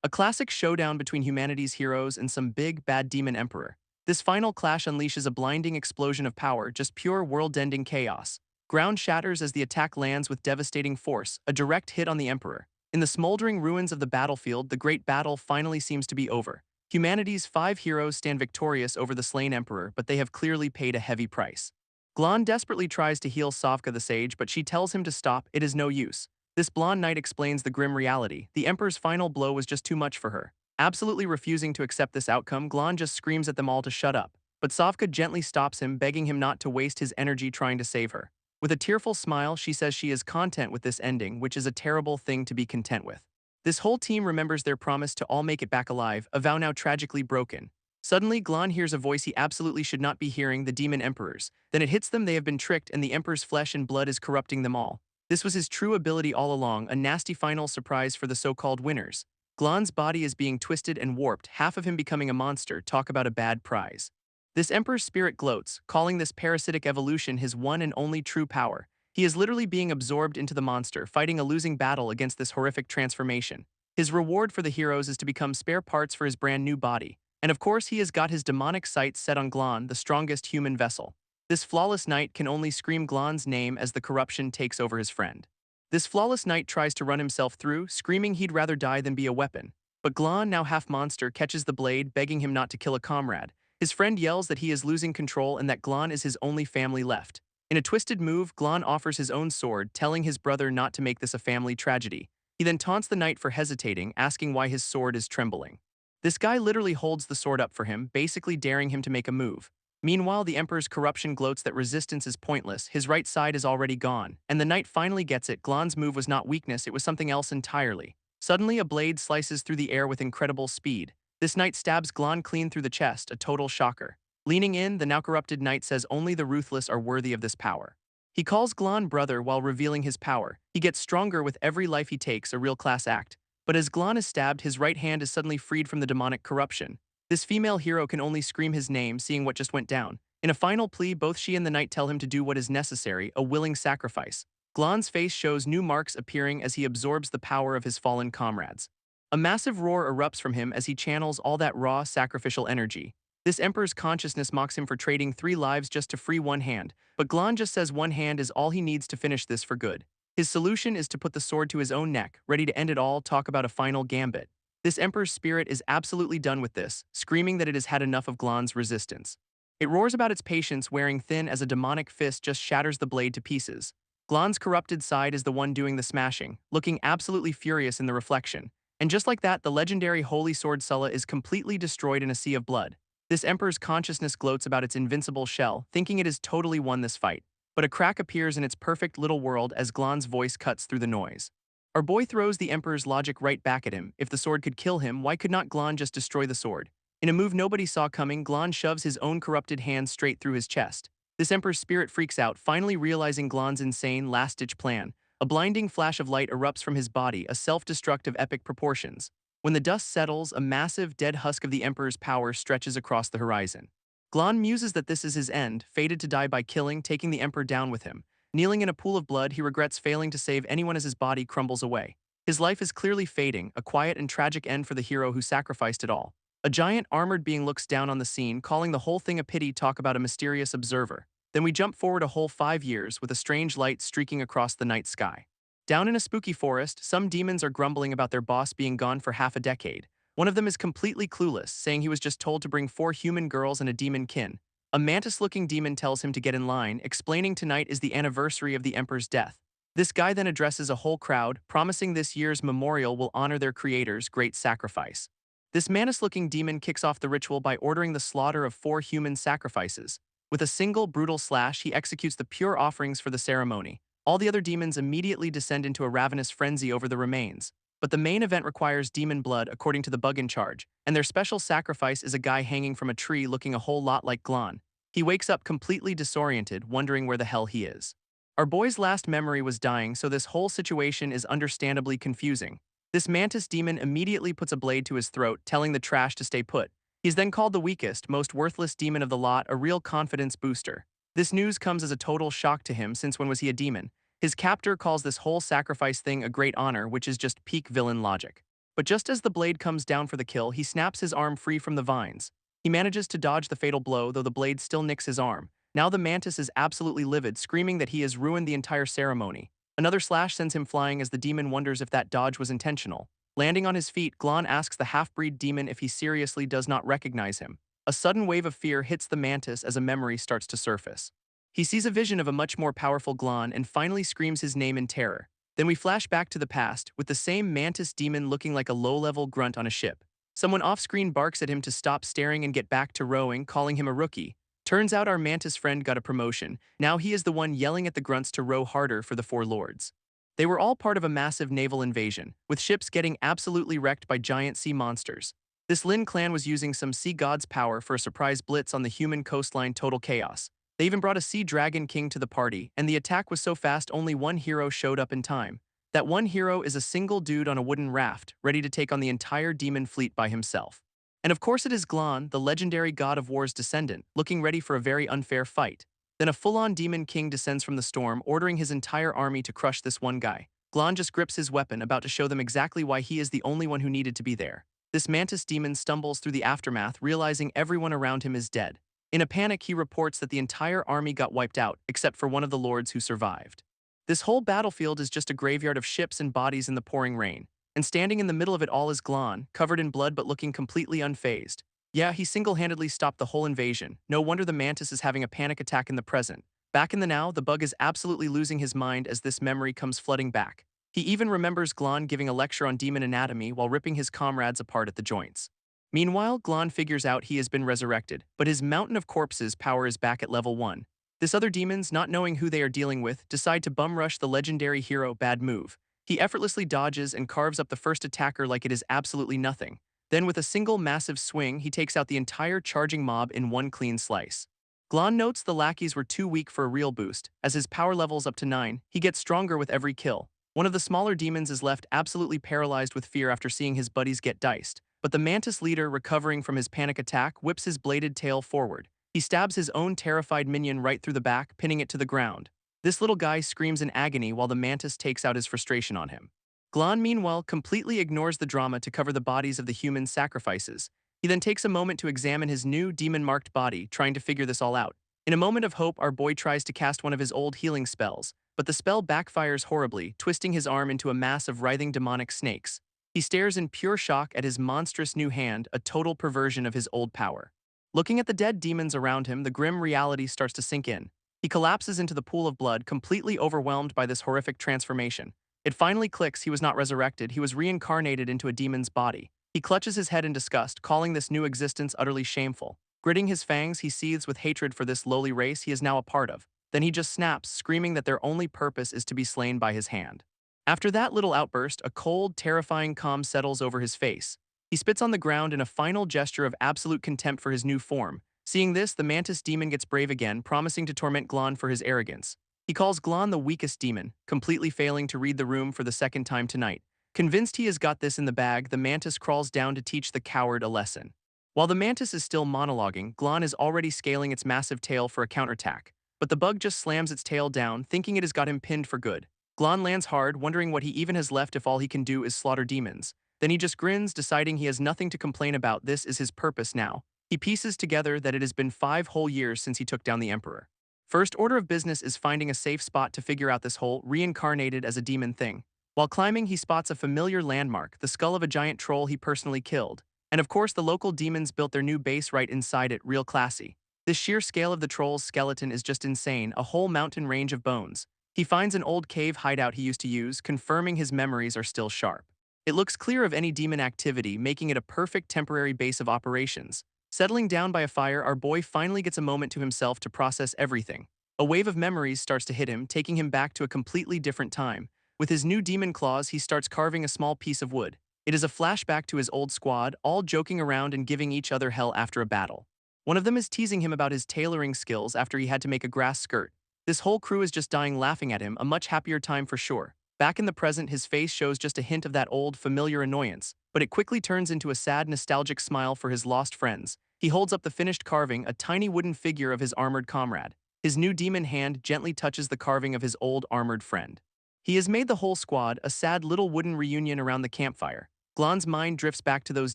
A classic showdown between humanity's heroes and some big, bad demon emperor. This final clash unleashes a blinding explosion of power, just pure world-ending chaos. Ground shatters as the attack lands with devastating force, a direct hit on the emperor. In the smoldering ruins of the battlefield, the great battle finally seems to be over. Humanity's 5 heroes stand victorious over the slain emperor, but they have clearly paid a heavy price. Glon desperately tries to heal Sovka the sage, but she tells him to stop, it is no use. This blonde knight explains the grim reality. The emperor's final blow was just too much for her. Absolutely refusing to accept this outcome, Glon just screams at them all to shut up. But Sovka gently stops him, begging him not to waste his energy trying to save her. With a tearful smile, she says she is content with this ending, which is a terrible thing to be content with. This whole team remembers their promise to all make it back alive, a vow now tragically broken. Suddenly, Glon hears a voice he absolutely should not be hearing, the demon emperors. Then it hits them, they have been tricked, and the emperor's flesh and blood is corrupting them all. This was his true ability all along, a nasty final surprise for the so-called winners. Glon's body is being twisted and warped, half of him becoming a monster, talk about a bad prize. This emperor's spirit gloats, calling this parasitic evolution his one and only true power. He is literally being absorbed into the monster, fighting a losing battle against this horrific transformation. His reward for the heroes is to become spare parts for his brand new body. And of course he has got his demonic sights set on Glon, the strongest human vessel. This flawless knight can only scream Glon's name as the corruption takes over his friend. This flawless knight tries to run himself through, screaming he'd rather die than be a weapon. But Glon, now half monster, catches the blade, begging him not to kill a comrade. His friend yells that he is losing control and that Glon is his only family left. In a twisted move, Glon offers his own sword, telling his brother not to make this a family tragedy. He then taunts the knight for hesitating, asking why his sword is trembling. This guy literally holds the sword up for him, basically daring him to make a move. Meanwhile, the emperor's corruption gloats that resistance is pointless, his right side is already gone, and the knight finally gets it. Glon's move was not weakness, it was something else entirely. Suddenly, a blade slices through the air with incredible speed. This knight stabs Glon clean through the chest, a total shocker. Leaning in, the now corrupted knight says only the ruthless are worthy of this power. He calls Glon brother while revealing his power. He gets stronger with every life he takes, a real class act. But as Glon is stabbed, his right hand is suddenly freed from the demonic corruption. This female hero can only scream his name, seeing what just went down. In a final plea, both she and the knight tell him to do what is necessary, a willing sacrifice. Glon's face shows new marks appearing as he absorbs the power of his fallen comrades. A massive roar erupts from him as he channels all that raw, sacrificial energy. This emperor's consciousness mocks him for trading 3 lives just to free one hand, but Glon just says one hand is all he needs to finish this for good. His solution is to put the sword to his own neck, ready to end it all, talk about a final gambit. This emperor's spirit is absolutely done with this, screaming that it has had enough of Glon's resistance. It roars about its patience, wearing thin as a demonic fist just shatters the blade to pieces. Glon's corrupted side is the one doing the smashing, looking absolutely furious in the reflection. And just like that, the legendary holy sword Sulla is completely destroyed in a sea of blood. This emperor's consciousness gloats about its invincible shell, thinking it has totally won this fight. But a crack appears in its perfect little world as Glon's voice cuts through the noise. Our boy throws the emperor's logic right back at him. If the sword could kill him, why could not Glon just destroy the sword? In a move nobody saw coming, Glon shoves his own corrupted hand straight through his chest. This emperor's spirit freaks out, finally realizing Glon's insane, last-ditch plan. A blinding flash of light erupts from his body, a self-destructive epic proportions. When the dust settles, a massive, dead husk of the emperor's power stretches across the horizon. Glon muses that this is his end, fated to die by killing, taking the emperor down with him. Kneeling in a pool of blood, he regrets failing to save anyone as his body crumbles away. His life is clearly fading, a quiet and tragic end for the hero who sacrificed it all. A giant armored being looks down on the scene, calling the whole thing a pity, talk about a mysterious observer. Then we jump forward a whole 5 years with a strange light streaking across the night sky. Down in a spooky forest, some demons are grumbling about their boss being gone for half a decade. One of them is completely clueless, saying he was just told to bring 4 human girls and a demon kin. A mantis-looking demon tells him to get in line, explaining tonight is the anniversary of the emperor's death. This guy then addresses a whole crowd, promising this year's memorial will honor their creator's great sacrifice. This mantis-looking demon kicks off the ritual by ordering the slaughter of 4 human sacrifices. With a single brutal slash, he executes the pure offerings for the ceremony. All the other demons immediately descend into a ravenous frenzy over the remains. But the main event requires demon blood, according to the bug in charge, and their special sacrifice is a guy hanging from a tree looking a whole lot like Glon. He wakes up completely disoriented, wondering where the hell he is. Our boy's last memory was dying, so this whole situation is understandably confusing. This mantis demon immediately puts a blade to his throat, telling the trash to stay put. He's then called the weakest, most worthless demon of the lot, a real confidence booster. This news comes as a total shock to him, since when was he a demon? His captor calls this whole sacrifice thing a great honor, which is just peak villain logic. But just as the blade comes down for the kill, he snaps his arm free from the vines. He manages to dodge the fatal blow, though the blade still nicks his arm. Now the mantis is absolutely livid, screaming that he has ruined the entire ceremony. Another slash sends him flying as the demon wonders if that dodge was intentional. Landing on his feet, Glon asks the half-breed demon if he seriously does not recognize him. A sudden wave of fear hits the mantis as a memory starts to surface. He sees a vision of a much more powerful Glon and finally screams his name in terror. Then we flash back to the past, with the same mantis demon looking like a low-level grunt on a ship. Someone off-screen barks at him to stop staring and get back to rowing, calling him a rookie. Turns out our mantis friend got a promotion. Now he is the one yelling at the grunts to row harder for the four lords. They were all part of a massive naval invasion, with ships getting absolutely wrecked by giant sea monsters. This Lin clan was using some sea god's power for a surprise blitz on the human coastline. Total chaos. They even brought a sea dragon king to the party, and the attack was so fast only one hero showed up in time. That one hero is a single dude on a wooden raft, ready to take on the entire demon fleet by himself. And of course it is Glon, the legendary god of war's descendant, looking ready for a very unfair fight. Then a full-on demon king descends from the storm, ordering his entire army to crush this one guy. Glon just grips his weapon, about to show them exactly why he is the only one who needed to be there. This mantis demon stumbles through the aftermath, realizing everyone around him is dead. In a panic, he reports that the entire army got wiped out, except for one of the lords who survived. This whole battlefield is just a graveyard of ships and bodies in the pouring rain. And standing in the middle of it all is Glon, covered in blood but looking completely unfazed. Yeah, he single-handedly stopped the whole invasion. No wonder the mantis is having a panic attack in the present. Back in the now, the bug is absolutely losing his mind as this memory comes flooding back. He even remembers Glon giving a lecture on demon anatomy while ripping his comrades apart at the joints. Meanwhile, Glon figures out he has been resurrected, but his mountain of corpses power is back at level 1. This other demons, not knowing who they are dealing with, decide to bum rush the legendary hero. Bad move. He effortlessly dodges and carves up the first attacker like it is absolutely nothing. Then with a single massive swing, he takes out the entire charging mob in one clean slice. Glon notes the lackeys were too weak for a real boost. As his power levels up to 9, he gets stronger with every kill. One of the smaller demons is left absolutely paralyzed with fear after seeing his buddies get diced. But the mantis leader, recovering from his panic attack, whips his bladed tail forward. He stabs his own terrified minion right through the back, pinning it to the ground. This little guy screams in agony while the mantis takes out his frustration on him. Glon, meanwhile, completely ignores the drama to cover the bodies of the human sacrifices. He then takes a moment to examine his new demon-marked body, trying to figure this all out. In a moment of hope, our boy tries to cast one of his old healing spells, but the spell backfires horribly, twisting his arm into a mass of writhing demonic snakes. He stares in pure shock at his monstrous new hand, a total perversion of his old power. Looking at the dead demons around him, the grim reality starts to sink in. He collapses into the pool of blood, completely overwhelmed by this horrific transformation. It finally clicks. He was not resurrected, he was reincarnated into a demon's body. He clutches his head in disgust, calling this new existence utterly shameful. Gritting his fangs, he seethes with hatred for this lowly race he is now a part of. Then he just snaps, screaming that their only purpose is to be slain by his hand. After that little outburst, a cold, terrifying calm settles over his face. He spits on the ground in a final gesture of absolute contempt for his new form. Seeing this, the mantis demon gets brave again, promising to torment Glon for his arrogance. He calls Glon the weakest demon, completely failing to read the room for the second time tonight. Convinced he has got this in the bag, the mantis crawls down to teach the coward a lesson. While the mantis is still monologuing, Glon is already scaling its massive tail for a counterattack. But the bug just slams its tail down, thinking it has got him pinned for good. Glon lands hard, wondering what he even has left if all he can do is slaughter demons. Then he just grins, deciding he has nothing to complain about. This is his purpose now. He pieces together that it has been 5 whole years since he took down the Emperor. First order of business is finding a safe spot to figure out this whole reincarnated as a demon thing. While climbing, he spots a familiar landmark, the skull of a giant troll he personally killed. And of course, the local demons built their new base right inside it, real classy. The sheer scale of the troll's skeleton is just insane, a whole mountain range of bones. He finds an old cave hideout he used to use, confirming his memories are still sharp. It looks clear of any demon activity, making it a perfect temporary base of operations. Settling down by a fire, our boy finally gets a moment to himself to process everything. A wave of memories starts to hit him, taking him back to a completely different time. With his new demon claws, he starts carving a small piece of wood. It is a flashback to his old squad, all joking around and giving each other hell after a battle. One of them is teasing him about his tailoring skills after he had to make a grass skirt. This whole crew is just dying laughing at him, a much happier time for sure. Back in the present, his face shows just a hint of that old, familiar annoyance, but it quickly turns into a sad, nostalgic smile for his lost friends. He holds up the finished carving, a tiny wooden figure of his armored comrade. His new demon hand gently touches the carving of his old armored friend. He has made the whole squad a sad little wooden reunion around the campfire. Glon's mind drifts back to those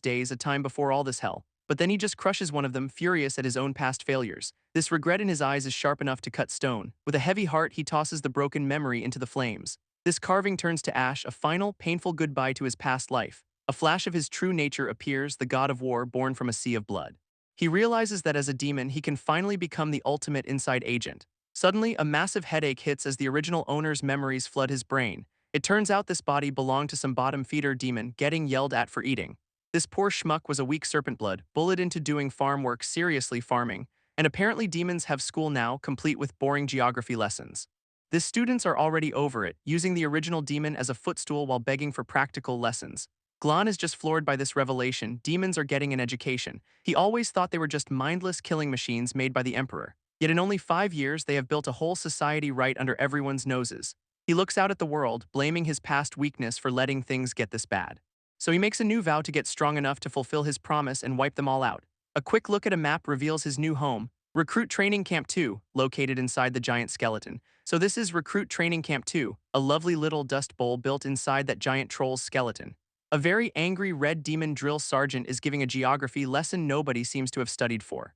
days, a time before all this hell. But then he just crushes one of them, furious at his own past failures. This regret in his eyes is sharp enough to cut stone. With a heavy heart, he tosses the broken memory into the flames. This carving turns to ash, a final, painful goodbye to his past life. A flash of his true nature appears, the god of war born from a sea of blood. He realizes that as a demon, he can finally become the ultimate inside agent. Suddenly, a massive headache hits as the original owner's memories flood his brain. It turns out this body belonged to some bottom feeder demon getting yelled at for eating. This poor schmuck was a weak serpent blood, bullied into doing farm work, seriously farming, and apparently demons have school now, complete with boring geography lessons. The students are already over it, using the original demon as a footstool while begging for practical lessons. Glon is just floored by this revelation. Demons are getting an education. He always thought they were just mindless killing machines made by the Emperor. Yet in only 5 years, they have built a whole society right under everyone's noses. He looks out at the world, blaming his past weakness for letting things get this bad. So he makes a new vow to get strong enough to fulfill his promise and wipe them all out. A quick look at a map reveals his new home, Recruit Training Camp 2, located inside the giant skeleton. So this is Recruit Training Camp 2, a lovely little dust bowl built inside that giant troll's skeleton. A very angry red demon drill sergeant is giving a geography lesson nobody seems to have studied for.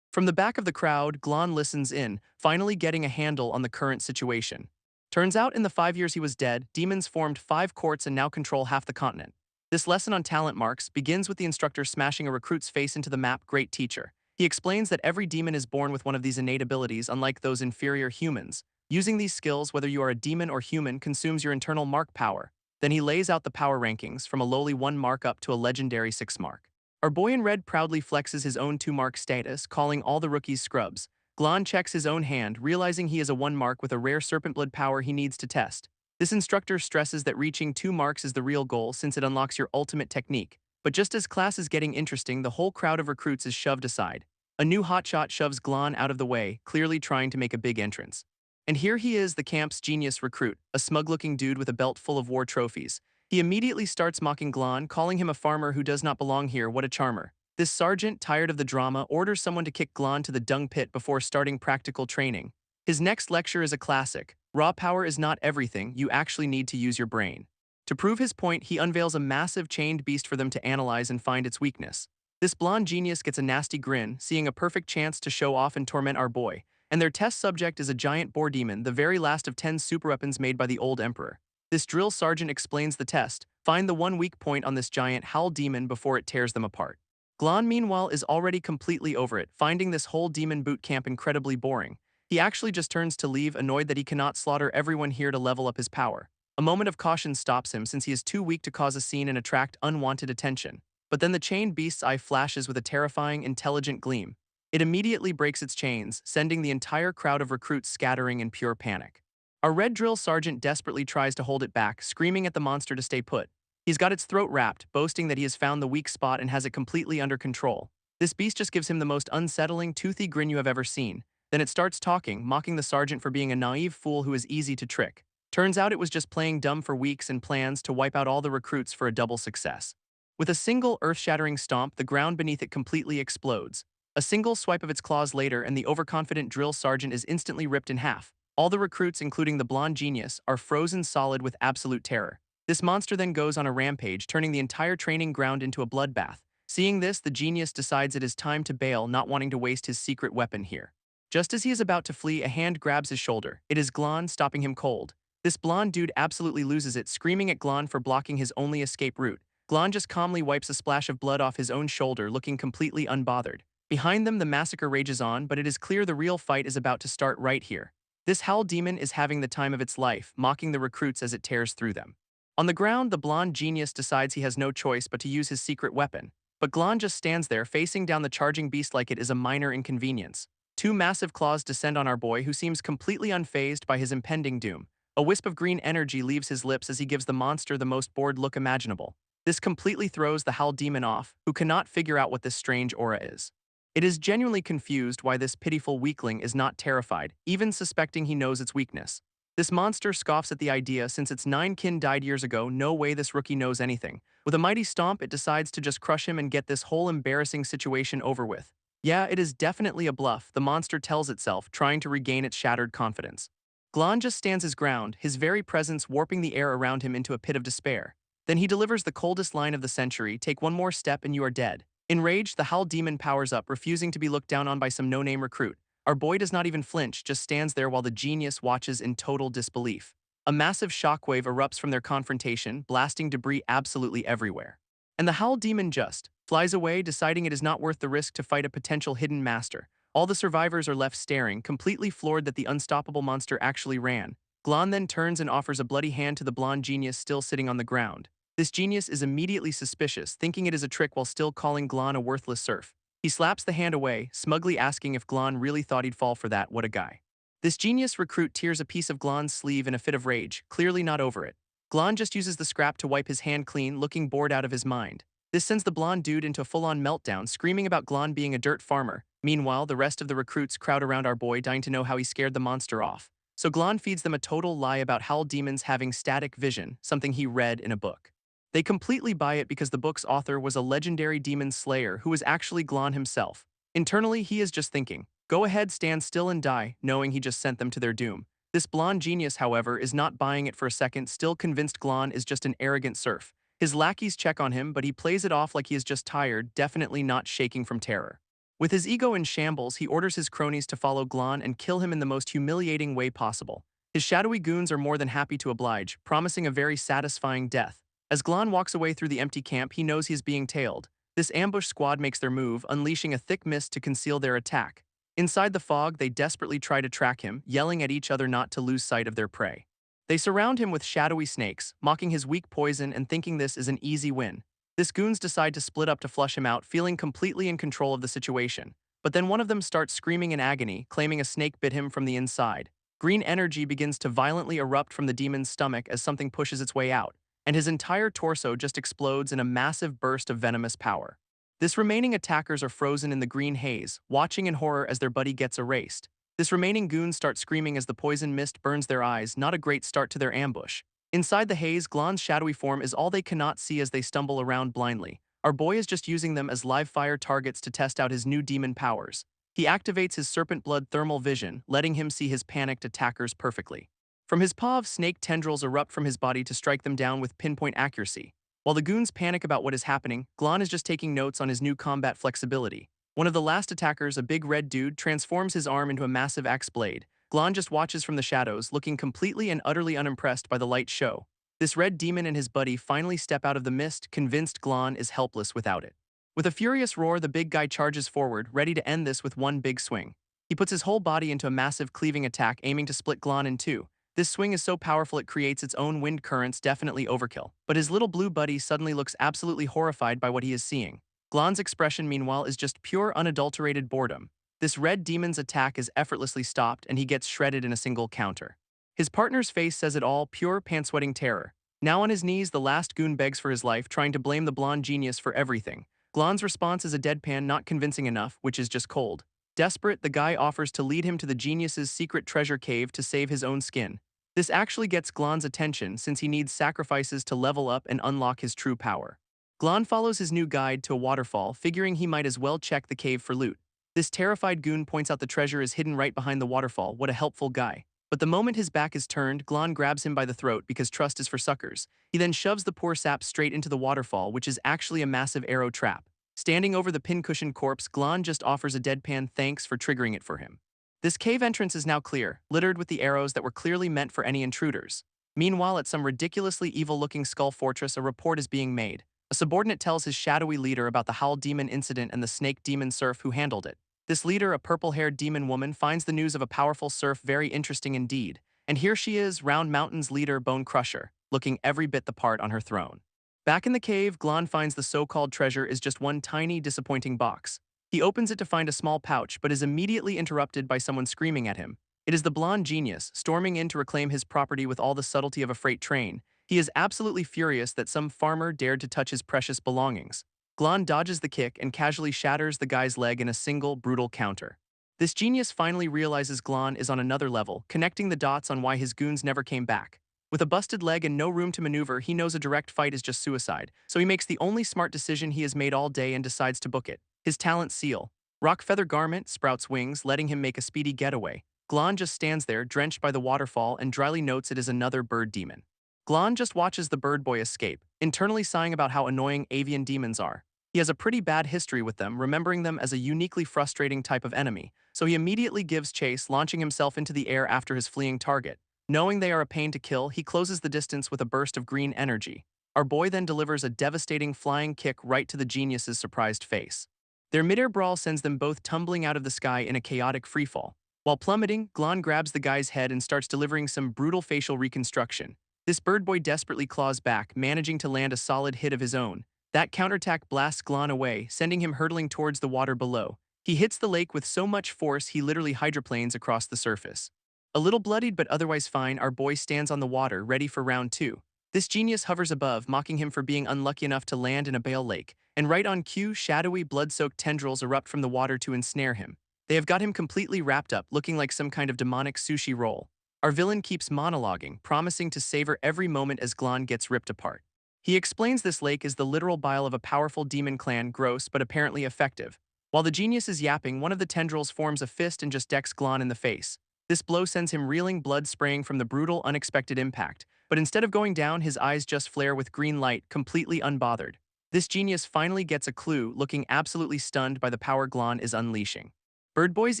From the back of the crowd, Glon listens in, finally getting a handle on the current situation. Turns out in the 5 years he was dead, demons formed 5 courts and now control half the continent. This lesson on talent marks begins with the instructor smashing a recruit's face into the map. Great teacher. He explains that every demon is born with one of these innate abilities, unlike those inferior humans. Using these skills, whether you are a demon or human, consumes your internal mark power. Then he lays out the power rankings, from a lowly 1 mark up to a legendary 6 mark. Our boy in red proudly flexes his own 2 mark status, calling all the rookies scrubs. Glon checks his own hand, realizing he is a 1 mark with a rare serpent blood power he needs to test. This instructor stresses that reaching 2 marks is the real goal since it unlocks your ultimate technique. But just as class is getting interesting, the whole crowd of recruits is shoved aside. A new hotshot shoves Glon out of the way, clearly trying to make a big entrance. And here he is, the camp's genius recruit, a smug-looking dude with a belt full of war trophies. He immediately starts mocking Glon, calling him a farmer who does not belong here. What a charmer. This sergeant, tired of the drama, orders someone to kick Glon to the dung pit before starting practical training. His next lecture is a classic. Raw power is not everything, you actually need to use your brain. To prove his point, he unveils a massive chained beast for them to analyze and find its weakness. This blonde genius gets a nasty grin, seeing a perfect chance to show off and torment our boy. And their test subject is a giant boar demon, the very last of 10 superweapons made by the old emperor. This drill sergeant explains the test. Find the 1 weak point on this giant howl demon before it tears them apart. Glon, meanwhile, is already completely over it, finding this whole demon boot camp incredibly boring. He actually just turns to leave, annoyed that he cannot slaughter everyone here to level up his power. A moment of caution stops him since he is too weak to cause a scene and attract unwanted attention. But then the chained beast's eye flashes with a terrifying, intelligent gleam. It immediately breaks its chains, sending the entire crowd of recruits scattering in pure panic. Our red drill sergeant desperately tries to hold it back, screaming at the monster to stay put. He's got its throat wrapped, boasting that he has found the weak spot and has it completely under control. This beast just gives him the most unsettling, toothy grin you have ever seen. Then it starts talking, mocking the sergeant for being a naive fool who is easy to trick. Turns out it was just playing dumb for weeks and plans to wipe out all the recruits for a double success. With a single earth-shattering stomp, the ground beneath it completely explodes. A single swipe of its claws later and the overconfident drill sergeant is instantly ripped in half. All the recruits, including the blonde genius, are frozen solid with absolute terror. This monster then goes on a rampage, turning the entire training ground into a bloodbath. Seeing this, the genius decides it is time to bail, not wanting to waste his secret weapon here. Just as he is about to flee, a hand grabs his shoulder. It is Glon, stopping him cold. This blonde dude absolutely loses it, screaming at Glon for blocking his only escape route. Glon just calmly wipes a splash of blood off his own shoulder, looking completely unbothered. Behind them, the massacre rages on, but it is clear the real fight is about to start right here. This howl demon is having the time of its life, mocking the recruits as it tears through them. On the ground, the blonde genius decides he has no choice but to use his secret weapon. But Glon just stands there, facing down the charging beast like it is a minor inconvenience. 2 massive claws descend on our boy, who seems completely unfazed by his impending doom. A wisp of green energy leaves his lips as he gives the monster the most bored look imaginable. This completely throws the howl demon off, who cannot figure out what this strange aura is. It is genuinely confused why this pitiful weakling is not terrified, even suspecting he knows its weakness. This monster scoffs at the idea since its 9 kin died years ago. No way this rookie knows anything. With a mighty stomp, it decides to just crush him and get this whole embarrassing situation over with. Yeah, it is definitely a bluff, the monster tells itself, trying to regain its shattered confidence. Glon just stands his ground, his very presence warping the air around him into a pit of despair. Then he delivers the coldest line of the century, "Take one more step and you are dead." Enraged, the Howl demon powers up, refusing to be looked down on by some no-name recruit. Our boy does not even flinch, just stands there while the genius watches in total disbelief. A massive shockwave erupts from their confrontation, blasting debris absolutely everywhere. And the Howl demon just flies away, deciding it is not worth the risk to fight a potential hidden master. All the survivors are left staring, completely floored that the unstoppable monster actually ran. Glon then turns and offers a bloody hand to the blonde genius still sitting on the ground. This genius is immediately suspicious, thinking it is a trick while still calling Glon a worthless serf. He slaps the hand away, smugly asking if Glon really thought he'd fall for that. What a guy. This genius recruit tears a piece of Glon's sleeve in a fit of rage, clearly not over it. Glon just uses the scrap to wipe his hand clean, looking bored out of his mind. This sends the blonde dude into a full-on meltdown, screaming about Glon being a dirt farmer. Meanwhile, the rest of the recruits crowd around our boy, dying to know how he scared the monster off. So Glon feeds them a total lie about Howl demons having static vision, something he read in a book. They completely buy it because the book's author was a legendary demon slayer who was actually Glon himself. Internally, he is just thinking, "Go ahead, stand still and die," knowing he just sent them to their doom. This blonde genius, however, is not buying it for a second, still convinced Glon is just an arrogant serf. His lackeys check on him, but he plays it off like he is just tired, definitely not shaking from terror. With his ego in shambles, he orders his cronies to follow Glon and kill him in the most humiliating way possible. His shadowy goons are more than happy to oblige, promising a very satisfying death. As Glon walks away through the empty camp, he knows he is being tailed. This ambush squad makes their move, unleashing a thick mist to conceal their attack. Inside the fog, they desperately try to track him, yelling at each other not to lose sight of their prey. They surround him with shadowy snakes, mocking his weak poison and thinking this is an easy win. This goons decide to split up to flush him out, feeling completely in control of the situation. But then one of them starts screaming in agony, claiming a snake bit him from the inside. Green energy begins to violently erupt from the demon's stomach as something pushes its way out, and his entire torso just explodes in a massive burst of venomous power. This remaining attackers are frozen in the green haze, watching in horror as their buddy gets erased. This remaining goons start screaming as the poison mist burns their eyes, not a great start to their ambush. Inside the haze, Glon's shadowy form is all they cannot see as they stumble around blindly. Our boy is just using them as live fire targets to test out his new demon powers. He activates his serpent blood thermal vision, letting him see his panicked attackers perfectly. From his paw, snake tendrils erupt from his body to strike them down with pinpoint accuracy. While the goons panic about what is happening, Glon is just taking notes on his new combat flexibility. One of the last attackers, a big red dude, transforms his arm into a massive axe blade. Glon just watches from the shadows, looking completely and utterly unimpressed by the light show. This red demon and his buddy finally step out of the mist, convinced Glon is helpless without it. With a furious roar, the big guy charges forward, ready to end this with one big swing. He puts his whole body into a massive cleaving attack, aiming to split Glon in two. This swing is so powerful it creates its own wind currents, definitely overkill. But his little blue buddy suddenly looks absolutely horrified by what he is seeing. Glon's expression, meanwhile, is just pure unadulterated boredom. This red demon's attack is effortlessly stopped, and he gets shredded in a single counter. His partner's face says it all, pure pants-sweating terror. Now on his knees, the last goon begs for his life, trying to blame the blonde genius for everything. Glon's response is a deadpan, not convincing enough, which is just cold. Desperate, the guy offers to lead him to the genius's secret treasure cave to save his own skin. This actually gets Glon's attention since he needs sacrifices to level up and unlock his true power. Glon follows his new guide to a waterfall, figuring he might as well check the cave for loot. This terrified goon points out the treasure is hidden right behind the waterfall. What a helpful guy. But the moment his back is turned, Glon grabs him by the throat because trust is for suckers. He then shoves the poor sap straight into the waterfall, which is actually a massive arrow trap. Standing over the pincushion corpse, Glon just offers a deadpan thanks for triggering it for him. This cave entrance is now clear, littered with the arrows that were clearly meant for any intruders. Meanwhile, at some ridiculously evil-looking skull fortress, a report is being made. A subordinate tells his shadowy leader about the Howl demon incident and the snake demon serf who handled it. This leader, a purple-haired demon woman, finds the news of a powerful serf very interesting indeed. And here she is, Round Mountain's leader, Bone Crusher, looking every bit the part on her throne. Back in the cave, Glon finds the so-called treasure is just one tiny, disappointing box. He opens it to find a small pouch, but is immediately interrupted by someone screaming at him. It is the blonde genius, storming in to reclaim his property with all the subtlety of a freight train. He is absolutely furious that some farmer dared to touch his precious belongings. Glon dodges the kick and casually shatters the guy's leg in a single, brutal counter. This genius finally realizes Glon is on another level, connecting the dots on why his goons never came back. With a busted leg and no room to maneuver, he knows a direct fight is just suicide, so he makes the only smart decision he has made all day and decides to book it. His talent seal. Rock feather garment sprouts wings, letting him make a speedy getaway. Glon just stands there, drenched by the waterfall, and dryly notes it is another bird demon. Glon just watches the bird boy escape, internally sighing about how annoying avian demons are. He has a pretty bad history with them, remembering them as a uniquely frustrating type of enemy, so he immediately gives chase, launching himself into the air after his fleeing target. Knowing they are a pain to kill, he closes the distance with a burst of green energy. Our boy then delivers a devastating flying kick right to the genius's surprised face. Their midair brawl sends them both tumbling out of the sky in a chaotic freefall. While plummeting, Glon grabs the guy's head and starts delivering some brutal facial reconstruction. This bird boy desperately claws back, managing to land a solid hit of his own. That counterattack blasts Glon away, sending him hurtling towards the water below. He hits the lake with so much force he literally hydroplanes across the surface. A little bloodied but otherwise fine, our boy stands on the water, ready for round 2. This genius hovers above, mocking him for being unlucky enough to land in a bale lake, and right on cue, shadowy, blood-soaked tendrils erupt from the water to ensnare him. They have got him completely wrapped up, looking like some kind of demonic sushi roll. Our villain keeps monologuing, promising to savor every moment as Glon gets ripped apart. He explains this lake is the literal bile of a powerful demon clan, gross but apparently effective. While the genius is yapping, one of the tendrils forms a fist and just decks Glon in the face. This blow sends him reeling, blood spraying from the brutal, unexpected impact, but instead of going down, his eyes just flare with green light, completely unbothered. This genius finally gets a clue, looking absolutely stunned by the power Glon is unleashing. Birdboy's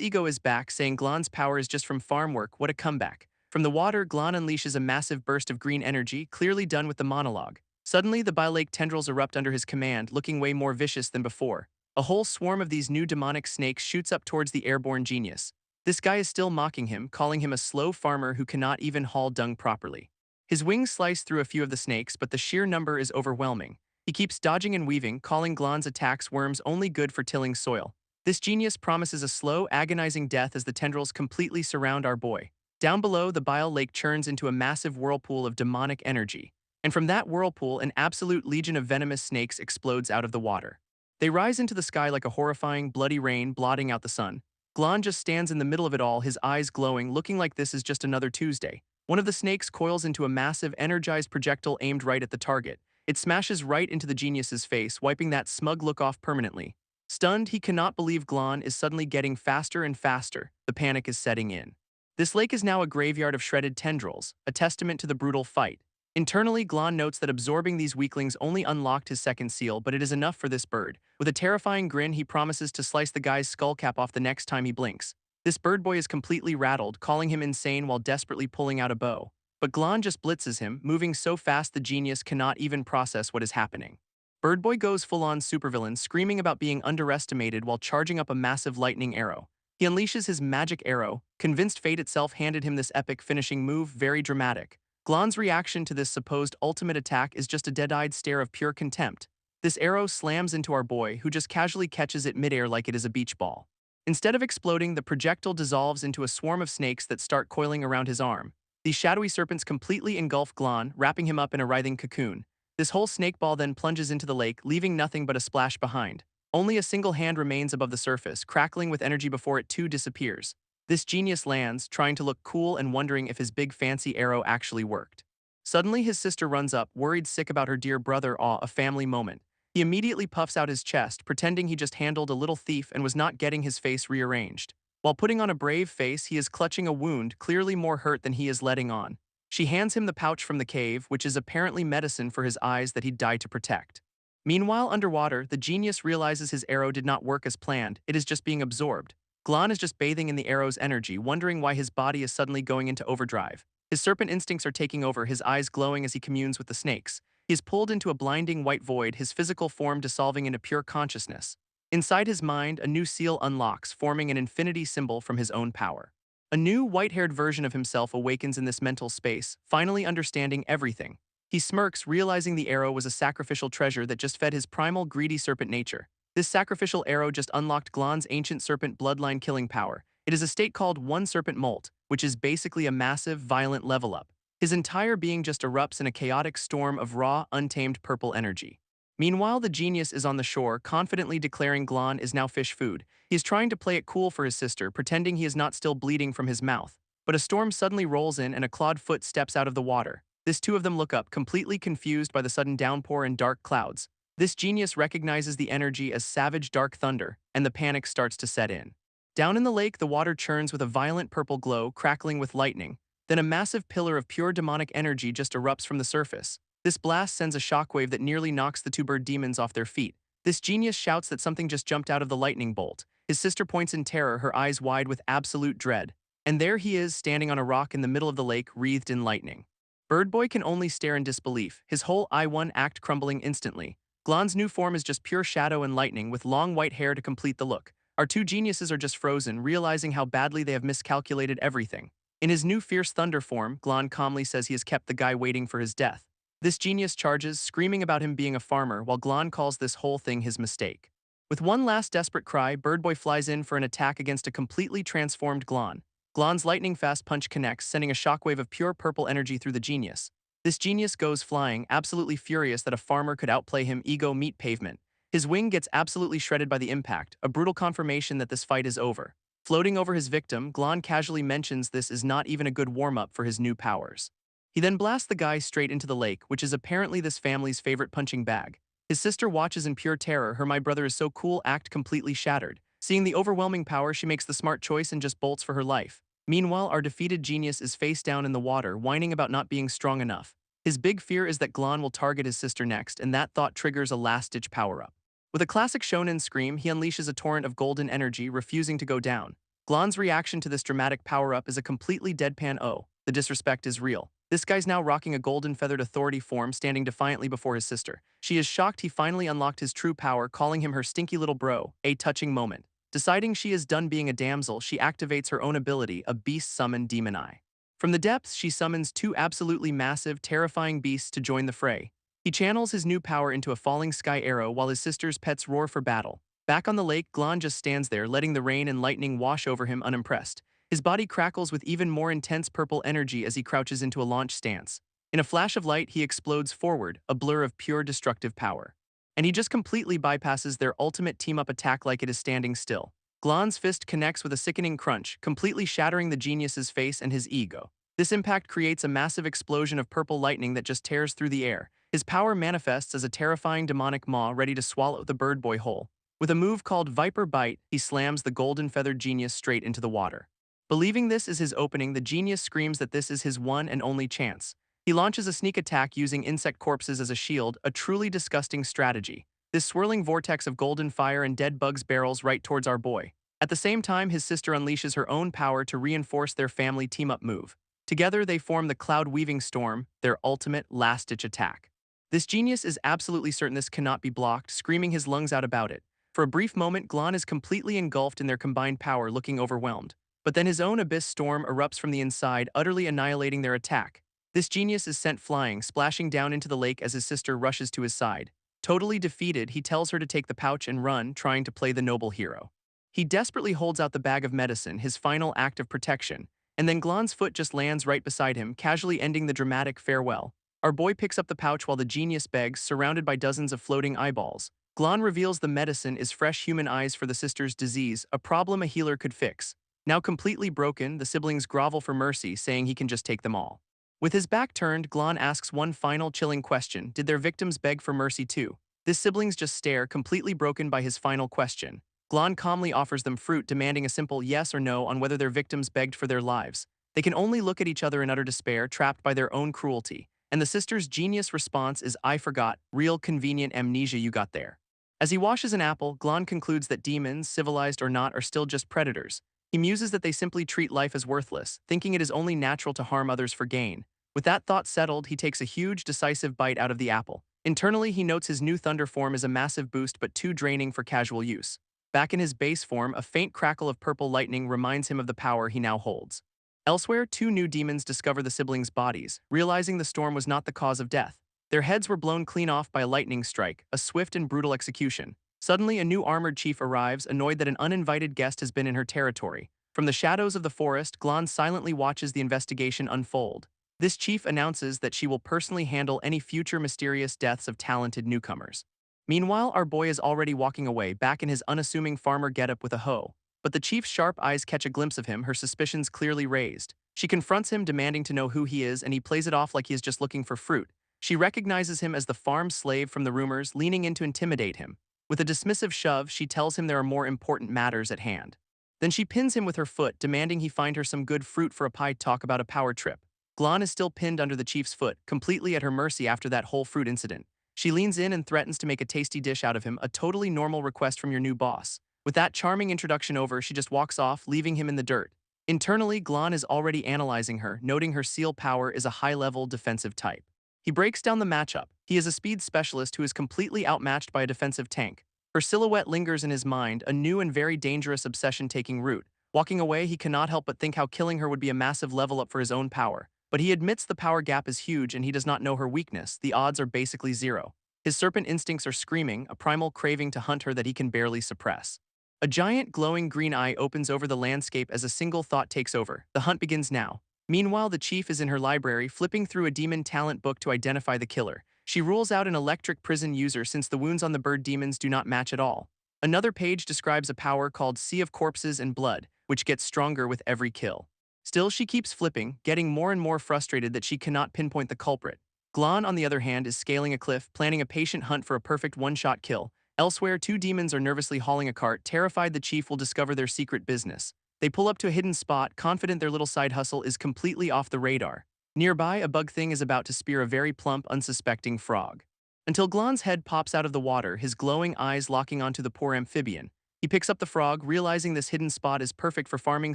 ego is back, saying Glon's power is just from farm work. What a comeback. From the water, Glon unleashes a massive burst of green energy, clearly done with the monologue. Suddenly, the bile-lake tendrils erupt under his command, looking way more vicious than before. A whole swarm of these new demonic snakes shoots up towards the airborne genius. This guy is still mocking him, calling him a slow farmer who cannot even haul dung properly. His wings slice through a few of the snakes, but the sheer number is overwhelming. He keeps dodging and weaving, calling Glon's attacks worms only good for tilling soil. This genius promises a slow, agonizing death as the tendrils completely surround our boy. Down below, the bile lake churns into a massive whirlpool of demonic energy. And from that whirlpool, an absolute legion of venomous snakes explodes out of the water. They rise into the sky like a horrifying, bloody rain, blotting out the sun. Glon just stands in the middle of it all, his eyes glowing, looking like this is just another Tuesday. One of the snakes coils into a massive, energized projectile aimed right at the target. It smashes right into the genius's face, wiping that smug look off permanently. Stunned, he cannot believe Glon is suddenly getting faster and faster. The panic is setting in. This lake is now a graveyard of shredded tendrils, a testament to the brutal fight. Internally, Glon notes that absorbing these weaklings only unlocked his second seal, but it is enough for this bird. With a terrifying grin, he promises to slice the guy's skull cap off the next time he blinks. This bird boy is completely rattled, calling him insane while desperately pulling out a bow. But Glon just blitzes him, moving so fast the genius cannot even process what is happening. Birdboy goes full-on supervillain, screaming about being underestimated while charging up a massive lightning arrow. He unleashes his magic arrow, convinced fate itself handed him this epic finishing move, very dramatic. Glon's reaction to this supposed ultimate attack is just a dead-eyed stare of pure contempt. This arrow slams into our boy, who just casually catches it midair like it is a beach ball. Instead of exploding, the projectile dissolves into a swarm of snakes that start coiling around his arm. These shadowy serpents completely engulf Glon, wrapping him up in a writhing cocoon. This whole snake ball then plunges into the lake, leaving nothing but a splash behind. Only a single hand remains above the surface, crackling with energy before it too disappears. This genius lands, trying to look cool and wondering if his big fancy arrow actually worked. Suddenly, his sister runs up, worried sick about her dear brother. A family moment. He immediately puffs out his chest, pretending he just handled a little thief and was not getting his face rearranged. While putting on a brave face, he is clutching a wound, clearly more hurt than he is letting on. She hands him the pouch from the cave, which is apparently medicine for his eyes that he'd died to protect. Meanwhile, underwater, the genius realizes his arrow did not work as planned, it is just being absorbed. Glon is just bathing in the arrow's energy, wondering why his body is suddenly going into overdrive. His serpent instincts are taking over, his eyes glowing as he communes with the snakes. He is pulled into a blinding white void, his physical form dissolving into pure consciousness. Inside his mind, a new seal unlocks, forming an infinity symbol from his own power. A new, white-haired version of himself awakens in this mental space, finally understanding everything. He smirks, realizing the arrow was a sacrificial treasure that just fed his primal, greedy serpent nature. This sacrificial arrow just unlocked Glon's ancient serpent bloodline killing power. It is a state called One Serpent Molt, which is basically a massive, violent level up. His entire being just erupts in a chaotic storm of raw, untamed purple energy. Meanwhile, the genius is on the shore, confidently declaring Glon is now fish food. He is trying to play it cool for his sister, pretending he is not still bleeding from his mouth. But a storm suddenly rolls in and a clawed foot steps out of the water. This two of them look up, completely confused by the sudden downpour and dark clouds. This genius recognizes the energy as savage dark thunder, and the panic starts to set in. Down in the lake, the water churns with a violent purple glow, crackling with lightning. Then a massive pillar of pure demonic energy just erupts from the surface. This blast sends a shockwave that nearly knocks the two bird demons off their feet. This genius shouts that something just jumped out of the lightning bolt. His sister points in terror, her eyes wide with absolute dread. And there he is, standing on a rock in the middle of the lake, wreathed in lightning. Bird Boy can only stare in disbelief, his whole I-1 act crumbling instantly. Glon's new form is just pure shadow and lightning, with long white hair to complete the look. Our two geniuses are just frozen, realizing how badly they have miscalculated everything. In his new fierce thunder form, Glon calmly says he has kept the guy waiting for his death. This genius charges, screaming about him being a farmer, while Glon calls this whole thing his mistake. With one last desperate cry, Bird Boy flies in for an attack against a completely transformed Glon. Glon's lightning-fast punch connects, sending a shockwave of pure purple energy through the genius. This genius goes flying, absolutely furious that a farmer could outplay him. Ego meet pavement. His wing gets absolutely shredded by the impact, a brutal confirmation that this fight is over. Floating over his victim, Glon casually mentions this is not even a good warm-up for his new powers. He then blasts the guy straight into the lake, which is apparently this family's favorite punching bag. His sister watches in pure terror, her "my brother is so cool" act completely shattered. Seeing the overwhelming power, she makes the smart choice and just bolts for her life. Meanwhile, our defeated genius is face down in the water, whining about not being strong enough. His big fear is that Glon will target his sister next, and that thought triggers a last-ditch power-up. With a classic shonen scream, he unleashes a torrent of golden energy, refusing to go down. Glon's reaction to this dramatic power-up is a completely deadpan "oh, the disrespect is real." This guy's now rocking a golden feathered authority form, standing defiantly before his sister. She is shocked he finally unlocked his true power, calling him her stinky little bro, a touching moment. Deciding she is done being a damsel, she activates her own ability, a beast summon demon eye. From the depths, she summons two absolutely massive, terrifying beasts to join the fray. He channels his new power into a falling sky arrow while his sister's pets roar for battle. Back on the lake, Glon just stands there, letting the rain and lightning wash over him unimpressed. His body crackles with even more intense purple energy as he crouches into a launch stance. In a flash of light, he explodes forward, a blur of pure destructive power. And he just completely bypasses their ultimate team-up attack like it is standing still. Glon's fist connects with a sickening crunch, completely shattering the genius's face and his ego. This impact creates a massive explosion of purple lightning that just tears through the air. His power manifests as a terrifying demonic maw ready to swallow the Bird Boy whole. With a move called Viper Bite, he slams the golden feathered genius straight into the water. Believing this is his opening, the genius screams that this is his one and only chance. He launches a sneak attack using insect corpses as a shield, a truly disgusting strategy. This swirling vortex of golden fire and dead bugs barrels right towards our boy. At the same time, his sister unleashes her own power to reinforce their family team-up move. Together, they form the Cloud-Weaving Storm, their ultimate last-ditch attack. This genius is absolutely certain this cannot be blocked, screaming his lungs out about it. For a brief moment, Glon is completely engulfed in their combined power, looking overwhelmed. But then his own abyss storm erupts from the inside, utterly annihilating their attack. This genius is sent flying, splashing down into the lake as his sister rushes to his side. Totally defeated, he tells her to take the pouch and run, trying to play the noble hero. He desperately holds out the bag of medicine, his final act of protection, and then Glon's foot just lands right beside him, casually ending the dramatic farewell. Our boy picks up the pouch while the genius begs, surrounded by dozens of floating eyeballs. Glon reveals the medicine is fresh human eyes for the sister's disease, a problem a healer could fix. Now completely broken, the siblings grovel for mercy, saying he can just take them all. With his back turned, Glon asks one final chilling question: did their victims beg for mercy too? His siblings just stare, completely broken by his final question. Glon calmly offers them fruit, demanding a simple yes or no on whether their victims begged for their lives. They can only look at each other in utter despair, trapped by their own cruelty. And the sister's genius response is, "I forgot, real convenient amnesia you got there." As he washes an apple, Glon concludes that demons, civilized or not, are still just predators. He muses that they simply treat life as worthless, thinking it is only natural to harm others for gain. With that thought settled, he takes a huge, decisive bite out of the apple. Internally, he notes his new thunder form is a massive boost but too draining for casual use. Back in his base form, a faint crackle of purple lightning reminds him of the power he now holds. Elsewhere, two new demons discover the siblings' bodies, realizing the storm was not the cause of death. Their heads were blown clean off by a lightning strike, a swift and brutal execution. Suddenly, a new armored chief arrives, annoyed that an uninvited guest has been in her territory. From the shadows of the forest, Glon silently watches the investigation unfold. This chief announces that she will personally handle any future mysterious deaths of talented newcomers. Meanwhile, our boy is already walking away, back in his unassuming farmer getup with a hoe. But the chief's sharp eyes catch a glimpse of him, her suspicions clearly raised. She confronts him, demanding to know who he is, and he plays it off like he is just looking for fruit. She recognizes him as the farm slave from the rumors, leaning in to intimidate him. With a dismissive shove, she tells him there are more important matters at hand. Then she pins him with her foot, demanding he find her some good fruit for a pie. Talk about a power trip. Glon is still pinned under the chief's foot, completely at her mercy after that whole fruit incident. She leans in and threatens to make a tasty dish out of him, a totally normal request from your new boss. With that charming introduction over, she just walks off, leaving him in the dirt. Internally, Glon is already analyzing her, noting her seal power is a high-level defensive type. He breaks down the matchup. He is a speed specialist who is completely outmatched by a defensive tank. Her silhouette lingers in his mind, a new and very dangerous obsession taking root. Walking away, he cannot help but think how killing her would be a massive level up for his own power. But he admits the power gap is huge and he does not know her weakness. The odds are basically zero. His serpent instincts are screaming, a primal craving to hunt her that he can barely suppress. A giant glowing green eye opens over the landscape as a single thought takes over. The hunt begins now. Meanwhile, the chief is in her library, flipping through a demon talent book to identify the killer. She rules out an electric prison user since the wounds on the bird demons do not match at all. Another page describes a power called Sea of Corpses and Blood, which gets stronger with every kill. Still, she keeps flipping, getting more and more frustrated that she cannot pinpoint the culprit. Glon, on the other hand, is scaling a cliff, planning a patient hunt for a perfect one-shot kill. Elsewhere, two demons are nervously hauling a cart, terrified the chief will discover their secret business. They pull up to a hidden spot, confident their little side hustle is completely off the radar. Nearby, a bug thing is about to spear a very plump, unsuspecting frog. Until Glon's head pops out of the water, his glowing eyes locking onto the poor amphibian. He picks up the frog, realizing this hidden spot is perfect for farming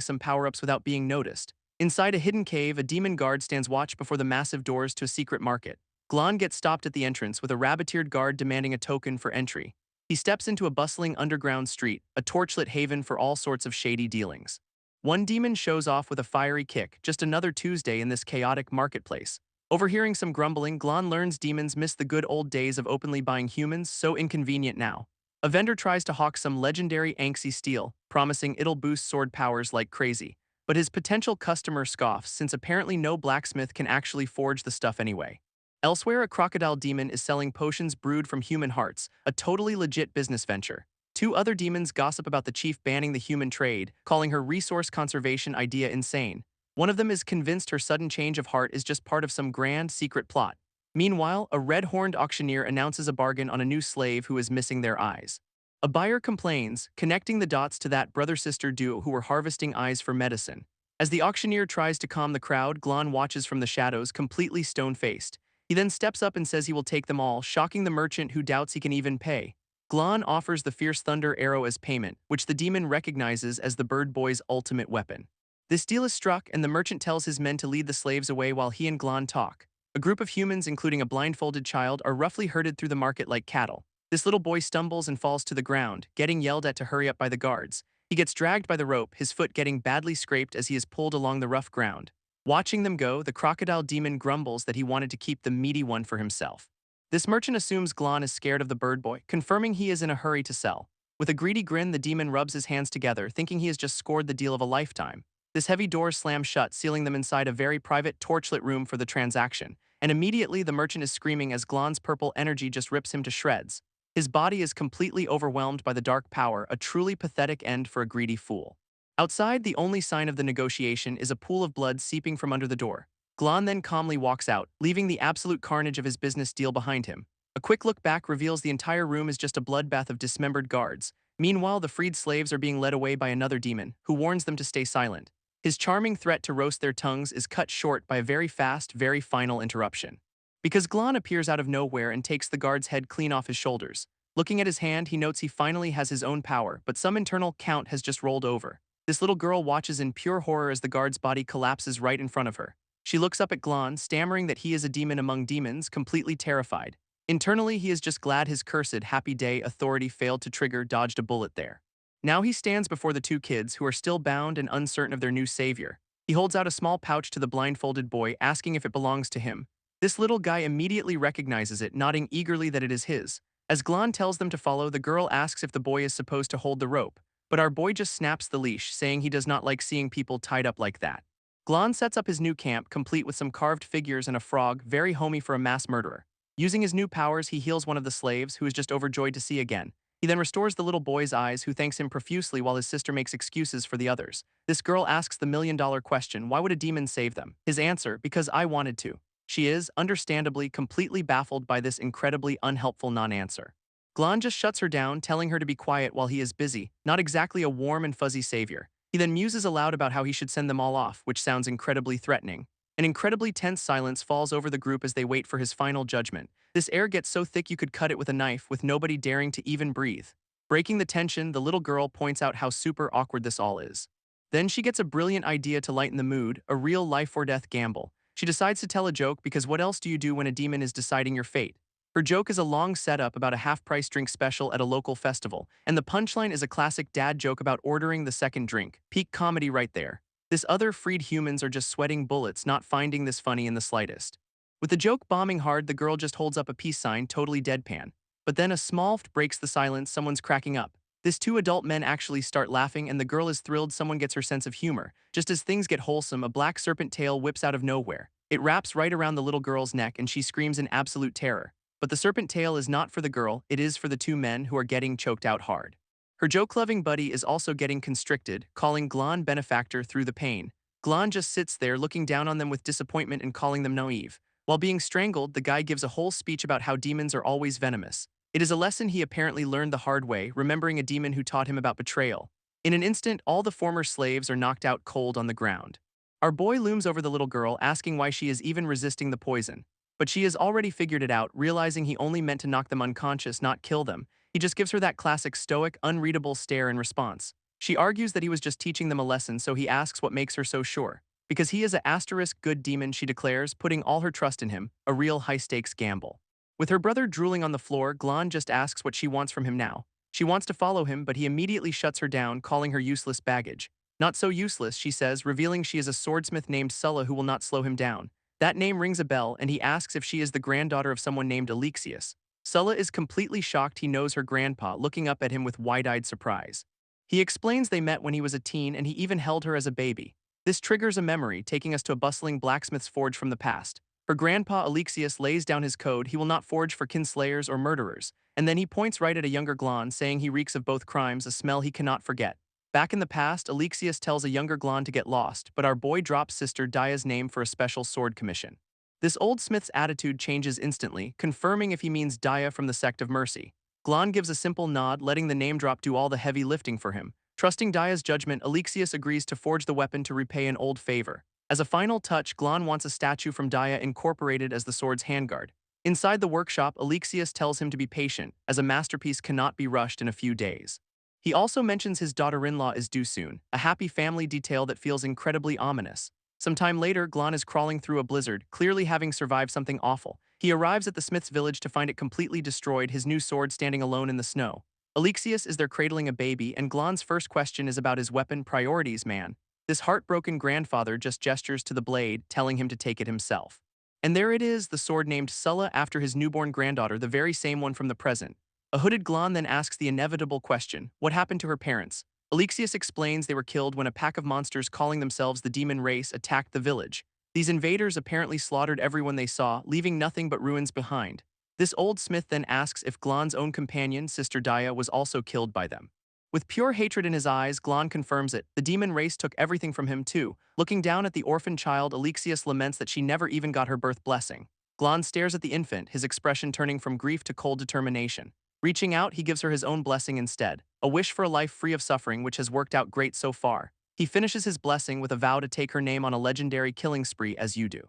some power-ups without being noticed. Inside a hidden cave, a demon guard stands watch before the massive doors to a secret market. Glon gets stopped at the entrance with a rabbit-eared guard demanding a token for entry. He steps into a bustling underground street, a torchlit haven for all sorts of shady dealings. One demon shows off with a fiery kick, just another Tuesday in this chaotic marketplace. Overhearing some grumbling, Glon learns demons miss the good old days of openly buying humans, so inconvenient now. A vendor tries to hawk some legendary Anxi steel, promising it'll boost sword powers like crazy. But his potential customer scoffs since apparently no blacksmith can actually forge the stuff anyway. Elsewhere, a crocodile demon is selling potions brewed from human hearts, a totally legit business venture. Two other demons gossip about the chief banning the human trade, calling her resource conservation idea insane. One of them is convinced her sudden change of heart is just part of some grand secret plot. Meanwhile, a red-horned auctioneer announces a bargain on a new slave who is missing their eyes. A buyer complains, connecting the dots to that brother-sister duo who were harvesting eyes for medicine. As the auctioneer tries to calm the crowd, Glon watches from the shadows, completely stone-faced. He then steps up and says he will take them all, shocking the merchant who doubts he can even pay. Glon offers the Fierce Thunder arrow as payment, which the demon recognizes as the bird boy's ultimate weapon. This deal is struck, and the merchant tells his men to lead the slaves away while he and Glon talk. A group of humans, including a blindfolded child, are roughly herded through the market like cattle. This little boy stumbles and falls to the ground, getting yelled at to hurry up by the guards. He gets dragged by the rope, his foot getting badly scraped as he is pulled along the rough ground. Watching them go, the crocodile demon grumbles that he wanted to keep the meaty one for himself. This merchant assumes Glon is scared of the bird boy, confirming he is in a hurry to sell. With a greedy grin, the demon rubs his hands together, thinking he has just scored the deal of a lifetime. This heavy door slams shut, sealing them inside a very private, torchlit room for the transaction. And immediately, the merchant is screaming as Glon's purple energy just rips him to shreds. His body is completely overwhelmed by the dark power, a truly pathetic end for a greedy fool. Outside, the only sign of the negotiation is a pool of blood seeping from under the door. Glon then calmly walks out, leaving the absolute carnage of his business deal behind him. A quick look back reveals the entire room is just a bloodbath of dismembered guards. Meanwhile, the freed slaves are being led away by another demon, who warns them to stay silent. His charming threat to roast their tongues is cut short by a very fast, very final interruption. Because Glon appears out of nowhere and takes the guard's head clean off his shoulders. Looking at his hand, he notes he finally has his own power, but some internal count has just rolled over. This little girl watches in pure horror as the guard's body collapses right in front of her. She looks up at Glon, stammering that he is a demon among demons, completely terrified. Internally, he is just glad his cursed happy day authority failed to trigger, dodged a bullet there. Now he stands before the two kids, who are still bound and uncertain of their new savior. He holds out a small pouch to the blindfolded boy, asking if it belongs to him. This little guy immediately recognizes it, nodding eagerly that it is his. As Glon tells them to follow, the girl asks if the boy is supposed to hold the rope. But our boy just snaps the leash, saying he does not like seeing people tied up like that. Glon sets up his new camp, complete with some carved figures and a frog, very homey for a mass murderer. Using his new powers, he heals one of the slaves, who is just overjoyed to see again. He then restores the little boy's eyes, who thanks him profusely while his sister makes excuses for the others. This girl asks the million-dollar question, why would a demon save them? His answer, because I wanted to. She is, understandably, completely baffled by this incredibly unhelpful non-answer. Glon just shuts her down, telling her to be quiet while he is busy, not exactly a warm and fuzzy savior. He then muses aloud about how he should send them all off, which sounds incredibly threatening. An incredibly tense silence falls over the group as they wait for his final judgment. This air gets so thick you could cut it with a knife, with nobody daring to even breathe. Breaking the tension, the little girl points out how super awkward this all is. Then she gets a brilliant idea to lighten the mood, a real life-or-death gamble. She decides to tell a joke because what else do you do when a demon is deciding your fate? Her joke is a long setup about a half-price drink special at a local festival, and the punchline is a classic dad joke about ordering the second drink. Peak comedy right there. This other freed humans are just sweating bullets, not finding this funny in the slightest. With the joke bombing hard, the girl just holds up a peace sign, totally deadpan. But then a small breaks the silence, someone's cracking up. This two adult men actually start laughing and the girl is thrilled someone gets her sense of humor. Just as things get wholesome, a black serpent tail whips out of nowhere. It wraps right around the little girl's neck and she screams in absolute terror. But the serpent tail is not for the girl, it is for the two men who are getting choked out hard. Her joke-loving buddy is also getting constricted, calling Glon benefactor through the pain. Glon just sits there looking down on them with disappointment and calling them naive. While being strangled, the guy gives a whole speech about how demons are always venomous. It is a lesson he apparently learned the hard way, remembering a demon who taught him about betrayal. In an instant, all the former slaves are knocked out cold on the ground. Our boy looms over the little girl, asking why she is even resisting the poison. But she has already figured it out, realizing he only meant to knock them unconscious, not kill them. He just gives her that classic stoic, unreadable stare in response. She argues that he was just teaching them a lesson, so he asks what makes her so sure. Because he is a asterisk good demon, she declares, putting all her trust in him, a real high-stakes gamble. With her brother drooling on the floor, Glon just asks what she wants from him now. She wants to follow him, but he immediately shuts her down, calling her useless baggage. Not so useless, she says, revealing she is a swordsmith named Sulla who will not slow him down. That name rings a bell, and he asks if she is the granddaughter of someone named Alexius. Sulla is completely shocked he knows her grandpa, looking up at him with wide-eyed surprise. He explains they met when he was a teen and he even held her as a baby. This triggers a memory, taking us to a bustling blacksmith's forge from the past. Her grandpa Alexius lays down his code: he will not forge for kinslayers or murderers, and then he points right at a younger Glon, saying he reeks of both crimes, a smell he cannot forget. Back in the past, Alexius tells a younger Glon to get lost, but our boy drops sister Daya's name for a special sword commission. This old smith's attitude changes instantly, confirming if he means Daya from the sect of Mercy. Glon gives a simple nod, letting the name drop do all the heavy lifting for him. Trusting Daya's judgment, Alexius agrees to forge the weapon to repay an old favor. As a final touch, Glon wants a statue from Daya incorporated as the sword's handguard. Inside the workshop, Alexius tells him to be patient, as a masterpiece cannot be rushed in a few days. He also mentions his daughter-in-law is due soon, a happy family detail that feels incredibly ominous. Some time later, Glon is crawling through a blizzard, clearly having survived something awful. He arrives at the smith's village to find it completely destroyed, his new sword standing alone in the snow. Alexius is there cradling a baby, and Glon's first question is about his weapon priorities, man. This heartbroken grandfather just gestures to the blade, telling him to take it himself. And there it is, the sword named Sulla after his newborn granddaughter, the very same one from the present. A hooded Glon then asks the inevitable question: what happened to her parents? Alexius explains they were killed when a pack of monsters calling themselves the demon race attacked the village. These invaders apparently slaughtered everyone they saw, leaving nothing but ruins behind. This old smith then asks if Glon's own companion, Sister Daya, was also killed by them. With pure hatred in his eyes, Glon confirms it. The demon race took everything from him too. Looking down at the orphan child, Alexius laments that she never even got her birth blessing. Glon stares at the infant, his expression turning from grief to cold determination. Reaching out, he gives her his own blessing instead, a wish for a life free of suffering, which has worked out great so far. He finishes his blessing with a vow to take her name on a legendary killing spree as you do.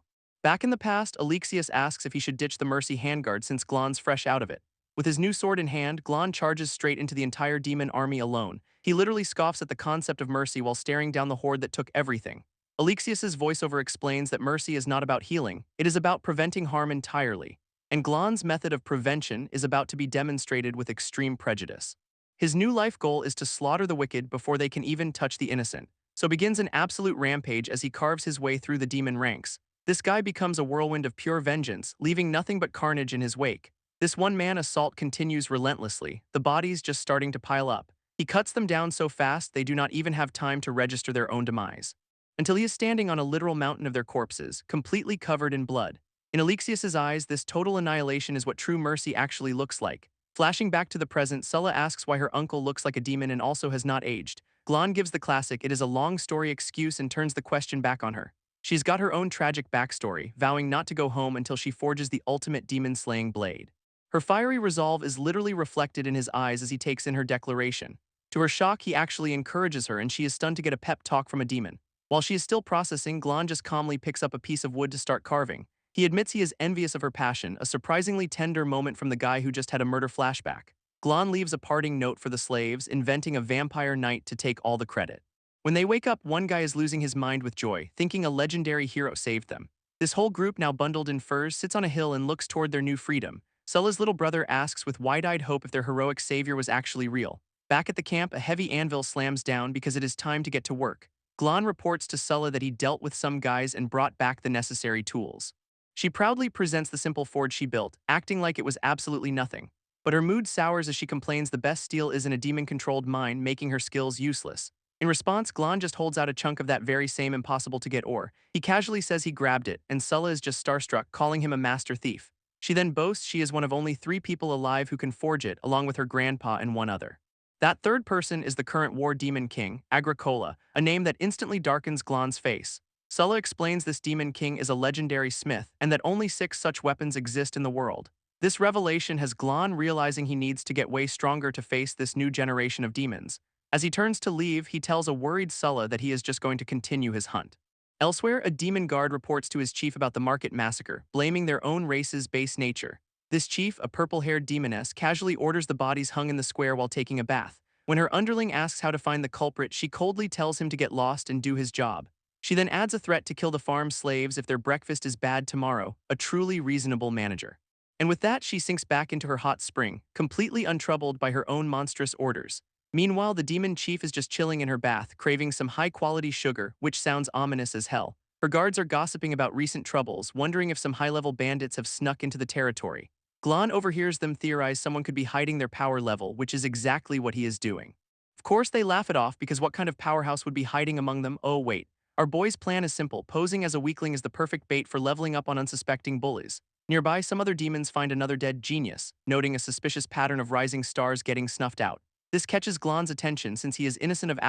Back in the past, Alexius asks if he should ditch the Mercy handguard since Glon's fresh out of it. With his new sword in hand, Glon charges straight into the entire demon army alone. He literally scoffs at the concept of mercy while staring down the horde that took everything. Alexius's voiceover explains that mercy is not about healing, it is about preventing harm entirely. And Glon's method of prevention is about to be demonstrated with extreme prejudice. His new life goal is to slaughter the wicked before they can even touch the innocent. So begins an absolute rampage as he carves his way through the demon ranks. This guy becomes a whirlwind of pure vengeance, leaving nothing but carnage in his wake. This one-man assault continues relentlessly, the bodies just starting to pile up. He cuts them down so fast they do not even have time to register their own demise. Until he is standing on a literal mountain of their corpses, completely covered in blood. In Alexius's eyes, this total annihilation is what true mercy actually looks like. Flashing back to the present, Sulla asks why her uncle looks like a demon and also has not aged. Glon gives the classic "it is a long story" excuse and turns the question back on her. She's got her own tragic backstory, vowing not to go home until she forges the ultimate demon-slaying blade. Her fiery resolve is literally reflected in his eyes as he takes in her declaration. To her shock, he actually encourages her and she is stunned to get a pep talk from a demon. While she is still processing, Glon just calmly picks up a piece of wood to start carving. He admits he is envious of her passion, a surprisingly tender moment from the guy who just had a murder flashback. Glon leaves a parting note for the slaves, inventing a vampire knight to take all the credit. When they wake up, one guy is losing his mind with joy, thinking a legendary hero saved them. This whole group, now bundled in furs, sits on a hill and looks toward their new freedom. Sulla's little brother asks with wide-eyed hope if their heroic savior was actually real. Back at the camp, a heavy anvil slams down because it is time to get to work. Glon reports to Sulla that he dealt with some guys and brought back the necessary tools. She proudly presents the simple forge she built, acting like it was absolutely nothing. But her mood sours as she complains the best steel is in a demon-controlled mine, making her skills useless. In response, Glon just holds out a chunk of that very same impossible-to-get ore. He casually says he grabbed it, and Sulla is just starstruck, calling him a master thief. She then boasts she is one of only 3 people alive who can forge it, along with her grandpa and one other. That third person is the current war demon king, Agricola, a name that instantly darkens Glon's face. Sulla explains this demon king is a legendary smith and that only 6 such weapons exist in the world. This revelation has Glon realizing he needs to get way stronger to face this new generation of demons. As he turns to leave, he tells a worried Sulla that he is just going to continue his hunt. Elsewhere, a demon guard reports to his chief about the market massacre, blaming their own race's base nature. This chief, a purple-haired demoness, casually orders the bodies hung in the square while taking a bath. When her underling asks how to find the culprit, she coldly tells him to get lost and do his job. She then adds a threat to kill the farm slaves if their breakfast is bad tomorrow, a truly reasonable manager. And with that, she sinks back into her hot spring, completely untroubled by her own monstrous orders. Meanwhile, the demon chief is just chilling in her bath, craving some high-quality sugar, which sounds ominous as hell. Her guards are gossiping about recent troubles, wondering if some high-level bandits have snuck into the territory. Glon overhears them theorize someone could be hiding their power level, which is exactly what he is doing. Of course, they laugh it off because what kind of powerhouse would be hiding among them? Oh wait, our boy's plan is simple. Posing as a weakling is the perfect bait for leveling up on unsuspecting bullies. Nearby, some other demons find another dead genius, noting a suspicious pattern of rising stars getting snuffed out. This catches Glon's attention since he is innocent of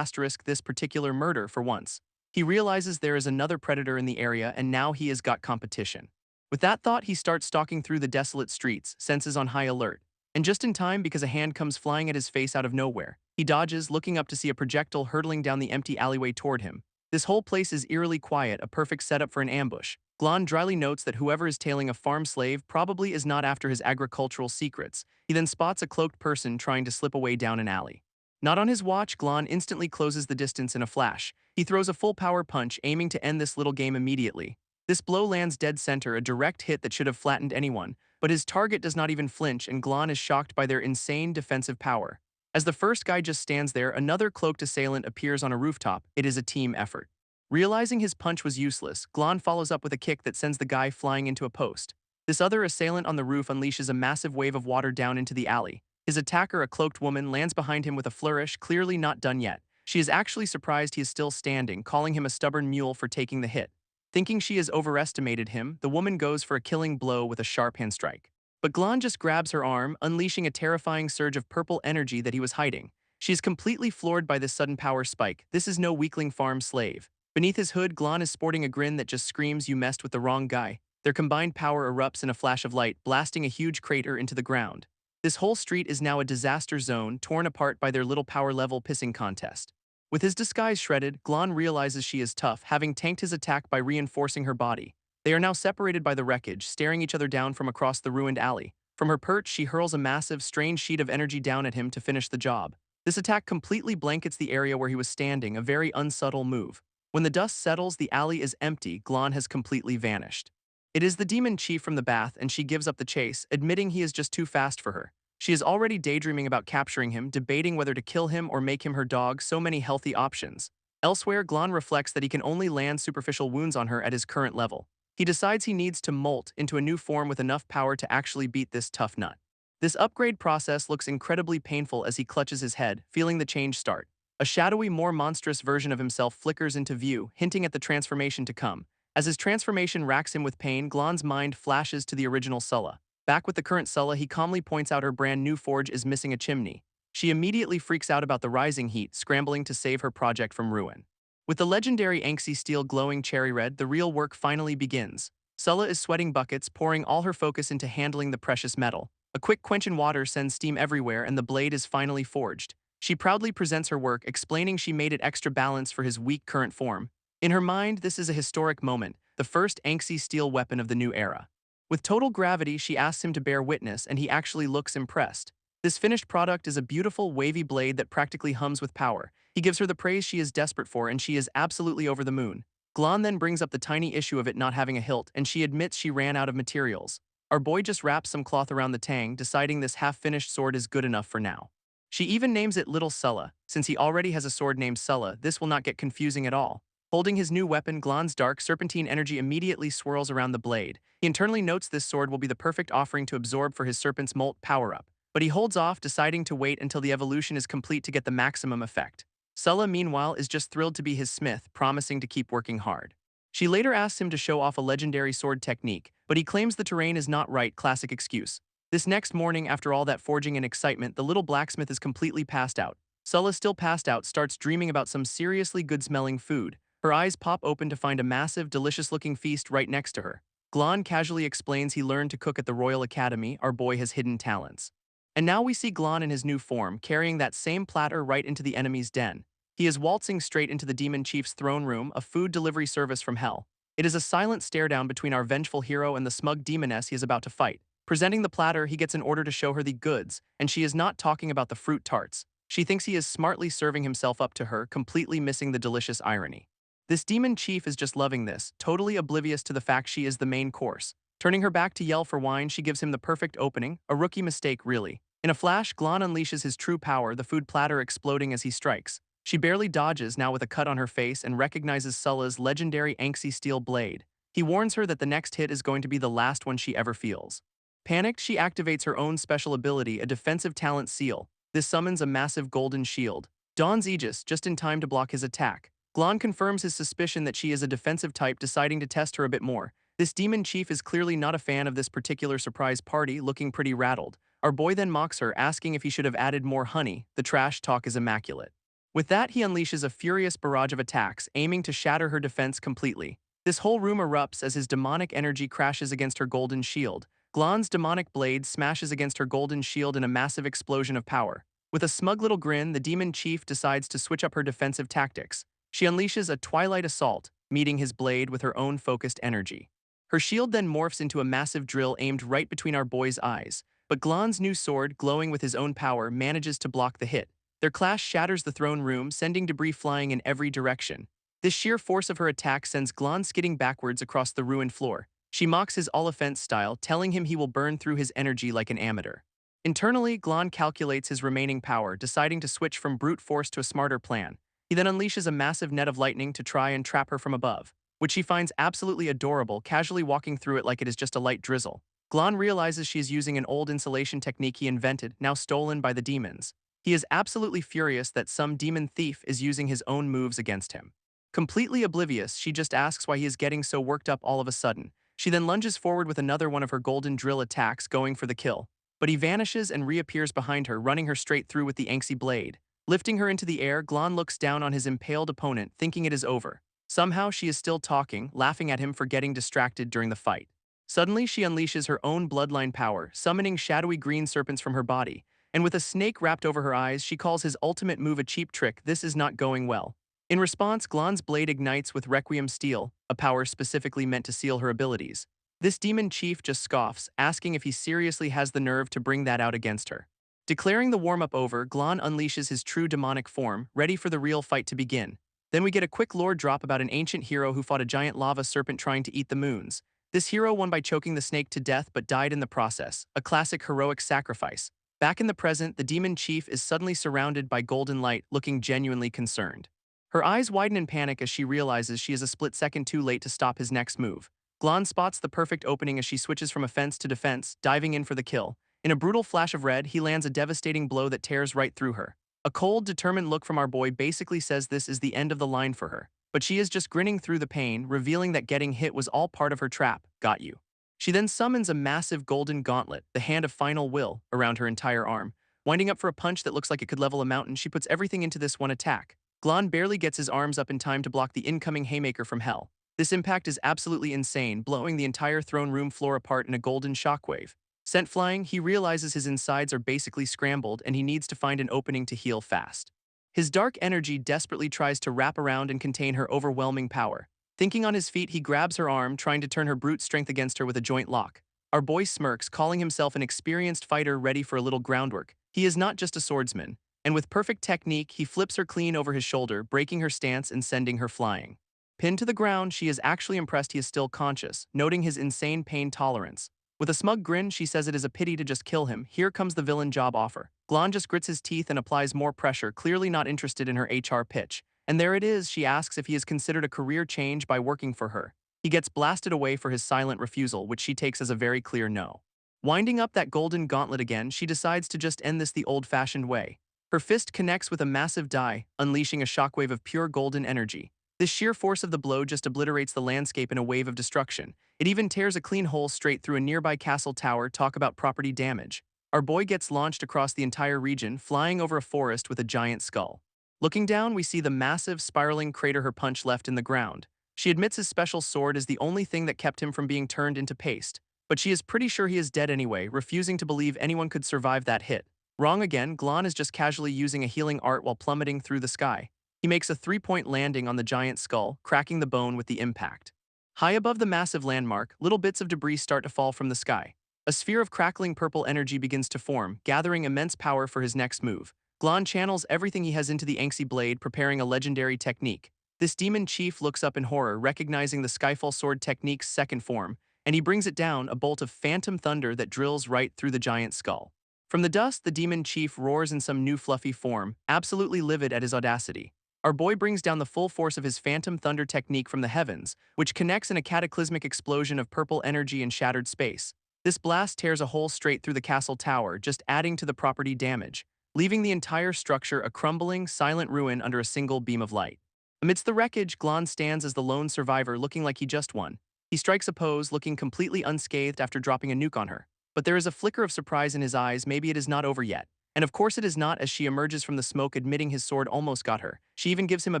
this particular murder for once. He realizes there is another predator in the area and now he has got competition. With that thought, he starts stalking through the desolate streets, senses on high alert. And just in time because a hand comes flying at his face out of nowhere. He dodges, looking up to see a projectile hurtling down the empty alleyway toward him. This whole place is eerily quiet, a perfect setup for an ambush. Glon dryly notes that whoever is tailing a farm slave probably is not after his agricultural secrets. He then spots a cloaked person trying to slip away down an alley. Not on his watch, Glon instantly closes the distance in a flash. He throws a full power punch, aiming to end this little game immediately. This blow lands dead center, a direct hit that should have flattened anyone, but his target does not even flinch and Glon is shocked by their insane defensive power. As the first guy just stands there, another cloaked assailant appears on a rooftop. It is a team effort. Realizing his punch was useless, Glon follows up with a kick that sends the guy flying into a post. This other assailant on the roof unleashes a massive wave of water down into the alley. His attacker, a cloaked woman, lands behind him with a flourish, clearly not done yet. She is actually surprised he is still standing, calling him a stubborn mule for taking the hit. Thinking she has overestimated him, the woman goes for a killing blow with a sharp hand strike. But Glon just grabs her arm, unleashing a terrifying surge of purple energy that he was hiding. She is completely floored by this sudden power spike. This is no weakling farm slave. Beneath his hood, Glon is sporting a grin that just screams you messed with the wrong guy. Their combined power erupts in a flash of light, blasting a huge crater into the ground. This whole street is now a disaster zone, torn apart by their little power level pissing contest. With his disguise shredded, Glon realizes she is tough, having tanked his attack by reinforcing her body. They are now separated by the wreckage, staring each other down from across the ruined alley. From her perch, she hurls a massive, strange sheet of energy down at him to finish the job. This attack completely blankets the area where he was standing, a very unsubtle move. When the dust settles, the alley is empty. Glon has completely vanished. It is the demon chief from the bath, and she gives up the chase, admitting he is just too fast for her. She is already daydreaming about capturing him, debating whether to kill him or make him her dog, so many healthy options. Elsewhere, Glon reflects that he can only land superficial wounds on her at his current level. He decides he needs to molt into a new form with enough power to actually beat this tough nut. This upgrade process looks incredibly painful as he clutches his head, feeling the change start. A shadowy, more monstrous version of himself flickers into view, hinting at the transformation to come. As his transformation racks him with pain, Glon's mind flashes to the original Sulla. Back with the current Sulla, he calmly points out her brand new forge is missing a chimney. She immediately freaks out about the rising heat, scrambling to save her project from ruin. With the legendary Anxi steel glowing cherry red, the real work finally begins. Sulla is sweating buckets, pouring all her focus into handling the precious metal. A quick quench in water sends steam everywhere and the blade is finally forged. She proudly presents her work, explaining she made it extra balanced for his weak current form. In her mind, this is a historic moment, the first angsty steel weapon of the new era. With total gravity, she asks him to bear witness, and he actually looks impressed. This finished product is a beautiful, wavy blade that practically hums with power. He gives her the praise she is desperate for, and she is absolutely over the moon. Glon then brings up the tiny issue of it not having a hilt, and she admits she ran out of materials. Our boy just wraps some cloth around the tang, deciding this half-finished sword is good enough for now. She even names it Little Sulla. Since he already has a sword named Sulla, this will not get confusing at all. Holding his new weapon, Glon's dark serpentine energy immediately swirls around the blade. He internally notes this sword will be the perfect offering to absorb for his Serpent's Molt power-up, but he holds off, deciding to wait until the evolution is complete to get the maximum effect. Sulla, meanwhile, is just thrilled to be his smith, promising to keep working hard. She later asks him to show off a legendary sword technique, but he claims the terrain is not right, classic excuse. This next morning, after all that forging and excitement, the little blacksmith is completely passed out. Sulla, still passed out, starts dreaming about some seriously good-smelling food. Her eyes pop open to find a massive, delicious-looking feast right next to her. Glon casually explains he learned to cook at the Royal Academy. Our boy has hidden talents. And now we see Glon in his new form, carrying that same platter right into the enemy's den. He is waltzing straight into the Demon Chief's throne room, a food delivery service from hell. It is a silent stare-down between our vengeful hero and the smug demoness he is about to fight. Presenting the platter, he gets an order to show her the goods, and she is not talking about the fruit tarts. She thinks he is smartly serving himself up to her, completely missing the delicious irony. This Demon Chief is just loving this, totally oblivious to the fact she is the main course. Turning her back to yell for wine, she gives him the perfect opening, a rookie mistake really. In a flash, Glon unleashes his true power, the food platter exploding as he strikes. She barely dodges, now with a cut on her face, and recognizes Sulla's legendary angsty steel blade. He warns her that the next hit is going to be the last one she ever feels. Panicked, she activates her own special ability, a defensive talent seal. This summons a massive golden shield. Dawn's Aegis, just in time to block his attack. Glon confirms his suspicion that she is a defensive type, deciding to test her a bit more. This demon chief is clearly not a fan of this particular surprise party, looking pretty rattled. Our boy then mocks her, asking if he should have added more honey. The trash talk is immaculate. With that, he unleashes a furious barrage of attacks, aiming to shatter her defense completely. This whole room erupts as his demonic energy crashes against her golden shield. Glon's demonic blade smashes against her golden shield in a massive explosion of power. With a smug little grin, the demon chief decides to switch up her defensive tactics. She unleashes a twilight assault, meeting his blade with her own focused energy. Her shield then morphs into a massive drill aimed right between our boy's eyes, but Glon's new sword, glowing with his own power, manages to block the hit. Their clash shatters the throne room, sending debris flying in every direction. This sheer force of her attack sends Glon skidding backwards across the ruined floor. She mocks his all-offense style, telling him he will burn through his energy like an amateur. Internally, Glon calculates his remaining power, deciding to switch from brute force to a smarter plan. He then unleashes a massive net of lightning to try and trap her from above, which she finds absolutely adorable, casually walking through it like it is just a light drizzle. Glon realizes she is using an old insulation technique he invented, now stolen by the demons. He is absolutely furious that some demon thief is using his own moves against him. Completely oblivious, she just asks why he is getting so worked up all of a sudden. She then lunges forward with another one of her golden drill attacks, going for the kill. But he vanishes and reappears behind her, running her straight through with the angsty blade. Lifting her into the air, Glon looks down on his impaled opponent, thinking it is over. Somehow, she is still talking, laughing at him for getting distracted during the fight. Suddenly, she unleashes her own bloodline power, summoning shadowy green serpents from her body. And with a snake wrapped over her eyes, she calls his ultimate move a cheap trick. This is not going well. In response, Glon's blade ignites with Requiem Steel, a power specifically meant to seal her abilities. This demon chief just scoffs, asking if he seriously has the nerve to bring that out against her. Declaring the warm-up over, Glon unleashes his true demonic form, ready for the real fight to begin. Then we get a quick lore drop about an ancient hero who fought a giant lava serpent trying to eat the moons. This hero won by choking the snake to death but died in the process, a classic heroic sacrifice. Back in the present, the demon chief is suddenly surrounded by golden light, looking genuinely concerned. Her eyes widen in panic as she realizes she is a split second too late to stop his next move. Glon spots the perfect opening as she switches from offense to defense, diving in for the kill. In a brutal flash of red, he lands a devastating blow that tears right through her. A cold, determined look from our boy basically says this is the end of the line for her. But she is just grinning through the pain, revealing that getting hit was all part of her trap. Got you. She then summons a massive golden gauntlet, the hand of final will, around her entire arm. Winding up for a punch that looks like it could level a mountain, she puts everything into this one attack. Glon barely gets his arms up in time to block the incoming haymaker from hell. This impact is absolutely insane, blowing the entire throne room floor apart in a golden shockwave. Sent flying, he realizes his insides are basically scrambled and he needs to find an opening to heal fast. His dark energy desperately tries to wrap around and contain her overwhelming power. Thinking on his feet, he grabs her arm, trying to turn her brute strength against her with a joint lock. Our boy smirks, calling himself an experienced fighter ready for a little groundwork. He is not just a swordsman, and with perfect technique, he flips her clean over his shoulder, breaking her stance and sending her flying. Pinned to the ground, she is actually impressed he is still conscious, noting his insane pain tolerance. With a smug grin, she says it is a pity to just kill him. Here comes the villain job offer. Glon just grits his teeth and applies more pressure, clearly not interested in her HR pitch. And there it is, she asks if he has considered a career change by working for her. He gets blasted away for his silent refusal, which she takes as a very clear no. Winding up that golden gauntlet again, she decides to just end this the old-fashioned way. Her fist connects with a massive die, unleashing a shockwave of pure golden energy. This sheer force of the blow just obliterates the landscape in a wave of destruction. It even tears a clean hole straight through a nearby castle tower. Talk about property damage. Our boy gets launched across the entire region, flying over a forest with a giant skull. Looking down, we see the massive, spiraling crater her punch left in the ground. She admits his special sword is the only thing that kept him from being turned into paste, but she is pretty sure he is dead anyway, refusing to believe anyone could survive that hit. Wrong again, Glon is just casually using a healing art while plummeting through the sky. He makes a three-point landing on the giant skull, cracking the bone with the impact. High above the massive landmark, little bits of debris start to fall from the sky. A sphere of crackling purple energy begins to form, gathering immense power for his next move. Glon channels everything he has into the angsty blade, preparing a legendary technique. This demon chief looks up in horror, recognizing the Skyfall sword technique's second form, and he brings it down, a bolt of phantom thunder that drills right through the giant skull. From the dust, the demon chief roars in some new fluffy form, absolutely livid at his audacity. Our boy brings down the full force of his phantom thunder technique from the heavens, which connects in a cataclysmic explosion of purple energy and shattered space. This blast tears a hole straight through the castle tower, just adding to the property damage, leaving the entire structure a crumbling, silent ruin under a single beam of light. Amidst the wreckage, Glon stands as the lone survivor, looking like he just won. He strikes a pose, looking completely unscathed after dropping a nuke on her. But there is a flicker of surprise in his eyes. Maybe it is not over yet. And of course it is not, as she emerges from the smoke, admitting his sword almost got her. She even gives him a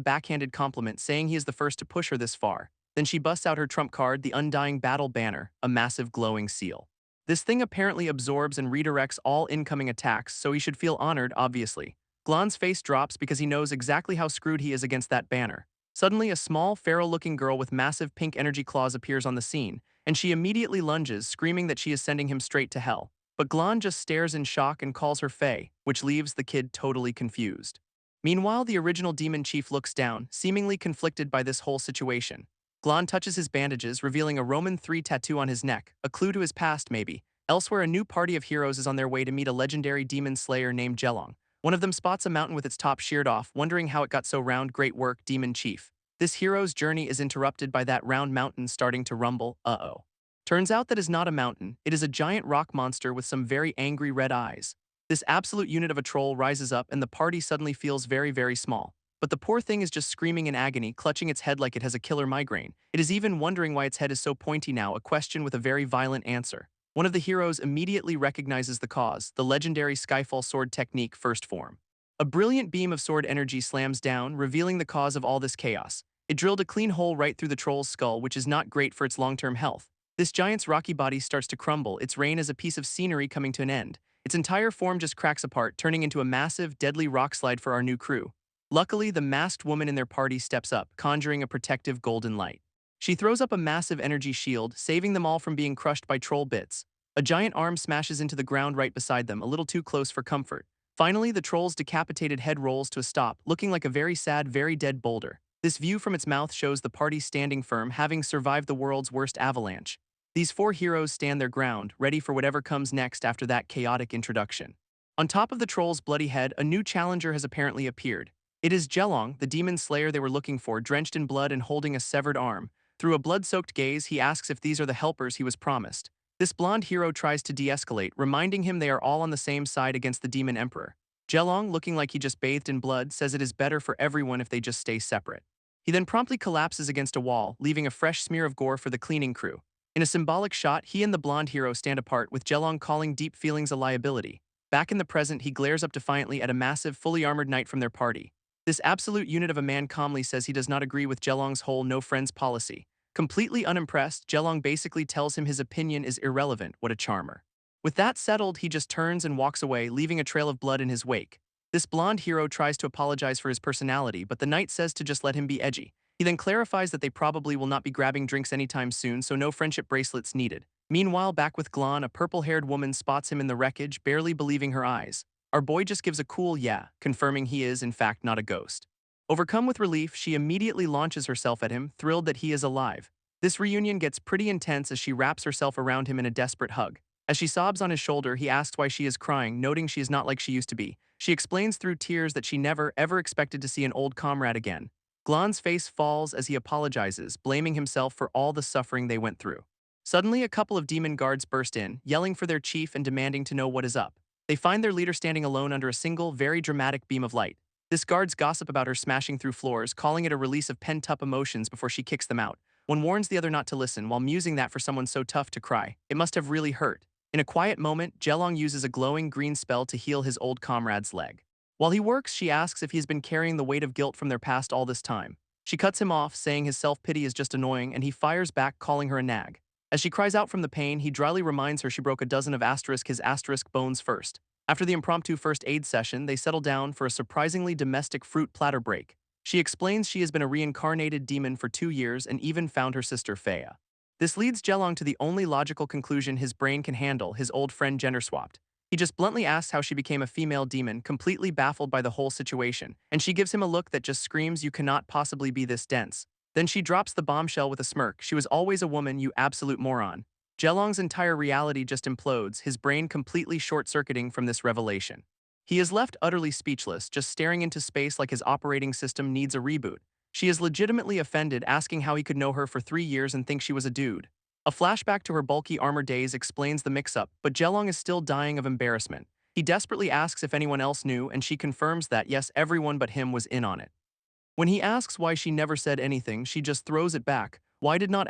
backhanded compliment, saying he is the first to push her this far. Then she busts out her trump card, the Undying Battle Banner, a massive glowing seal. This thing apparently absorbs and redirects all incoming attacks, so he should feel honored, obviously. Glon's face drops because he knows exactly how screwed he is against that banner. Suddenly, a small, feral-looking girl with massive pink energy claws appears on the scene, and she immediately lunges, screaming that she is sending him straight to hell. But Glon just stares in shock and calls her Faye, which leaves the kid totally confused. Meanwhile, the original demon chief looks down, seemingly conflicted by this whole situation. Glon touches his bandages, revealing a Roman III tattoo on his neck, a clue to his past maybe. Elsewhere, a new party of heroes is on their way to meet a legendary demon slayer named Jelong. One of them spots a mountain with its top sheared off, wondering how it got so round. Great work, demon chief. This hero's journey is interrupted by that round mountain starting to rumble. Uh-oh. Turns out that is not a mountain, it is a giant rock monster with some very angry red eyes. This absolute unit of a troll rises up and the party suddenly feels very, very small. But the poor thing is just screaming in agony, clutching its head like it has a killer migraine. It is even wondering why its head is so pointy now, a question with a very violent answer. One of the heroes immediately recognizes the cause, the legendary Skyfall sword technique first form. A brilliant beam of sword energy slams down, revealing the cause of all this chaos. It drilled a clean hole right through the troll's skull, which is not great for its long-term health. This giant's rocky body starts to crumble, its reign as a piece of scenery coming to an end. Its entire form just cracks apart, turning into a massive, deadly rockslide for our new crew. Luckily, the masked woman in their party steps up, conjuring a protective golden light. She throws up a massive energy shield, saving them all from being crushed by troll bits. A giant arm smashes into the ground right beside them, a little too close for comfort. Finally, the troll's decapitated head rolls to a stop, looking like a very sad, very dead boulder. This view from its mouth shows the party standing firm, having survived the world's worst avalanche. These four heroes stand their ground, ready for whatever comes next after that chaotic introduction. On top of the troll's bloody head, a new challenger has apparently appeared. It is Jelong, the demon slayer they were looking for, drenched in blood and holding a severed arm. Through a blood-soaked gaze, he asks if these are the helpers he was promised. This blonde hero tries to de-escalate, reminding him they are all on the same side against the demon emperor. Jelong, looking like he just bathed in blood, says it is better for everyone if they just stay separate. He then promptly collapses against a wall, leaving a fresh smear of gore for the cleaning crew. In a symbolic shot, he and the blonde hero stand apart, with Jelong calling deep feelings a liability. Back in the present, he glares up defiantly at a massive, fully armored knight from their party. This absolute unit of a man calmly says he does not agree with Jelong's whole no-friends policy. Completely unimpressed, Jelong basically tells him his opinion is irrelevant. What a charmer. With that settled, he just turns and walks away, leaving a trail of blood in his wake. This blonde hero tries to apologize for his personality, but the knight says to just let him be edgy. He then clarifies that they probably will not be grabbing drinks anytime soon, so no friendship bracelets needed. Meanwhile, back with Glon, a purple-haired woman spots him in the wreckage, barely believing her eyes. Our boy just gives a cool yeah, confirming he is, in fact, not a ghost. Overcome with relief, she immediately launches herself at him, thrilled that he is alive. This reunion gets pretty intense as she wraps herself around him in a desperate hug. As she sobs on his shoulder, he asks why she is crying, noting she is not like she used to be. She explains through tears that she never, ever expected to see an old comrade again. Glon's face falls as he apologizes, blaming himself for all the suffering they went through. Suddenly, a couple of demon guards burst in, yelling for their chief and demanding to know what is up. They find their leader standing alone under a single, very dramatic beam of light. This guards gossip about her smashing through floors, calling it a release of pent-up emotions before she kicks them out. One warns the other not to listen, while musing that for someone so tough to cry, it must have really hurt. In a quiet moment, Jelong uses a glowing green spell to heal his old comrade's leg. While he works, she asks if he has been carrying the weight of guilt from their past all this time. She cuts him off, saying his self-pity is just annoying, and he fires back, calling her a nag. As she cries out from the pain, he dryly reminds her she broke a dozen of his asterisk bones first. After the impromptu first aid session, they settle down for a surprisingly domestic fruit platter break. She explains she has been a reincarnated demon for 2 years and even found her sister Fea. This leads Jelong to the only logical conclusion his brain can handle: his old friend gender-swapped. He just bluntly asks how she became a female demon, completely baffled by the whole situation, and she gives him a look that just screams, "You cannot possibly be this dense." Then she drops the bombshell with a smirk: "She was always a woman, you absolute moron." Jelong's entire reality just implodes, his brain completely short-circuiting from this revelation. He is left utterly speechless, just staring into space like his operating system needs a reboot. She is legitimately offended, asking how he could know her for 3 years and think she was a dude. A flashback to her bulky armor days explains the mix-up, but Jelong is still dying of embarrassment. He desperately asks if anyone else knew, and she confirms that yes, everyone but him was in on it. When he asks why she never said anything, she just throws it back. Why did not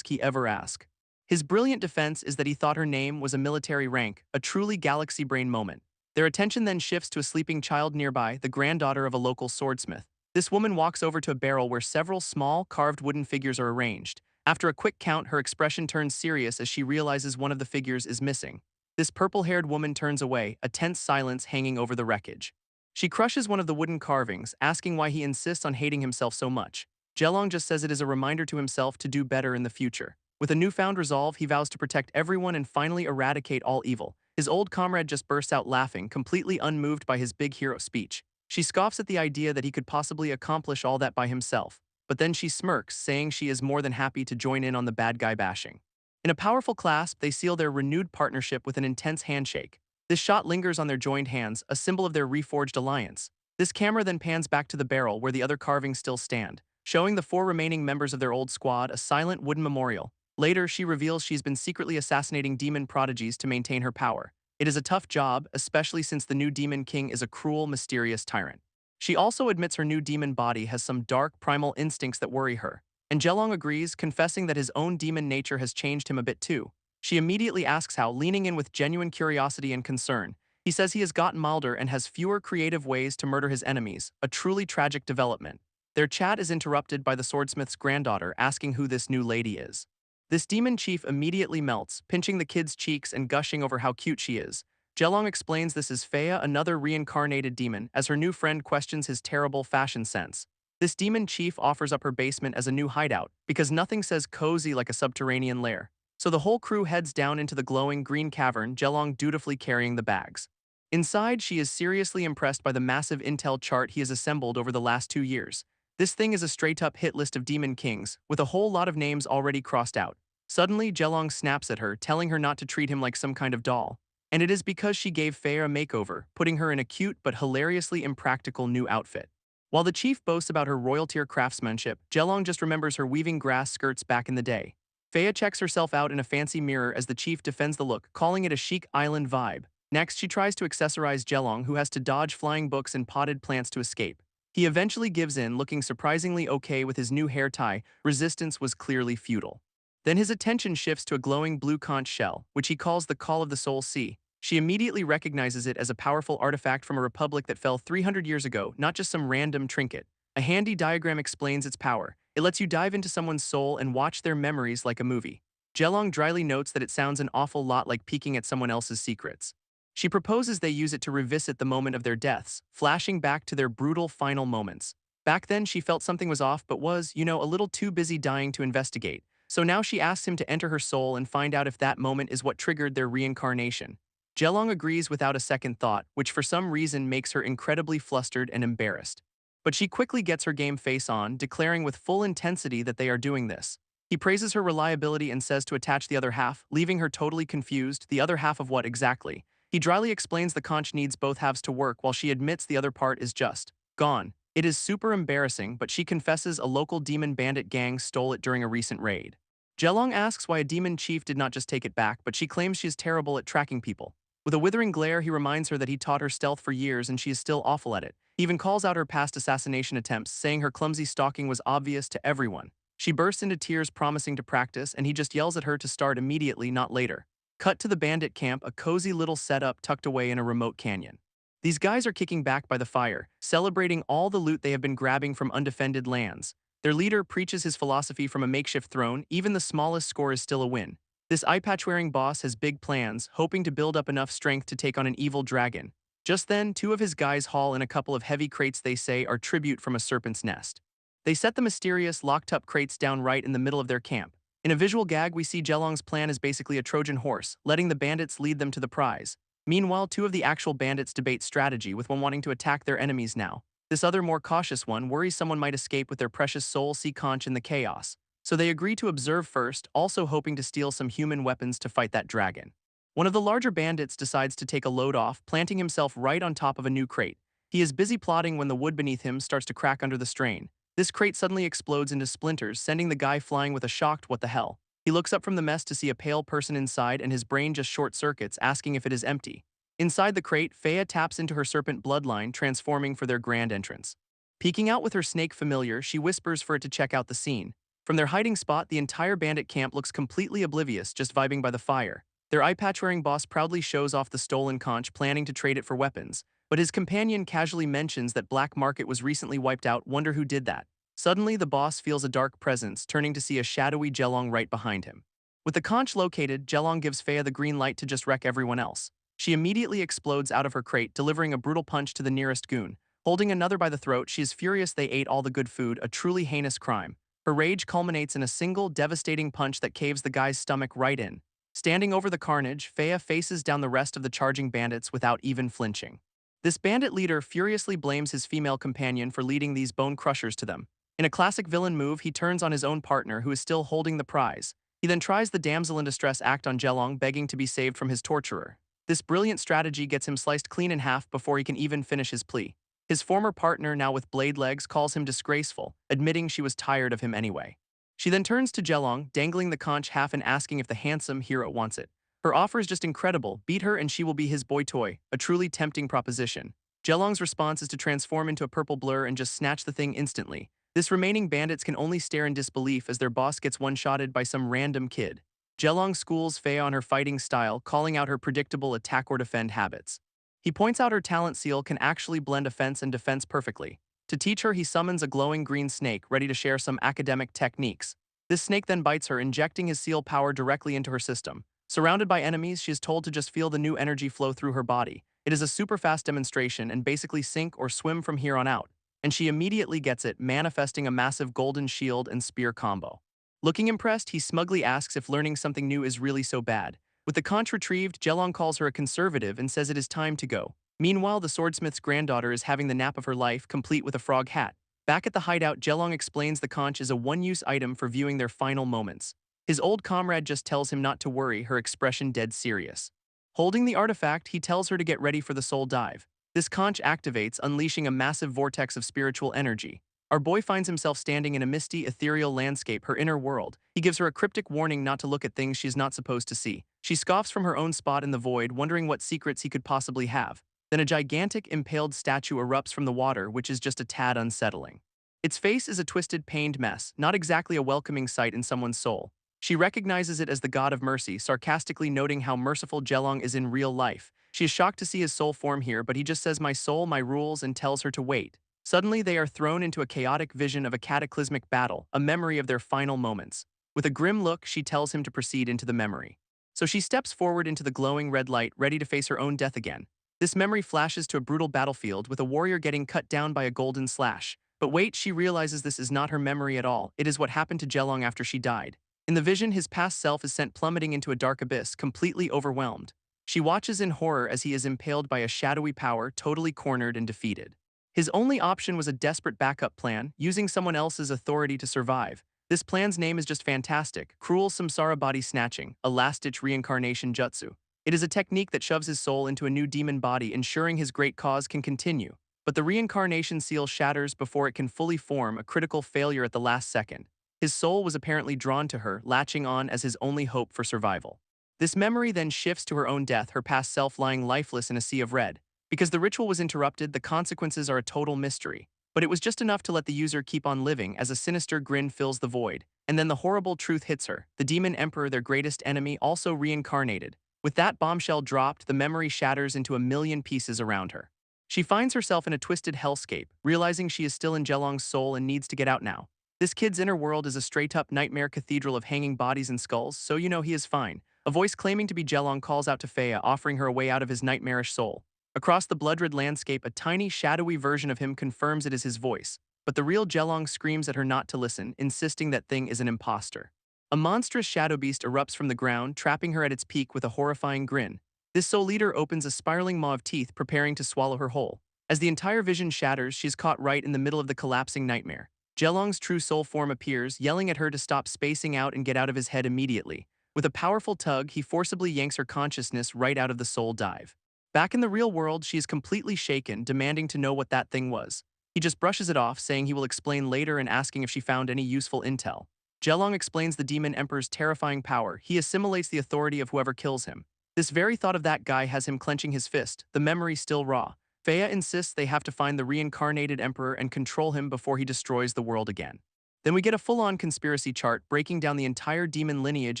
he ever ask? His brilliant defense is that he thought her name was a military rank, a truly galaxy brain moment. Their attention then shifts to a sleeping child nearby, the granddaughter of a local swordsmith. This woman walks over to a barrel where several small, carved wooden figures are arranged. After a quick count, her expression turns serious as she realizes one of the figures is missing. This purple-haired woman turns away, a tense silence hanging over the wreckage. She crushes one of the wooden carvings, asking why he insists on hating himself so much. Jelong just says it is a reminder to himself to do better in the future. With a newfound resolve, he vows to protect everyone and finally eradicate all evil. His old comrade just bursts out laughing, completely unmoved by his big hero speech. She scoffs at the idea that he could possibly accomplish all that by himself, but then she smirks, saying she is more than happy to join in on the bad guy bashing. In a powerful clasp, they seal their renewed partnership with an intense handshake. This shot lingers on their joined hands, a symbol of their reforged alliance. This camera then pans back to the barrel where the other carvings still stand, showing the 4 remaining members of their old squad a silent wooden memorial. Later, she reveals she's been secretly assassinating demon prodigies to maintain her power. It is a tough job, especially since the new demon king is a cruel, mysterious tyrant. She also admits her new demon body has some dark, primal instincts that worry her. And Jelong agrees, confessing that his own demon nature has changed him a bit too. She immediately asks how, leaning in with genuine curiosity and concern. He says he has gotten milder and has fewer creative ways to murder his enemies, a truly tragic development. Their chat is interrupted by the swordsmith's granddaughter asking who this new lady is. This demon chief immediately melts, pinching the kid's cheeks and gushing over how cute she is. Jelong explains this is Fea, another reincarnated demon, as her new friend questions his terrible fashion sense. This demon chief offers up her basement as a new hideout, because nothing says cozy like a subterranean lair. So the whole crew heads down into the glowing green cavern, Jelong dutifully carrying the bags. Inside, she is seriously impressed by the massive intel chart he has assembled over the last 2 years. This thing is a straight-up hit list of demon kings, with a whole lot of names already crossed out. Suddenly, Jelong snaps at her, telling her not to treat him like some kind of doll. And it is because she gave Fea a makeover, putting her in a cute but hilariously impractical new outfit. While the chief boasts about her royal-tier craftsmanship, Jelong just remembers her weaving grass skirts back in the day. Fea checks herself out in a fancy mirror as the chief defends the look, calling it a chic island vibe. Next, she tries to accessorize Jelong, who has to dodge flying books and potted plants to escape. He eventually gives in, looking surprisingly okay with his new hair tie. Resistance was clearly futile. Then his attention shifts to a glowing blue conch shell, which he calls the Call of the Soul Sea. She immediately recognizes it as a powerful artifact from a republic that fell 300 years ago, not just some random trinket. A handy diagram explains its power. It lets you dive into someone's soul and watch their memories like a movie. Jelong dryly notes that it sounds an awful lot like peeking at someone else's secrets. She proposes they use it to revisit the moment of their deaths, flashing back to their brutal final moments. Back then, she felt something was off but was, a little too busy dying to investigate. So now she asks him to enter her soul and find out if that moment is what triggered their reincarnation. Jelong agrees without a second thought, which for some reason makes her incredibly flustered and embarrassed. But she quickly gets her game face on, declaring with full intensity that they are doing this. He praises her reliability and says to attach the other half, leaving her totally confused. The other half of what exactly? He dryly explains the conch needs both halves to work while she admits the other part is just gone. It is super embarrassing, but she confesses a local demon bandit gang stole it during a recent raid. Jelong asks why a demon chief did not just take it back, but she claims she is terrible at tracking people. With a withering glare, he reminds her that he taught her stealth for years and she is still awful at it. He even calls out her past assassination attempts, saying her clumsy stalking was obvious to everyone. She bursts into tears promising to practice, and he just yells at her to start immediately, not later. Cut to the bandit camp, a cozy little setup tucked away in a remote canyon. These guys are kicking back by the fire, celebrating all the loot they have been grabbing from undefended lands. Their leader preaches his philosophy from a makeshift throne. Even the smallest score is still a win. This eye-patch-wearing boss has big plans, hoping to build up enough strength to take on an evil dragon. Just then, two of his guys haul in a couple of heavy crates they say are tribute from a serpent's nest. They set the mysterious, locked-up crates down right in the middle of their camp. In a visual gag, we see Jelong's plan is basically a Trojan horse, letting the bandits lead them to the prize. Meanwhile, two of the actual bandits debate strategy, with one wanting to attack their enemies now. This other, more cautious one, worries someone might escape with their precious soul sea conch in the chaos. So they agree to observe first, also hoping to steal some human weapons to fight that dragon. One of the larger bandits decides to take a load off, planting himself right on top of a new crate. He is busy plotting when the wood beneath him starts to crack under the strain. This crate suddenly explodes into splinters, sending the guy flying with a shocked "what the hell?" He looks up from the mess to see a pale person inside, and his brain just short-circuits, asking if it is empty. Inside the crate, Fea taps into her serpent bloodline, transforming for their grand entrance. Peeking out with her snake familiar, she whispers for it to check out the scene. From their hiding spot, the entire bandit camp looks completely oblivious, just vibing by the fire. Their eye-patch-wearing boss proudly shows off the stolen conch, planning to trade it for weapons. But his companion casually mentions that Black Market was recently wiped out. Wonder who did that. Suddenly, the boss feels a dark presence, turning to see a shadowy Jelong right behind him. With the conch located, Jelong gives Fea the green light to just wreck everyone else. She immediately explodes out of her crate, delivering a brutal punch to the nearest goon. Holding another by the throat, she is furious they ate all the good food, a truly heinous crime. Her rage culminates in a single, devastating punch that caves the guy's stomach right in. Standing over the carnage, Fea faces down the rest of the charging bandits without even flinching. This bandit leader furiously blames his female companion for leading these bone crushers to them. In a classic villain move, he turns on his own partner, who is still holding the prize. He then tries the damsel in distress act on Jelong, begging to be saved from his torturer. This brilliant strategy gets him sliced clean in half before he can even finish his plea. His former partner, now with blade legs, calls him disgraceful, admitting she was tired of him anyway. She then turns to Jelong, dangling the conch half and asking if the handsome hero wants it. Her offer is just incredible. Beat her and she will be his boy toy, a truly tempting proposition. Jelong's response is to transform into a purple blur and just snatch the thing instantly. This remaining bandits can only stare in disbelief as their boss gets one-shotted by some random kid. Jelong schools Fea on her fighting style, calling out her predictable attack or defend habits. He points out her talent seal can actually blend offense and defense perfectly. To teach her, he summons a glowing green snake, ready to share some academic techniques. This snake then bites her, injecting his seal power directly into her system. Surrounded by enemies, she is told to just feel the new energy flow through her body. It is a super fast demonstration and basically sink or swim from here on out. And she immediately gets it, manifesting a massive golden shield and spear combo. Looking impressed, he smugly asks if learning something new is really so bad. With the conch retrieved, Jelong calls her a conservative and says it is time to go. Meanwhile, the swordsmith's granddaughter is having the nap of her life, complete with a frog hat. Back at the hideout, Jelong explains the conch is a one-use item for viewing their final moments. His old comrade just tells him not to worry, her expression dead serious. Holding the artifact, he tells her to get ready for the soul dive. This conch activates, unleashing a massive vortex of spiritual energy. Our boy finds himself standing in a misty, ethereal landscape, her inner world. He gives her a cryptic warning not to look at things she's not supposed to see. She scoffs from her own spot in the void, wondering what secrets he could possibly have. Then a gigantic, impaled statue erupts from the water, which is just a tad unsettling. Its face is a twisted, pained mess, not exactly a welcoming sight in someone's soul. She recognizes it as the god of mercy, sarcastically noting how merciful Jelong is in real life. She is shocked to see his soul form here, but he just says, "My soul, my rules," and tells her to wait. Suddenly, they are thrown into a chaotic vision of a cataclysmic battle, a memory of their final moments. With a grim look, she tells him to proceed into the memory. So she steps forward into the glowing red light, ready to face her own death again. This memory flashes to a brutal battlefield with a warrior getting cut down by a golden slash. But wait, she realizes this is not her memory at all. It is what happened to Jelong after she died. In the vision, his past self is sent plummeting into a dark abyss, completely overwhelmed. She watches in horror as he is impaled by a shadowy power, totally cornered and defeated. His only option was a desperate backup plan, using someone else's authority to survive. This plan's name is just fantastic: Cruel Samsara Body Snatching, a last-ditch reincarnation jutsu. It is a technique that shoves his soul into a new demon body, ensuring his great cause can continue. But the reincarnation seal shatters before it can fully form, a critical failure at the last second. His soul was apparently drawn to her, latching on as his only hope for survival. This memory then shifts to her own death, her past self lying lifeless in a sea of red. Because the ritual was interrupted, the consequences are a total mystery. But it was just enough to let the user keep on living as a sinister grin fills the void. And then the horrible truth hits her: the demon emperor, their greatest enemy, also reincarnated. With that bombshell dropped, the memory shatters into a million pieces around her. She finds herself in a twisted hellscape, realizing she is still in Jelong's soul and needs to get out now. This kid's inner world is a straight-up nightmare cathedral of hanging bodies and skulls, so you know he is fine. A voice claiming to be Jelong calls out to Feiya, offering her a way out of his nightmarish soul. Across the blood-red landscape, a tiny, shadowy version of him confirms it is his voice. But the real Jelong screams at her not to listen, insisting that thing is an imposter. A monstrous shadow beast erupts from the ground, trapping her at its peak with a horrifying grin. This soul eater opens a spiraling maw of teeth, preparing to swallow her whole. As the entire vision shatters, she's caught right in the middle of the collapsing nightmare. Jelong's true soul form appears, yelling at her to stop spacing out and get out of his head immediately. With a powerful tug, he forcibly yanks her consciousness right out of the soul dive. Back in the real world, she is completely shaken, demanding to know what that thing was. He just brushes it off, saying he will explain later and asking if she found any useful intel. Jelong explains the demon emperor's terrifying power. He assimilates the authority of whoever kills him. This very thought of that guy has him clenching his fist, the memory still raw. Feiya insists they have to find the reincarnated emperor and control him before he destroys the world again. Then we get a full-on conspiracy chart breaking down the entire demon lineage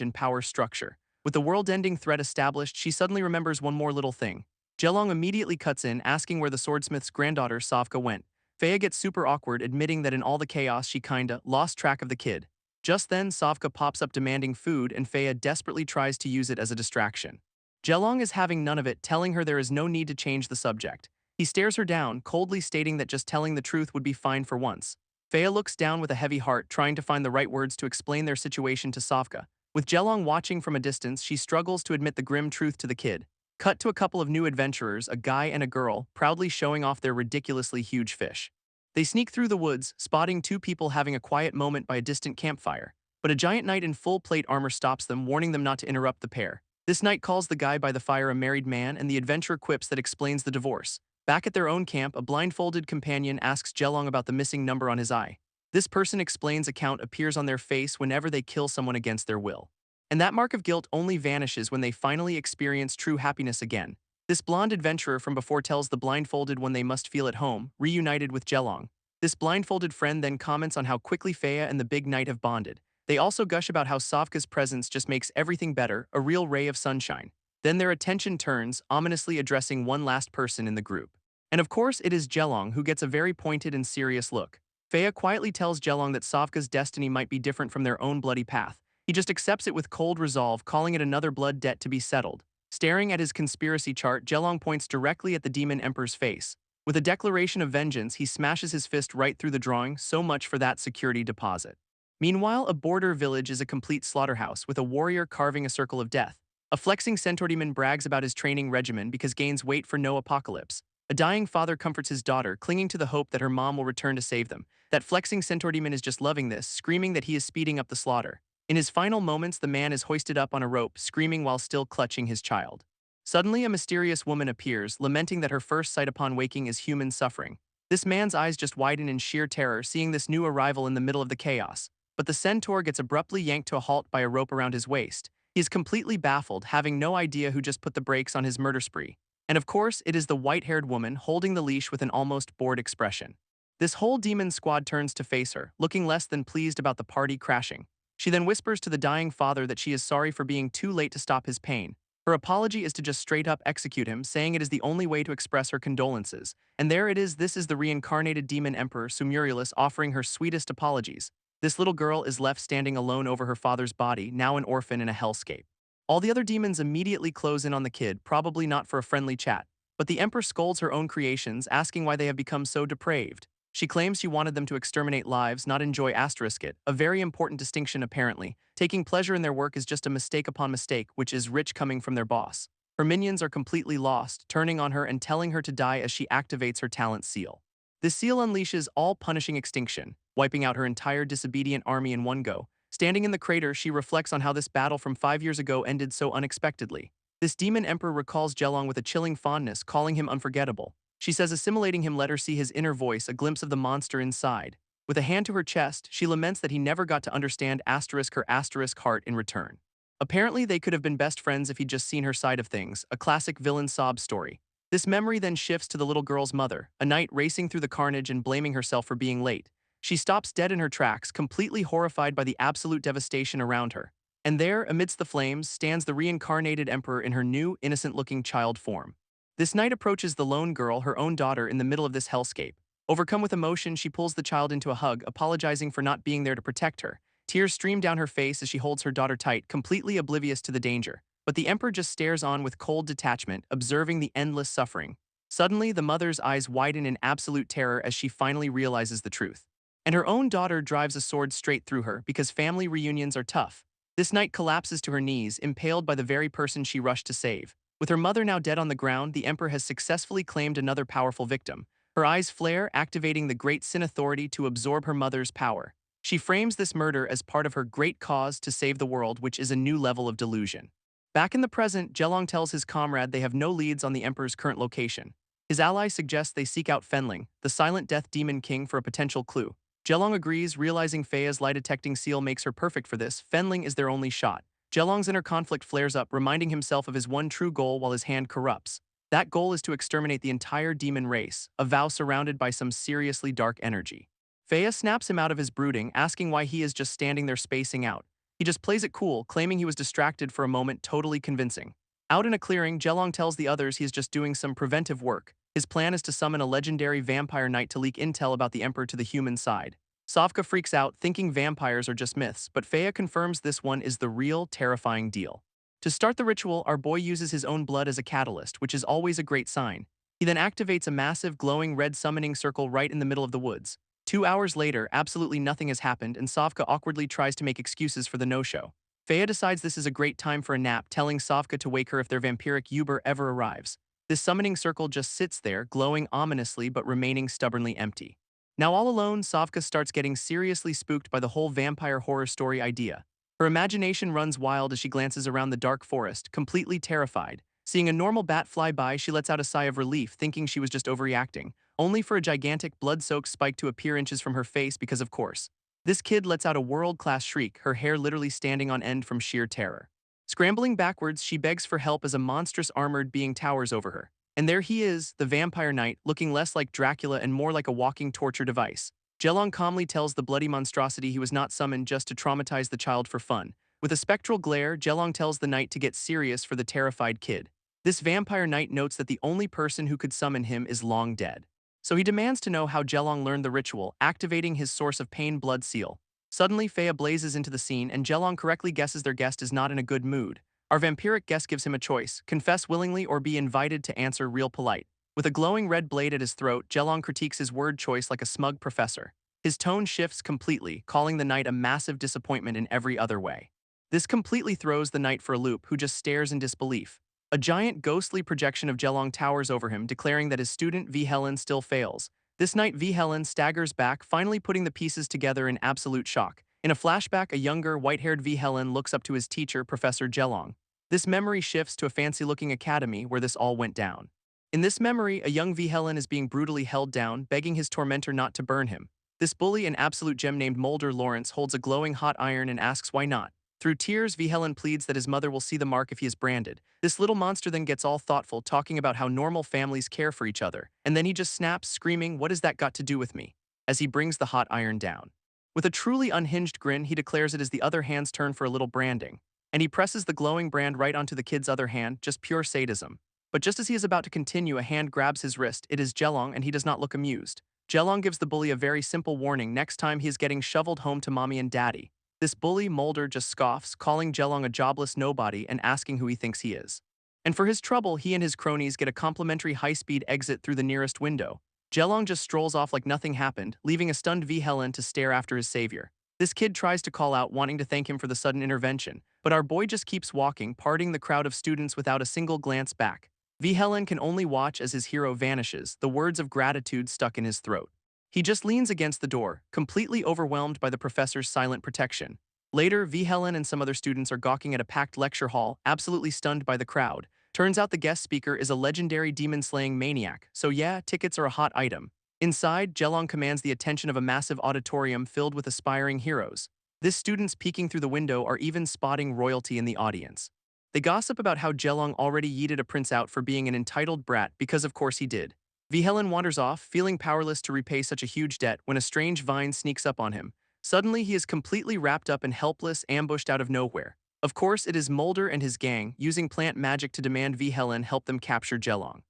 and power structure. With the world-ending threat established, she suddenly remembers one more little thing. Jelong immediately cuts in, asking where the swordsmith's granddaughter Sovka went. Feiya gets super awkward, admitting that in all the chaos she kinda lost track of the kid. Just then, Sovka pops up demanding food, and Feiya desperately tries to use it as a distraction. Jelong is having none of it, telling her there is no need to change the subject. He stares her down, coldly stating that just telling the truth would be fine for once. Feiya looks down with a heavy heart, trying to find the right words to explain their situation to Sovka. With Jelong watching from a distance, she struggles to admit the grim truth to the kid. Cut to a couple of new adventurers, a guy and a girl, proudly showing off their ridiculously huge fish. They sneak through the woods, spotting two people having a quiet moment by a distant campfire. But a giant knight in full plate armor stops them, warning them not to interrupt the pair. This knight calls the guy by the fire a married man, and the adventurer quips that explains the divorce. Back at their own camp, a blindfolded companion asks Jelong about the missing number on his eye. This person explains a count appears on their face whenever they kill someone against their will. And that mark of guilt only vanishes when they finally experience true happiness again. This blonde adventurer from before tells the blindfolded one they must feel at home, reunited with Jelong. This blindfolded friend then comments on how quickly Feiya and the big knight have bonded. They also gush about how Sovka's presence just makes everything better, a real ray of sunshine. Then their attention turns, ominously addressing one last person in the group. And of course it is Jelong, who gets a very pointed and serious look. Feiya quietly tells Jelong that Sovka's destiny might be different from their own bloody path. He just accepts it with cold resolve, calling it another blood debt to be settled. Staring at his conspiracy chart, Jelong points directly at the demon emperor's face. With a declaration of vengeance, he smashes his fist right through the drawing, so much for that security deposit. Meanwhile, a border village is a complete slaughterhouse, with a warrior carving a circle of death. A flexing centaur demon brags about his training regimen because gains weight for no apocalypse. A dying father comforts his daughter, clinging to the hope that her mom will return to save them. That flexing centaur demon is just loving this, screaming that he is speeding up the slaughter. In his final moments, the man is hoisted up on a rope, screaming while still clutching his child. Suddenly, a mysterious woman appears, lamenting that her first sight upon waking is human suffering. This man's eyes just widen in sheer terror, seeing this new arrival in the middle of the chaos. But the centaur gets abruptly yanked to a halt by a rope around his waist. He is completely baffled, having no idea who just put the brakes on his murder spree. And of course, it is the white-haired woman holding the leash with an almost bored expression. This whole demon squad turns to face her, looking less than pleased about the party crashing. She then whispers to the dying father that she is sorry for being too late to stop his pain. Her apology is to just straight up execute him, saying it is the only way to express her condolences. And there it is, this is the reincarnated demon emperor Sumurielus offering her sweetest apologies. This little girl is left standing alone over her father's body, now an orphan in a hellscape. All the other demons immediately close in on the kid, probably not for a friendly chat, but the Emperor scolds her own creations, asking why they have become so depraved. She claims she wanted them to exterminate lives, not enjoy it, a very important distinction apparently. Taking pleasure in their work is just a mistake upon mistake, which is rich coming from their boss. Her minions are completely lost, turning on her and telling her to die as she activates her talent seal. This seal unleashes all-punishing extinction, wiping out her entire disobedient army in one go. Standing in the crater, she reflects on how this battle from 5 years ago ended so unexpectedly. This demon emperor recalls Jelong with a chilling fondness, calling him unforgettable. She says assimilating him let her see his inner voice, a glimpse of the monster inside. With a hand to her chest, she laments that he never got to understand her heart in return. Apparently, they could have been best friends if he'd just seen her side of things, a classic villain sob story. This memory then shifts to the little girl's mother, a knight racing through the carnage and blaming herself for being late. She stops dead in her tracks, completely horrified by the absolute devastation around her. And there, amidst the flames, stands the reincarnated emperor in her new, innocent-looking child form. This knight approaches the lone girl, her own daughter, in the middle of this hellscape. Overcome with emotion, she pulls the child into a hug, apologizing for not being there to protect her. Tears stream down her face as she holds her daughter tight, completely oblivious to the danger. But the emperor just stares on with cold detachment, observing the endless suffering. Suddenly, the mother's eyes widen in absolute terror as she finally realizes the truth. And her own daughter drives a sword straight through her because family reunions are tough. This knight collapses to her knees, impaled by the very person she rushed to save. With her mother now dead on the ground, the emperor has successfully claimed another powerful victim. Her eyes flare, activating the Great Sin Authority to absorb her mother's power. She frames this murder as part of her great cause to save the world, which is a new level of delusion. Back in the present, Jelong tells his comrade they have no leads on the Emperor's current location. His ally suggests they seek out Fenling, the silent death demon king, for a potential clue. Jelong agrees, realizing Feia's lie-detecting seal makes her perfect for this. Fenling is their only shot. Jelong's inner conflict flares up, reminding himself of his one true goal while his hand corrupts. That goal is to exterminate the entire demon race, a vow surrounded by some seriously dark energy. Feia snaps him out of his brooding, asking why he is just standing there spacing out. He just plays it cool, claiming he was distracted for a moment, totally convincing. Out in a clearing, Jelong tells the others he is just doing some preventive work. His plan is to summon a legendary vampire knight to leak intel about the Emperor to the human side. Sofka freaks out, thinking vampires are just myths, but Feia confirms this one is the real, terrifying deal. To start the ritual, our boy uses his own blood as a catalyst, which is always a great sign. He then activates a massive, glowing red summoning circle right in the middle of the woods. 2 hours later, absolutely nothing has happened, and Sofka awkwardly tries to make excuses for the no-show. Feia decides this is a great time for a nap, telling Sofka to wake her if their vampiric Uber ever arrives. This summoning circle just sits there, glowing ominously but remaining stubbornly empty. Now all alone, Sofka starts getting seriously spooked by the whole vampire horror story idea. Her imagination runs wild as she glances around the dark forest, completely terrified. Seeing a normal bat fly by, she lets out a sigh of relief, thinking she was just overreacting, only for a gigantic blood-soaked spike to appear inches from her face because of course. This kid lets out a world-class shriek, her hair literally standing on end from sheer terror. Scrambling backwards, she begs for help as a monstrous armored being towers over her. And there he is, the vampire knight, looking less like Dracula and more like a walking torture device. Jelong calmly tells the bloody monstrosity he was not summoned just to traumatize the child for fun. With a spectral glare, Jelong tells the knight to get serious for the terrified kid. This vampire knight notes that the only person who could summon him is long dead. So he demands to know how Jelong learned the ritual, activating his source of pain blood seal. Suddenly, Feia blazes into the scene, and Jelong correctly guesses their guest is not in a good mood. Our vampiric guest gives him a choice: confess willingly or be invited to answer real polite. With a glowing red blade at his throat, Jelong critiques his word choice like a smug professor. His tone shifts completely, calling the knight a massive disappointment in every other way. This completely throws the knight for a loop, who just stares in disbelief. A giant ghostly projection of Jelong towers over him, declaring that his student V. Helen still fails. This night, V. Helen staggers back, finally putting the pieces together in absolute shock. In a flashback, a younger, white-haired V. Helen looks up to his teacher, Professor Jelong. This memory shifts to a fancy-looking academy where this all went down. In this memory, a young V. Helen is being brutally held down, begging his tormentor not to burn him. This bully, an absolute gem named Mulder Lawrence, holds a glowing hot iron and asks why not. Through tears, V. Helen pleads that his mother will see the mark if he is branded. This little monster then gets all thoughtful, talking about how normal families care for each other, and then he just snaps, screaming, "What has that got to do with me?" as he brings the hot iron down. With a truly unhinged grin, he declares it is the other hand's turn for a little branding, and he presses the glowing brand right onto the kid's other hand, just pure sadism. But just as he is about to continue, a hand grabs his wrist. It is Jelong, and he does not look amused. Jelong gives the bully a very simple warning next time he is getting shoveled home to mommy and daddy. This bully, Mulder, just scoffs, calling Jelong a jobless nobody and asking who he thinks he is. And for his trouble, he and his cronies get a complimentary high-speed exit through the nearest window. Jelong just strolls off like nothing happened, leaving a stunned V. Helen to stare after his savior. This kid tries to call out, wanting to thank him for the sudden intervention, but our boy just keeps walking, parting the crowd of students without a single glance back. V. Helen can only watch as his hero vanishes, the words of gratitude stuck in his throat. He just leans against the door, completely overwhelmed by the professor's silent protection. Later, V. Helen and some other students are gawking at a packed lecture hall, absolutely stunned by the crowd. Turns out the guest speaker is a legendary demon-slaying maniac, so yeah, tickets are a hot item. Inside, Jelong commands the attention of a massive auditorium filled with aspiring heroes. These students peeking through the window are even spotting royalty in the audience. They gossip about how Jelong already yeeted a prince out for being an entitled brat because of course he did. V. Helen wanders off, feeling powerless to repay such a huge debt when a strange vine sneaks up on him. Suddenly, he is completely wrapped up and helpless, ambushed out of nowhere. Of course, it is Mulder and his gang, using plant magic to demand V. Helen help them capture Jelong.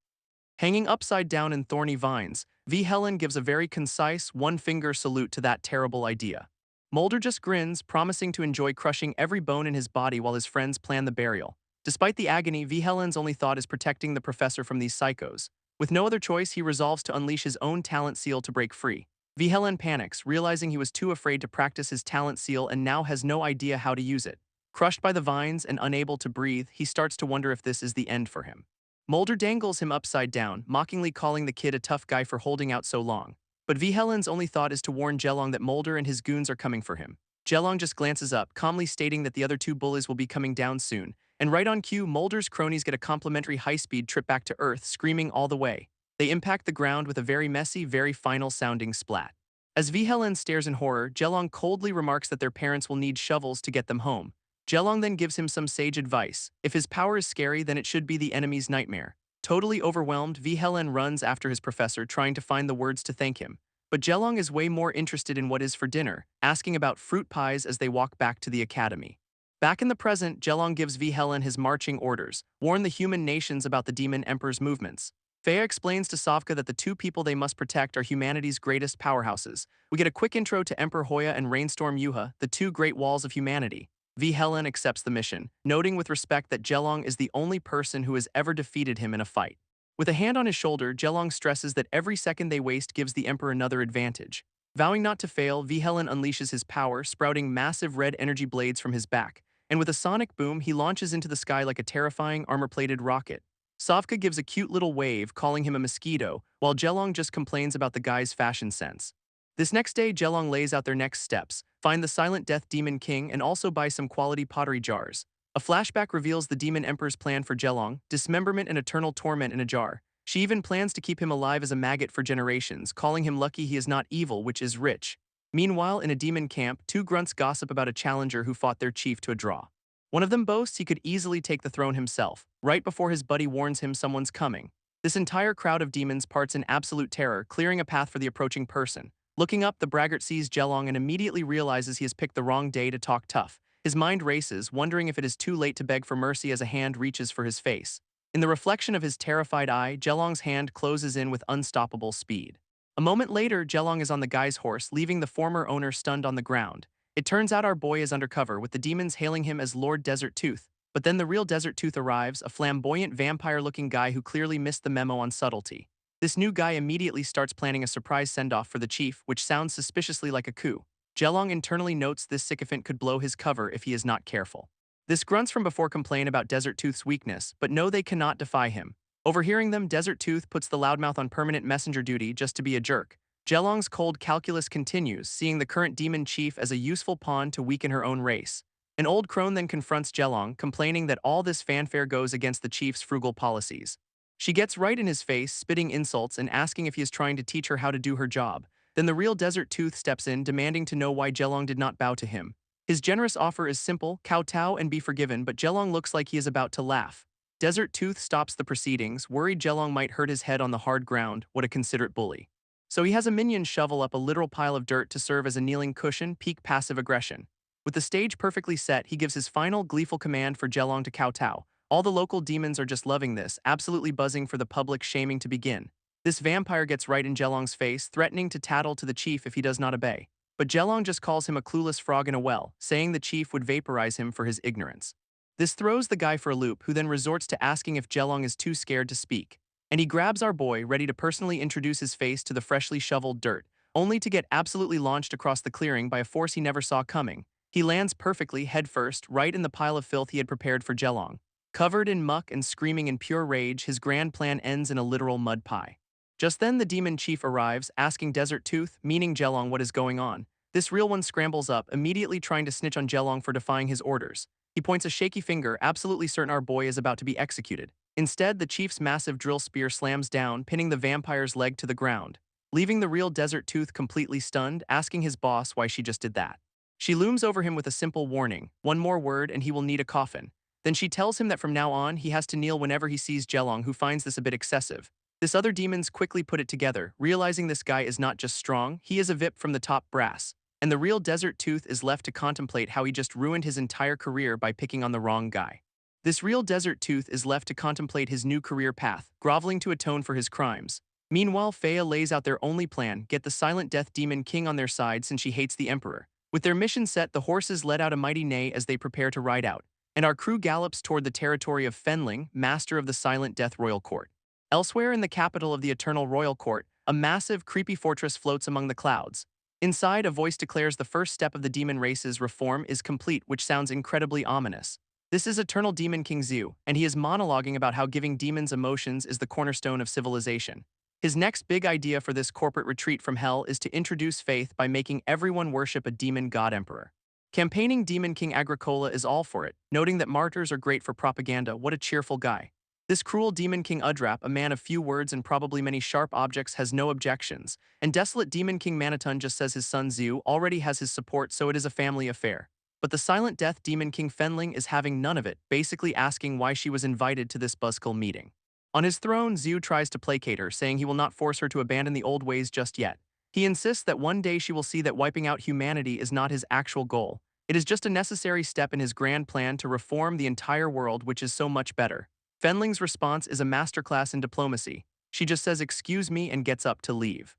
Hanging upside down in thorny vines, V. Helen gives a very concise, one-finger salute to that terrible idea. Mulder just grins, promising to enjoy crushing every bone in his body while his friends plan the burial. Despite the agony, V. Helen's only thought is protecting the professor from these psychos. With no other choice, he resolves to unleash his own talent seal to break free. V. Helen panics, realizing he was too afraid to practice his talent seal and now has no idea how to use it. Crushed by the vines and unable to breathe, he starts to wonder if this is the end for him. Mulder dangles him upside down, mockingly calling the kid a tough guy for holding out so long. But V. Helen's only thought is to warn Jelong that Mulder and his goons are coming for him. Jelong just glances up, calmly stating that the other two bullies will be coming down soon. And right on cue, Mulder's cronies get a complimentary high-speed trip back to Earth, screaming all the way. They impact the ground with a very messy, very final-sounding splat. As V. Helen stares in horror, Jelong coldly remarks that their parents will need shovels to get them home. Jelong then gives him some sage advice. If his power is scary, then it should be the enemy's nightmare. Totally overwhelmed, V. Helen runs after his professor, trying to find the words to thank him. But Jelong is way more interested in what is for dinner, asking about fruit pies as they walk back to the academy. Back in the present, Jelong gives V. Helen his marching orders, warn the human nations about the demon emperor's movements. Fea explains to Sofka that the two people they must protect are humanity's greatest powerhouses. We get a quick intro to Emperor Hoya and Rainstorm Yuha, the two great walls of humanity. V. Helen accepts the mission, noting with respect that Jelong is the only person who has ever defeated him in a fight. With a hand on his shoulder, Jelong stresses that every second they waste gives the Emperor another advantage. Vowing not to fail, V. Helen unleashes his power, sprouting massive red energy blades from his back, and with a sonic boom, he launches into the sky like a terrifying armor-plated rocket. Sofka gives a cute little wave, calling him a mosquito, while Jelong just complains about the guy's fashion sense. This next day, Jelong lays out their next steps, find the Silent Death Demon King, and also buy some quality pottery jars. A flashback reveals the Demon Emperor's plan for Jelong, dismemberment and eternal torment in a jar. She even plans to keep him alive as a maggot for generations, calling him lucky he is not evil, which is rich. Meanwhile, in a demon camp, two grunts gossip about a challenger who fought their chief to a draw. One of them boasts he could easily take the throne himself, right before his buddy warns him someone's coming. This entire crowd of demons parts in absolute terror, clearing a path for the approaching person. Looking up, the braggart sees Jelong and immediately realizes he has picked the wrong day to talk tough. His mind races, wondering if it is too late to beg for mercy as a hand reaches for his face. In the reflection of his terrified eye, Jelong's hand closes in with unstoppable speed. A moment later, Jelong is on the guy's horse, leaving the former owner stunned on the ground. It turns out our boy is undercover, with the demons hailing him as Lord Desert Tooth. But then the real Desert Tooth arrives, a flamboyant vampire-looking guy who clearly missed the memo on subtlety. This new guy immediately starts planning a surprise send-off for the chief, which sounds suspiciously like a coup. Jelong internally notes this sycophant could blow his cover if he is not careful. This grunts from before complain about Desert Tooth's weakness, but no, they cannot defy him. Overhearing them, Desert Tooth puts the loudmouth on permanent messenger duty just to be a jerk. Jelong's cold calculus continues, seeing the current demon chief as a useful pawn to weaken her own race. An old crone then confronts Jelong, complaining that all this fanfare goes against the chief's frugal policies. She gets right in his face, spitting insults and asking if he is trying to teach her how to do her job. Then the real Desert Tooth steps in, demanding to know why Jelong did not bow to him. His generous offer is simple, kowtow and be forgiven, but Jelong looks like he is about to laugh. Desert Tooth stops the proceedings, worried Jelong might hurt his head on the hard ground. What a considerate bully. So he has a minion shovel up a literal pile of dirt to serve as a kneeling cushion, peak passive aggression. With the stage perfectly set, he gives his final gleeful command for Jelong to kowtow. All the local demons are just loving this, absolutely buzzing for the public shaming to begin. This vampire gets right in Jelong's face, threatening to tattle to the chief if he does not obey. But Jelong just calls him a clueless frog in a well, saying the chief would vaporize him for his ignorance. This throws the guy for a loop, who then resorts to asking if Jelong is too scared to speak. And he grabs our boy, ready to personally introduce his face to the freshly shoveled dirt, only to get absolutely launched across the clearing by a force he never saw coming. He lands perfectly, headfirst, right in the pile of filth he had prepared for Jelong. Covered in muck and screaming in pure rage, his grand plan ends in a literal mud pie. Just then the demon chief arrives, asking Desert Tooth, meaning Jelong, what is going on. This real one scrambles up, immediately trying to snitch on Jelong for defying his orders. He points a shaky finger, absolutely certain our boy is about to be executed. Instead, the chief's massive drill spear slams down, pinning the vampire's leg to the ground, leaving the real Desert Tooth completely stunned, asking his boss why she just did that. She looms over him with a simple warning, one more word and he will need a coffin. Then she tells him that from now on, he has to kneel whenever he sees Jelong, who finds this a bit excessive. This other demons quickly put it together, realizing this guy is not just strong, he is a VIP from the top brass. And the real Desert Tooth is left to contemplate how he just ruined his entire career by picking on the wrong guy. This real Desert Tooth is left to contemplate his new career path, groveling to atone for his crimes. Meanwhile, Fea lays out their only plan, get the Silent Death Demon King on their side since she hates the Emperor. With their mission set, the horses let out a mighty neigh as they prepare to ride out, and our crew gallops toward the territory of Fenling, master of the Silent Death Royal Court. Elsewhere in the capital of the Eternal Royal Court, a massive, creepy fortress floats among the clouds. Inside, a voice declares the first step of the demon race's reform is complete, which sounds incredibly ominous. This is Eternal Demon King Zhu, and he is monologuing about how giving demons emotions is the cornerstone of civilization. His next big idea for this corporate retreat from hell is to introduce faith by making everyone worship a demon god emperor. Campaigning Demon King Agricola is all for it, noting that martyrs are great for propaganda. What a cheerful guy. This cruel Demon King Udrap, a man of few words and probably many sharp objects, has no objections, and desolate Demon King Manatun just says his son Zhu already has his support, so it is a family affair. But the Silent Death Demon King Fenling is having none of it, basically asking why she was invited to this buzzkill meeting. On his throne, Zhu tries to placate her, saying he will not force her to abandon the old ways just yet. He insists that one day she will see that wiping out humanity is not his actual goal. It is just a necessary step in his grand plan to reform the entire world, which is so much better. Fenling's response is a masterclass in diplomacy. She just says excuse me and gets up to leave.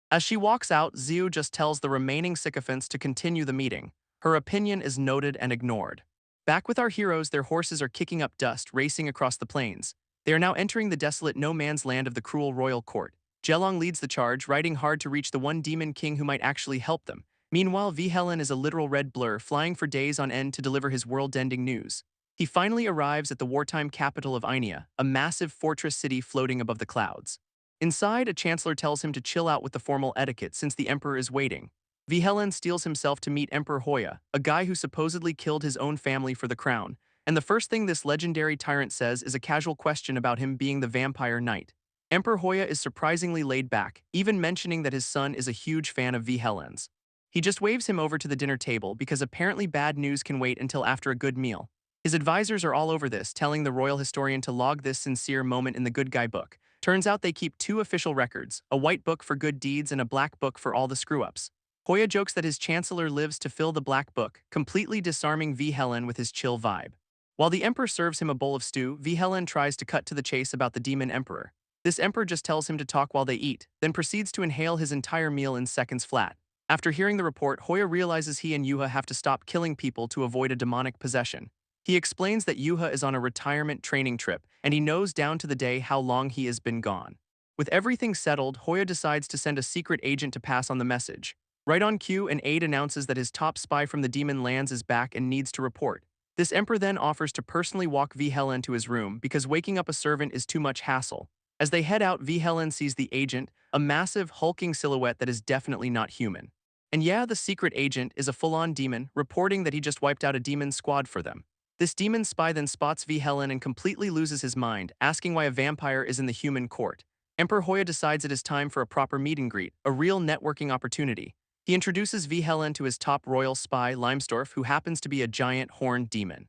As she walks out, Zhu just tells the remaining sycophants to continue the meeting. Her opinion is noted and ignored. Back with our heroes, their horses are kicking up dust, racing across the plains. They are now entering the desolate no-man's land of the cruel royal court. Jelong leads the charge, riding hard to reach the one demon king who might actually help them. Meanwhile, Vihelen is a literal red blur, flying for days on end to deliver his world-ending news. He finally arrives at the wartime capital of Ainea, a massive fortress city floating above the clouds. Inside, a chancellor tells him to chill out with the formal etiquette since the emperor is waiting. Vihelen steels himself to meet Emperor Hoya, a guy who supposedly killed his own family for the crown, and the first thing this legendary tyrant says is a casual question about him being the vampire knight. Emperor Hoya is surprisingly laid back, even mentioning that his son is a huge fan of Vihelen's. He just waves him over to the dinner table because apparently bad news can wait until after a good meal. His advisors are all over this, telling the royal historian to log this sincere moment in the good guy book. Turns out they keep two official records, a white book for good deeds and a black book for all the screw-ups. Hoya jokes that his chancellor lives to fill the black book, completely disarming Vihelen with his chill vibe. While the emperor serves him a bowl of stew, Vihelen tries to cut to the chase about the demon emperor. This emperor just tells him to talk while they eat, then proceeds to inhale his entire meal in seconds flat. After hearing the report, Hoya realizes he and Yuha have to stop killing people to avoid a demonic possession. He explains that Yuha is on a retirement training trip, and he knows down to the day how long he has been gone. With everything settled, Hoya decides to send a secret agent to pass on the message. Right on cue, an aide announces that his top spy from the demon lands is back and needs to report. This emperor then offers to personally walk Vihelen to his room because waking up a servant is too much hassle. As they head out, Vihelen sees the agent, a massive, hulking silhouette that is definitely not human. And yeah, the secret agent is a full-on demon, reporting that he just wiped out a demon squad for them. This demon spy then spots Vihelen and completely loses his mind, asking why a vampire is in the human court. Emperor Hoya decides it is time for a proper meet and greet, a real networking opportunity. He introduces Vihelen to his top royal spy, Limestorff, who happens to be a giant horned demon.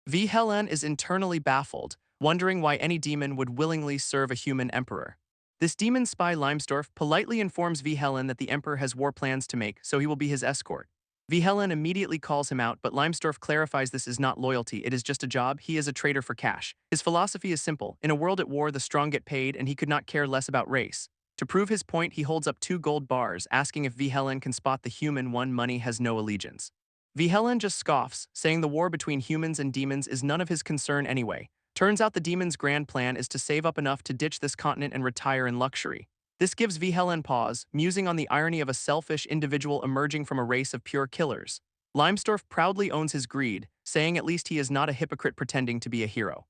Vihelen is internally baffled, wondering why any demon would willingly serve a human emperor. This demon spy, Limestorff, politely informs Vihelen that the emperor has war plans to make, so he will be his escort. Helen immediately calls him out, but Limestorff clarifies this is not loyalty, it is just a job, he is a trader for cash. His philosophy is simple: in a world at war, the strong get paid, and he could not care less about race. To prove his point, he holds up 2 gold bars, asking if Helen can spot the human one. Money has no allegiance. Helen just scoffs, saying the war between humans and demons is none of his concern anyway. Turns out the demon's grand plan is to save up enough to ditch this continent and retire in luxury. This gives Helen pause, musing on the irony of a selfish individual emerging from a race of pure killers. Limestorff proudly owns his greed, saying at least he is not a hypocrite pretending to be a hero.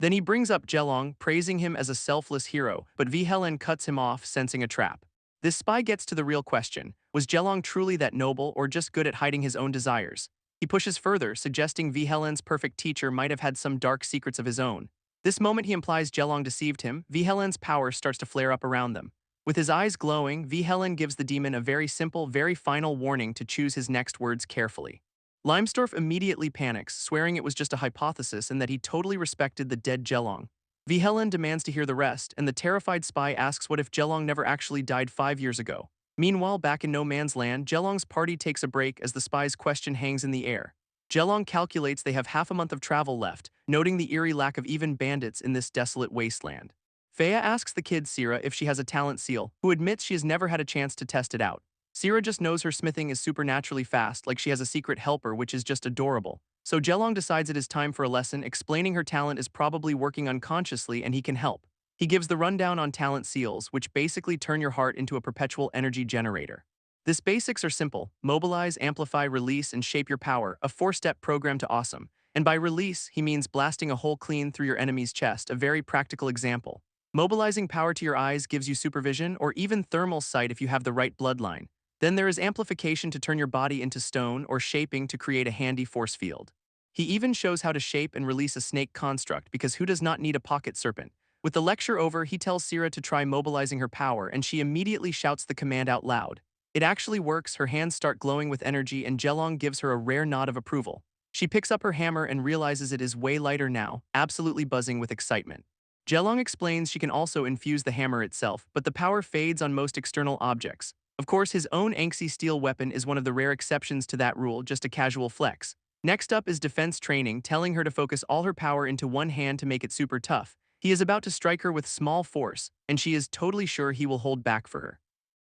Then he brings up Jelong, praising him as a selfless hero, but Helen cuts him off, sensing a trap. This spy gets to the real question: was Jelong truly that noble or just good at hiding his own desires? He pushes further, suggesting Helen's perfect teacher might have had some dark secrets of his own. This moment he implies Jelong deceived him. Helen's power starts to flare up around them. With his eyes glowing, Helen gives the demon a very simple, very final warning to choose his next words carefully. Limestorff immediately panics, swearing it was just a hypothesis and that he totally respected the dead Jelong. Helen demands to hear the rest, and the terrified spy asks what if Jelong never actually died 5 years ago. Meanwhile, back in No Man's Land, Jelong's party takes a break as the spy's question hangs in the air. Jelong calculates they have half a month of travel left, noting the eerie lack of even bandits in this desolate wasteland. Fea asks the kid Sira if she has a talent seal, who admits she has never had a chance to test it out. Sira just knows her smithing is supernaturally fast, like she has a secret helper, which is just adorable. So Jelong decides it is time for a lesson, explaining her talent is probably working unconsciously and he can help. He gives the rundown on talent seals, which basically turn your heart into a perpetual energy generator. This basics are simple: mobilize, amplify, release, and shape your power, a 4-step program to awesome. And by release, he means blasting a hole clean through your enemy's chest, a very practical example. Mobilizing power to your eyes gives you supervision or even thermal sight if you have the right bloodline. Then there is amplification to turn your body into stone, or shaping to create a handy force field. He even shows how to shape and release a snake construct, because who does not need a pocket serpent? With the lecture over, he tells Sira to try mobilizing her power, and she immediately shouts the command out loud. It actually works, her hands start glowing with energy, and Jelong gives her a rare nod of approval. She picks up her hammer and realizes it is way lighter now, absolutely buzzing with excitement. Jelong explains she can also infuse the hammer itself, but the power fades on most external objects. Of course, his own Anxi steel weapon is one of the rare exceptions to that rule, just a casual flex. Next up is defense training, telling her to focus all her power into one hand to make it super tough. He is about to strike her with small force, and she is totally sure he will hold back for her.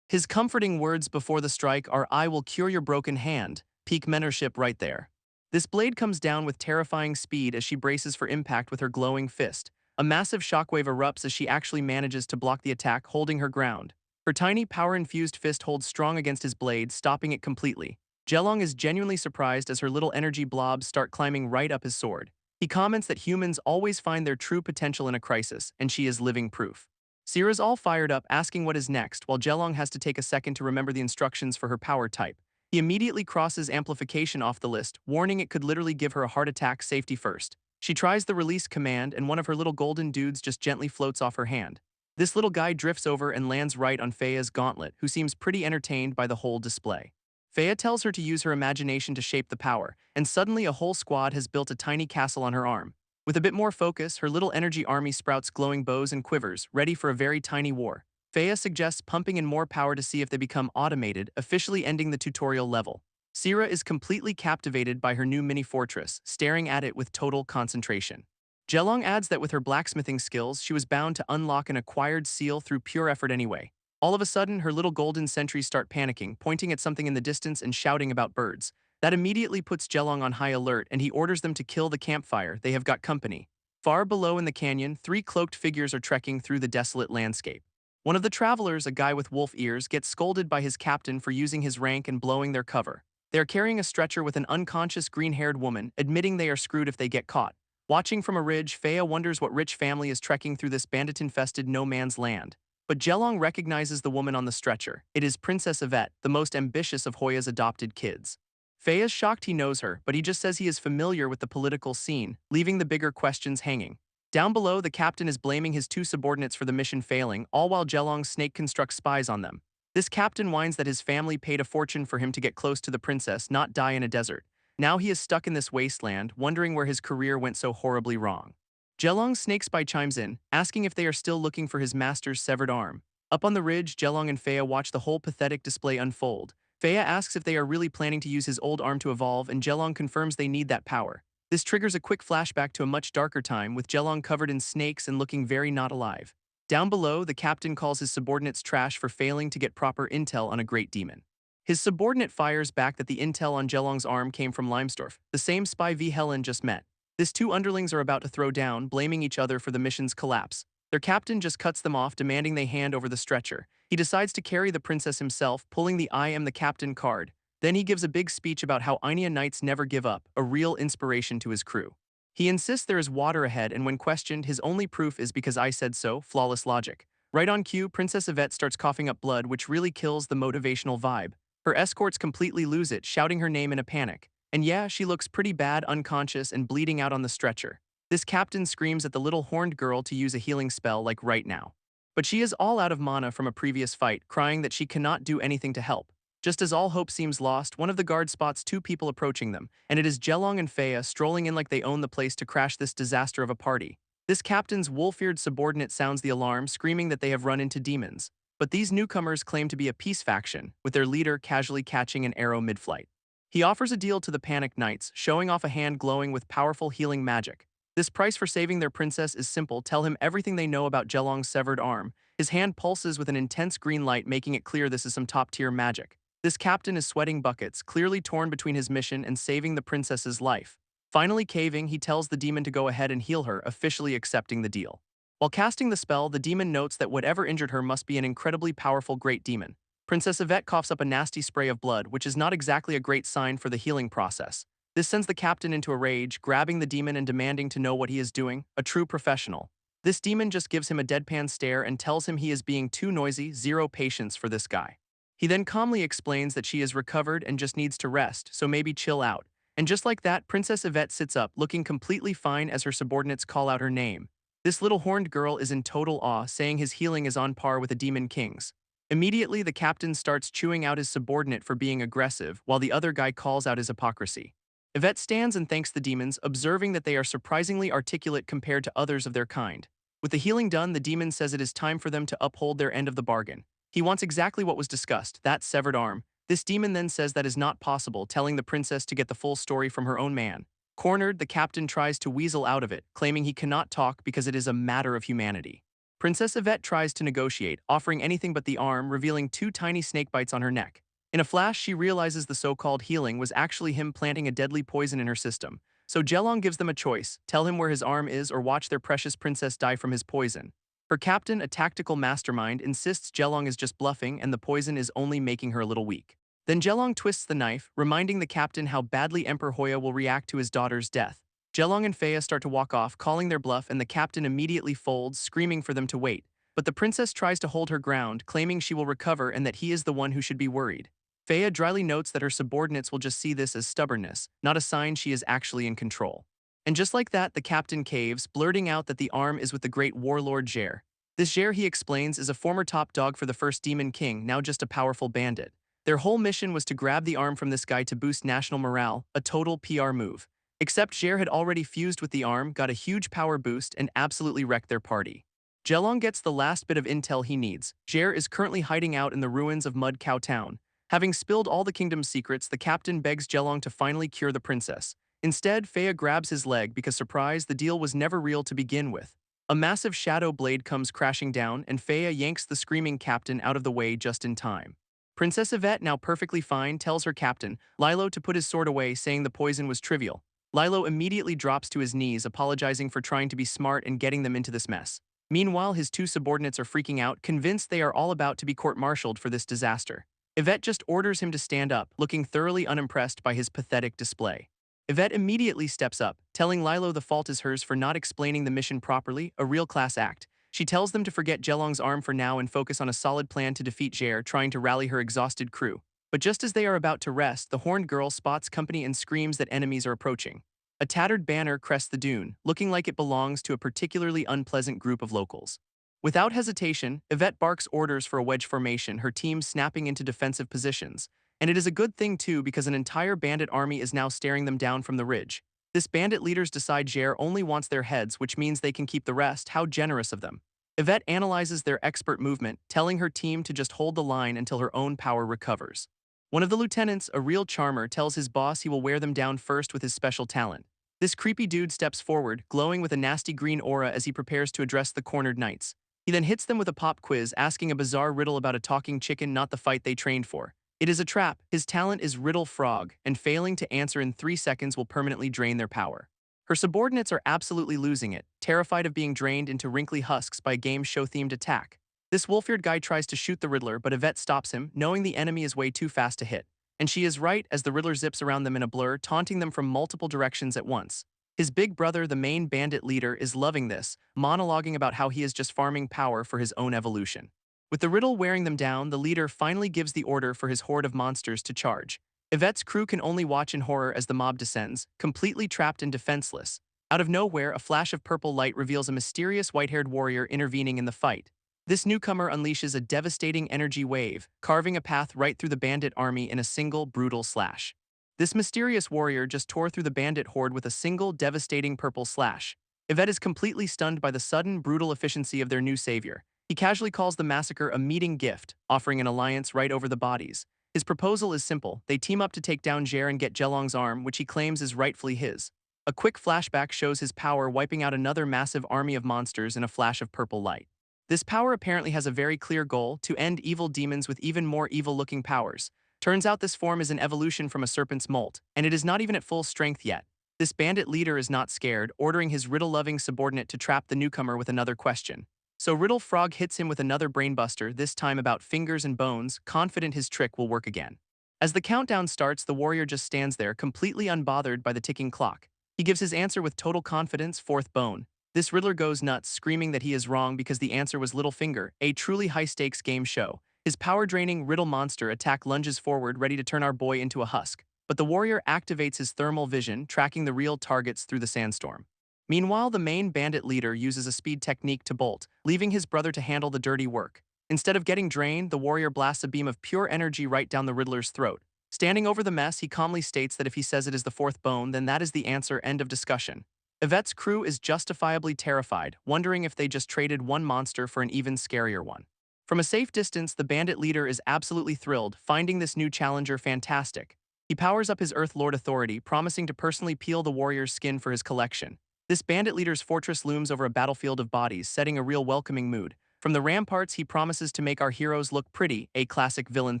His comforting words before the strike are, "I will cure your broken hand," peak mentorship right there. This blade comes down with terrifying speed as she braces for impact with her glowing fist. A massive shockwave erupts as she actually manages to block the attack, holding her ground. Her tiny, power-infused fist holds strong against his blade, stopping it completely. Jelong is genuinely surprised as her little energy blobs start climbing right up his sword. He comments that humans always find their true potential in a crisis, and she is living proof. Sira's all fired up, asking what is next, while Jelong has to take a second to remember the instructions for her power type. He immediately crosses amplification off the list, warning it could literally give her a heart attack. Safety first. She tries the release command, and one of her little golden dudes just gently floats off her hand. This little guy drifts over and lands right on Fea's gauntlet, who seems pretty entertained by the whole display. Fea tells her to use her imagination to shape the power, and suddenly a whole squad has built a tiny castle on her arm. With a bit more focus, her little energy army sprouts glowing bows and quivers, ready for a very tiny war. Fea suggests pumping in more power to see if they become automated, officially ending the tutorial level. Sira is completely captivated by her new mini-fortress, staring at it with total concentration. Jelong adds that with her blacksmithing skills, she was bound to unlock an acquired seal through pure effort anyway. All of a sudden, her little golden sentries start panicking, pointing at something in the distance and shouting about birds. That immediately puts Jelong on high alert, and he orders them to kill the campfire. They have got company. Far below in the canyon, 3 cloaked figures are trekking through the desolate landscape. One of the travelers, a guy with wolf ears, gets scolded by his captain for using his rank and blowing their cover. They are carrying a stretcher with an unconscious green-haired woman, admitting they are screwed if they get caught. Watching from a ridge, Fea wonders what rich family is trekking through this bandit-infested no man's land. But Jelong recognizes the woman on the stretcher. It is Princess Yvette, the most ambitious of Hoya's adopted kids. Fea is shocked he knows her, but he just says he is familiar with the political scene, leaving the bigger questions hanging. Down below, the captain is blaming his 2 subordinates for the mission failing, all while Jelong's snake constructs spies on them. This captain whines that his family paid a fortune for him to get close to the princess, not die in a desert. Now he is stuck in this wasteland, wondering where his career went so horribly wrong. Jelong's snake spy chimes in, asking if they are still looking for his master's severed arm. Up on the ridge, Jelong and Fea watch the whole pathetic display unfold. Feiya asks if they are really planning to use his old arm to evolve, and Jelong confirms they need that power. This triggers a quick flashback to a much darker time, with Jelong covered in snakes and looking very not alive. Down below, the captain calls his subordinates trash for failing to get proper intel on a great demon. His subordinate fires back that the intel on Jelong's arm came from Limesdorf, the same spy V. Helen just met. These two underlings are about to throw down, blaming each other for the mission's collapse. Their captain just cuts them off, demanding they hand over the stretcher. He decides to carry the princess himself, pulling the I am the captain card. Then he gives a big speech about how Ainea Knights never give up, a real inspiration to his crew. He insists there is water ahead, and when questioned, his only proof is because I said so, flawless logic. Right on cue, Princess Yvette starts coughing up blood, which really kills the motivational vibe. Her escorts completely lose it, shouting her name in a panic. And yeah, she looks pretty bad, unconscious and bleeding out on the stretcher. This captain screams at the little horned girl to use a healing spell like right now. But she is all out of mana from a previous fight, crying that she cannot do anything to help. Just as all hope seems lost, one of the guards spots two people approaching them, and it is Jelong and Feiya strolling in like they own the place to crash this disaster of a party. This captain's wolf-eared subordinate sounds the alarm, screaming that they have run into demons. But these newcomers claim to be a peace faction, with their leader casually catching an arrow mid-flight. He offers a deal to the panicked knights, showing off a hand glowing with powerful healing magic. This price for saving their princess is simple: tell him everything they know about Jelong's severed arm. His hand pulses with an intense green light, making it clear this is some top-tier magic. This captain is sweating buckets, clearly torn between his mission and saving the princess's life. Finally caving, he tells the demon to go ahead and heal her, officially accepting the deal. While casting the spell, the demon notes that whatever injured her must be an incredibly powerful great demon. Princess Yvette coughs up a nasty spray of blood, which is not exactly a great sign for the healing process. This sends the captain into a rage, grabbing the demon and demanding to know what he is doing, a true professional. This demon just gives him a deadpan stare and tells him he is being too noisy, zero patience for this guy. He then calmly explains that she is recovered and just needs to rest, so maybe chill out. And just like that, Princess Yvette sits up, looking completely fine as her subordinates call out her name. This little horned girl is in total awe, saying his healing is on par with a demon king's. Immediately, the captain starts chewing out his subordinate for being aggressive, while the other guy calls out his hypocrisy. Yvette stands and thanks the demons, observing that they are surprisingly articulate compared to others of their kind. With the healing done, the demon says it is time for them to uphold their end of the bargain. He wants exactly what was discussed, that severed arm. This demon then says that is not possible, telling the princess to get the full story from her own man. Cornered, the captain tries to weasel out of it, claiming he cannot talk because it is a matter of humanity. Princess Yvette tries to negotiate, offering anything but the arm, revealing two tiny snake bites on her neck. In a flash, she realizes the so-called healing was actually him planting a deadly poison in her system. So Jelong gives them a choice: tell him where his arm is or watch their precious princess die from his poison. Her captain, a tactical mastermind, insists Jelong is just bluffing and the poison is only making her a little weak. Then Jelong twists the knife, reminding the captain how badly Emperor Hoya will react to his daughter's death. Jelong and Feiya start to walk off, calling their bluff, and the captain immediately folds, screaming for them to wait. But the princess tries to hold her ground, claiming she will recover and that he is the one who should be worried. Feiya dryly notes that her subordinates will just see this as stubbornness, not a sign she is actually in control. And just like that, the captain caves, blurting out that the arm is with the great warlord Jair. This Jair, he explains, is a former top dog for the first demon king, now just a powerful bandit. Their whole mission was to grab the arm from this guy to boost national morale, a total PR move. Except Jair had already fused with the arm, got a huge power boost, and absolutely wrecked their party. Jelong gets the last bit of intel he needs. Jair is currently hiding out in the ruins of Mud Cow Town. Having spilled all the kingdom's secrets, the captain begs Jelong to finally cure the princess. Instead, Feiya grabs his leg because, surprise, the deal was never real to begin with. A massive shadow blade comes crashing down, and Feiya yanks the screaming captain out of the way just in time. Princess Yvette, now perfectly fine, tells her captain, Lilo, to put his sword away, saying the poison was trivial. Lilo immediately drops to his knees, apologizing for trying to be smart and getting them into this mess. Meanwhile, his two subordinates are freaking out, convinced they are all about to be court-martialed for this disaster. Yvette just orders him to stand up, looking thoroughly unimpressed by his pathetic display. Yvette immediately steps up, telling Lilo the fault is hers for not explaining the mission properly, a real class act. She tells them to forget Jelong's arm for now and focus on a solid plan to defeat Jair, trying to rally her exhausted crew. But just as they are about to rest, the horned girl spots company and screams that enemies are approaching. A tattered banner crests the dune, looking like it belongs to a particularly unpleasant group of locals. Without hesitation, Yvette barks orders for a wedge formation, her team snapping into defensive positions. And it is a good thing too, because an entire bandit army is now staring them down from the ridge. This bandit leaders decide Jair only wants their heads, which means they can keep the rest. How generous of them. Yvette analyzes their expert movement, telling her team to just hold the line until her own power recovers. One of the lieutenants, a real charmer, tells his boss he will wear them down first with his special talent. This creepy dude steps forward, glowing with a nasty green aura as he prepares to address the cornered knights. He then hits them with a pop quiz, asking a bizarre riddle about a talking chicken, not the fight they trained for. It is a trap. His talent is Riddle Frog, and failing to answer in 3 seconds will permanently drain their power. Her subordinates are absolutely losing it, terrified of being drained into wrinkly husks by a game show-themed attack. This wolf-eared guy tries to shoot the Riddler, but Yvette stops him, knowing the enemy is way too fast to hit. And she is right, as the Riddler zips around them in a blur, taunting them from multiple directions at once. His big brother, the main bandit leader, is loving this, monologuing about how he is just farming power for his own evolution. With the Riddle wearing them down, the leader finally gives the order for his horde of monsters to charge. Yvette's crew can only watch in horror as the mob descends, completely trapped and defenseless. Out of nowhere, a flash of purple light reveals a mysterious white-haired warrior intervening in the fight. This newcomer unleashes a devastating energy wave, carving a path right through the bandit army in a single, brutal slash. This mysterious warrior just tore through the bandit horde with a single, devastating purple slash. Yvette is completely stunned by the sudden, brutal efficiency of their new savior. He casually calls the massacre a meeting gift, offering an alliance right over the bodies. His proposal is simple. They team up to take down Jer and get Jelong's arm, which he claims is rightfully his. A quick flashback shows his power wiping out another massive army of monsters in a flash of purple light. This power apparently has a very clear goal: to end evil demons with even more evil-looking powers. Turns out this form is an evolution from a serpent's molt, and it is not even at full strength yet. This bandit leader is not scared, ordering his riddle-loving subordinate to trap the newcomer with another question. So Riddle Frog hits him with another brainbuster, this time about fingers and bones, confident his trick will work again. As the countdown starts, the warrior just stands there, completely unbothered by the ticking clock. He gives his answer with total confidence: fourth bone. This Riddler goes nuts, screaming that he is wrong because the answer was Little Finger, a truly high-stakes game show. His power-draining Riddle monster attack lunges forward, ready to turn our boy into a husk. But the warrior activates his thermal vision, tracking the real targets through the sandstorm. Meanwhile, the main bandit leader uses a speed technique to bolt, leaving his brother to handle the dirty work. Instead of getting drained, the warrior blasts a beam of pure energy right down the Riddler's throat. Standing over the mess, he calmly states that if he says it is the fourth bone, then that is the answer, end of discussion. Yvette's crew is justifiably terrified, wondering if they just traded one monster for an even scarier one. From a safe distance, the bandit leader is absolutely thrilled, finding this new challenger fantastic. He powers up his Earth Lord authority, promising to personally peel the warrior's skin for his collection. This bandit leader's fortress looms over a battlefield of bodies, setting a real welcoming mood. From the ramparts, he promises to make our heroes look pretty, a classic villain